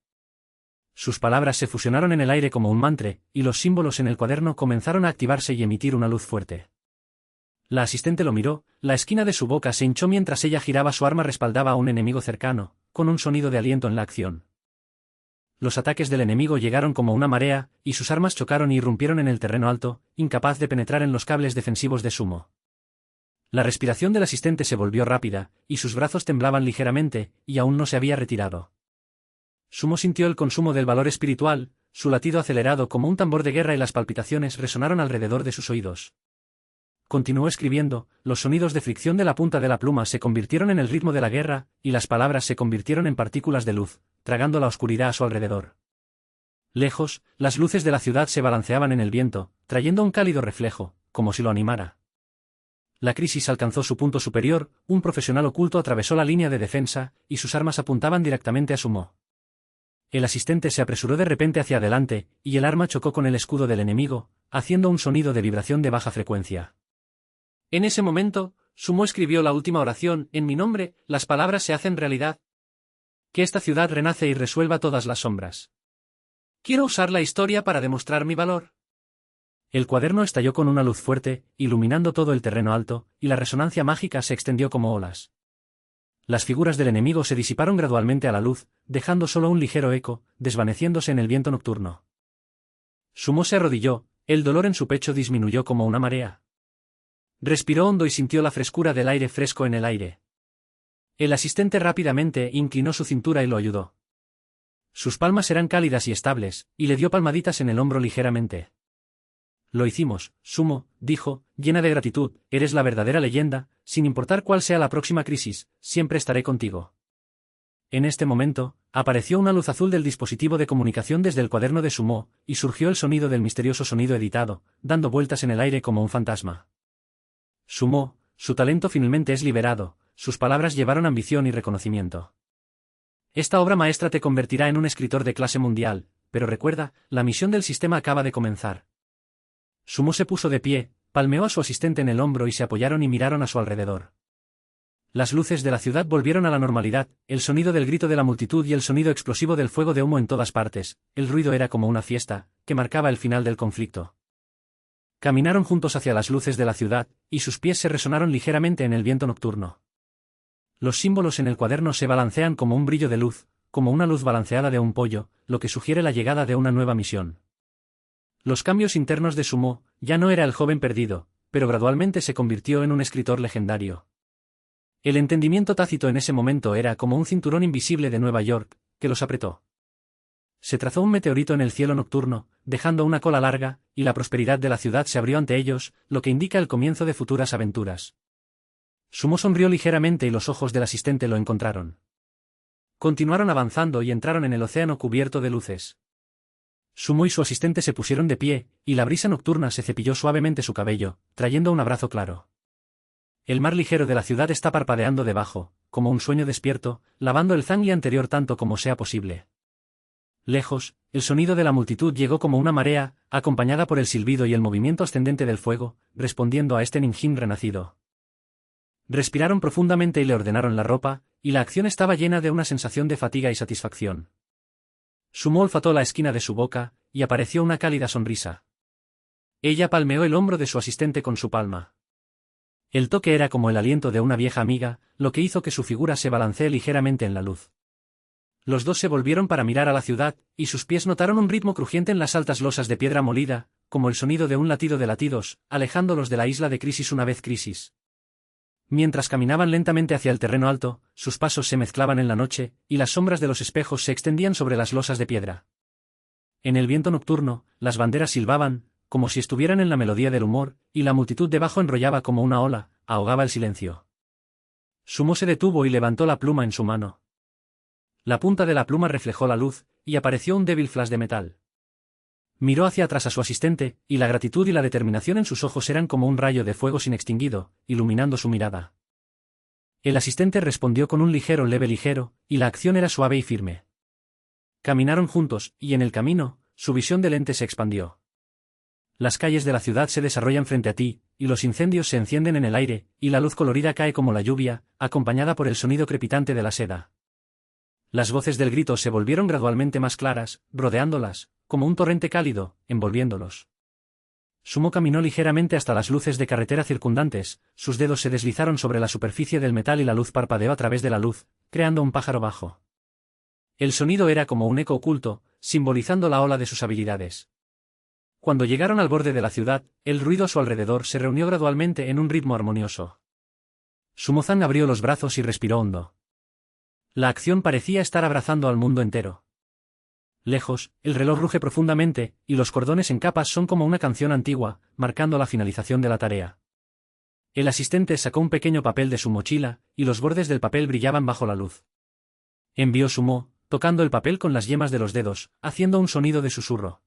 Sus palabras se fusionaron en el aire como un mantra, y los símbolos en el cuaderno comenzaron a activarse y emitir una luz fuerte. La asistente lo miró, la esquina de su boca se hinchó mientras ella giraba su arma respaldaba a un enemigo cercano, con un sonido de aliento en la acción. Los ataques del enemigo llegaron como una marea, y sus armas chocaron y irrumpieron en el terreno alto, incapaz de penetrar en los cables defensivos de Sumo. La respiración del asistente se volvió rápida, y sus brazos temblaban ligeramente, y aún no se había retirado. Sumo sintió el consumo del valor espiritual, su latido acelerado como un tambor de guerra y las palpitaciones resonaron alrededor de sus oídos. Continuó escribiendo, los sonidos de fricción de la punta de la pluma se convirtieron en el ritmo de la guerra, y las palabras se convirtieron en partículas de luz, tragando la oscuridad a su alrededor. Lejos, las luces de la ciudad se balanceaban en el viento, trayendo un cálido reflejo, como si lo animara. La crisis alcanzó su punto superior, un profesional oculto atravesó la línea de defensa, y sus armas apuntaban directamente a Sumo. El asistente se apresuró de repente hacia adelante, y el arma chocó con el escudo del enemigo, haciendo un sonido de vibración de baja frecuencia. En ese momento, Sumo escribió la última oración, en mi nombre, las palabras se hacen realidad. Que esta ciudad renace y resuelva todas las sombras. Quiero usar la historia para demostrar mi valor. El cuaderno estalló con una luz fuerte, iluminando todo el terreno alto, y la resonancia mágica se extendió como olas. Las figuras del enemigo se disiparon gradualmente a la luz, dejando solo un ligero eco, desvaneciéndose en el viento nocturno. Sumo se arrodilló, el dolor en su pecho disminuyó como una marea. Respiró hondo y sintió la frescura del aire fresco en el aire. El asistente rápidamente inclinó su cintura y lo ayudó. Sus palmas eran cálidas y estables, y le dio palmaditas en el hombro ligeramente. Lo hicimos, Sumo, dijo, llena de gratitud, eres la verdadera leyenda, sin importar cuál sea la próxima crisis, siempre estaré contigo. En este momento, apareció una luz azul del dispositivo de comunicación desde el cuaderno de Sumo, y surgió el sonido del misterioso sonido editado, dando vueltas en el aire como un fantasma. Sumo, su talento finalmente es liberado, sus palabras llevaron ambición y reconocimiento. Esta obra maestra te convertirá en un escritor de clase mundial, pero recuerda, la misión del sistema acaba de comenzar. Sumo se puso de pie, palmeó a su asistente en el hombro y se apoyaron y miraron a su alrededor. Las luces de la ciudad volvieron a la normalidad, el sonido del grito de la multitud y el sonido explosivo del fuego de humo en todas partes, el ruido era como una fiesta, que marcaba el final del conflicto. Caminaron juntos hacia las luces de la ciudad, y sus pies se resonaron ligeramente en el viento nocturno. Los símbolos en el cuaderno se balancean como un brillo de luz, como una luz balanceada de un pollo, lo que sugiere la llegada de una nueva misión. Los cambios internos de Sumo, ya no era el joven perdido, pero gradualmente se convirtió en un escritor legendario. El entendimiento tácito en ese momento era como un cinturón invisible de Nueva York, que los apretó. Se trazó un meteorito en el cielo nocturno, dejando una cola larga, y la prosperidad de la ciudad se abrió ante ellos, lo que indica el comienzo de futuras aventuras. Sumo sonrió ligeramente y los ojos del asistente lo encontraron. Continuaron avanzando y entraron en el océano cubierto de luces. Sumo y su asistente se pusieron de pie, y la brisa nocturna se cepilló suavemente su cabello, trayendo un abrazo claro. El mar ligero de la ciudad está parpadeando debajo, como un sueño despierto, lavando el zangue anterior tanto como sea posible. Lejos, el sonido de la multitud llegó como una marea, acompañada por el silbido y el movimiento ascendente del fuego, respondiendo a este ninjin renacido. Respiraron profundamente y le ordenaron la ropa, y la acción estaba llena de una sensación de fatiga y satisfacción. Sumo olfató la esquina de su boca, y apareció una cálida sonrisa. Ella palmeó el hombro de su asistente con su palma. El toque era como el aliento de una vieja amiga, lo que hizo que su figura se balancee ligeramente en la luz. Los dos se volvieron para mirar a la ciudad, y sus pies notaron un ritmo crujiente en las altas losas de piedra molida, como el sonido de un latido de latidos, alejándolos de la isla de Crisis una vez Crisis. Mientras caminaban lentamente hacia el terreno alto, sus pasos se mezclaban en la noche, y las sombras de los espejos se extendían sobre las losas de piedra. En el viento nocturno, las banderas silbaban, como si estuvieran en la melodía del humor, y la multitud debajo enrollaba como una ola, ahogaba el silencio. Sumo se detuvo y levantó la pluma en su mano. La punta de la pluma reflejó la luz, y apareció un débil flash de metal. Miró hacia atrás a su asistente, y la gratitud y la determinación en sus ojos eran como un rayo de fuego sin extinguido, iluminando su mirada. El asistente respondió con un leve ligero, y la acción era suave y firme. Caminaron juntos, y en el camino, su visión de lente se expandió. Las calles de la ciudad se desarrollan frente a ti, y los incendios se encienden en el aire, y la luz colorida cae como la lluvia, acompañada por el sonido crepitante de la seda. Las voces del grito se volvieron gradualmente más claras, rodeándolas, como un torrente cálido, envolviéndolos. Sumo caminó ligeramente hasta las luces de carretera circundantes, sus dedos se deslizaron sobre la superficie del metal y la luz parpadeó a través de la luz, creando un pájaro bajo. El sonido era como un eco oculto, simbolizando la ola de sus habilidades. Cuando llegaron al borde de la ciudad, el ruido a su alrededor se reunió gradualmente en un ritmo armonioso. Sumo-san abrió los brazos y respiró hondo. La acción parecía estar abrazando al mundo entero. Lejos, el reloj ruge profundamente, y los cordones en capas son como una canción antigua, marcando la finalización de la tarea. El asistente sacó un pequeño papel de su mochila, y los bordes del papel brillaban bajo la luz. Envió Sumo, tocando el papel con las yemas de los dedos, haciendo un sonido de susurro.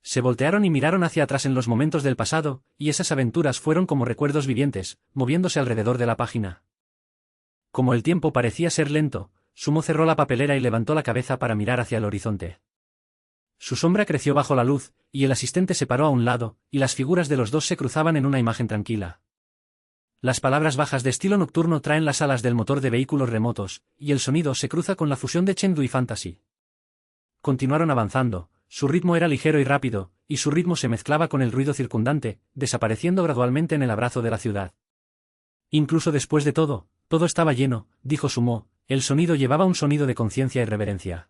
Se voltearon y miraron hacia atrás en los momentos del pasado, y esas aventuras fueron como recuerdos vivientes, moviéndose alrededor de la página. Como el tiempo parecía ser lento, Sumo cerró la papelera y levantó la cabeza para mirar hacia el horizonte. Su sombra creció bajo la luz, y el asistente se paró a un lado, y las figuras de los dos se cruzaban en una imagen tranquila. Las palabras bajas de estilo nocturno traen las alas del motor de vehículos remotos, y el sonido se cruza con la fusión de Chengdu y Fantasy. Continuaron avanzando, su ritmo era ligero y rápido, y su ritmo se mezclaba con el ruido circundante, desapareciendo gradualmente en el abrazo de la ciudad. Incluso después de todo estaba lleno, dijo Sumo. El sonido llevaba un sonido de conciencia y reverencia.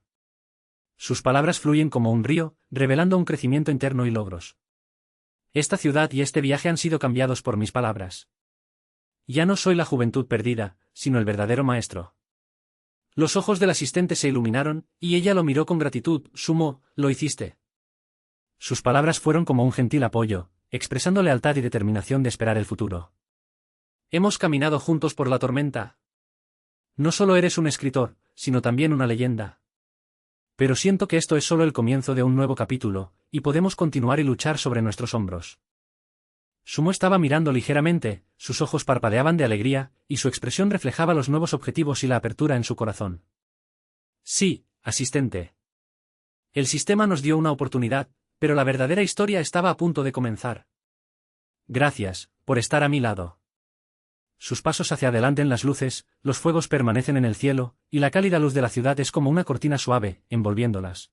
Sus palabras fluyen como un río, revelando un crecimiento interno y logros. Esta ciudad y este viaje han sido cambiados por mis palabras. Ya no soy la juventud perdida, sino el verdadero maestro. Los ojos del asistente se iluminaron, y ella lo miró con gratitud. Sumo, lo hiciste. Sus palabras fueron como un gentil apoyo, expresando lealtad y determinación de esperar el futuro. Hemos caminado juntos por la tormenta. No solo eres un escritor, sino también una leyenda. Pero siento que esto es solo el comienzo de un nuevo capítulo, y podemos continuar y luchar sobre nuestros hombros. Sumo estaba mirando ligeramente, sus ojos parpadeaban de alegría, y su expresión reflejaba los nuevos objetivos y la apertura en su corazón. Sí, asistente. El sistema nos dio una oportunidad, pero la verdadera historia estaba a punto de comenzar. Gracias, por estar a mi lado. Sus pasos hacia adelante en las luces, los fuegos permanecen en el cielo, y la cálida luz de la ciudad es como una cortina suave, envolviéndolas.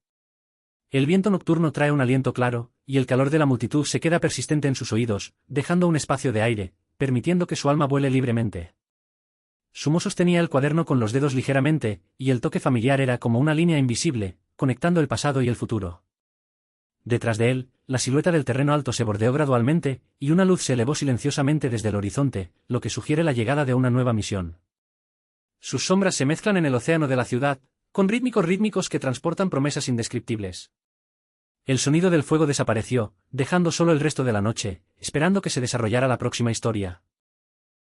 El viento nocturno trae un aliento claro, y el calor de la multitud se queda persistente en sus oídos, dejando un espacio de aire, permitiendo que su alma vuele libremente. Sumo sostenía el cuaderno con los dedos ligeramente, y el toque familiar era como una línea invisible, conectando el pasado y el futuro. Detrás de él, la silueta del terreno alto se bordeó gradualmente, y una luz se elevó silenciosamente desde el horizonte, lo que sugiere la llegada de una nueva misión. Sus sombras se mezclan en el océano de la ciudad, con rítmicos que transportan promesas indescriptibles. El sonido del fuego desapareció, dejando solo el resto de la noche, esperando que se desarrollara la próxima historia.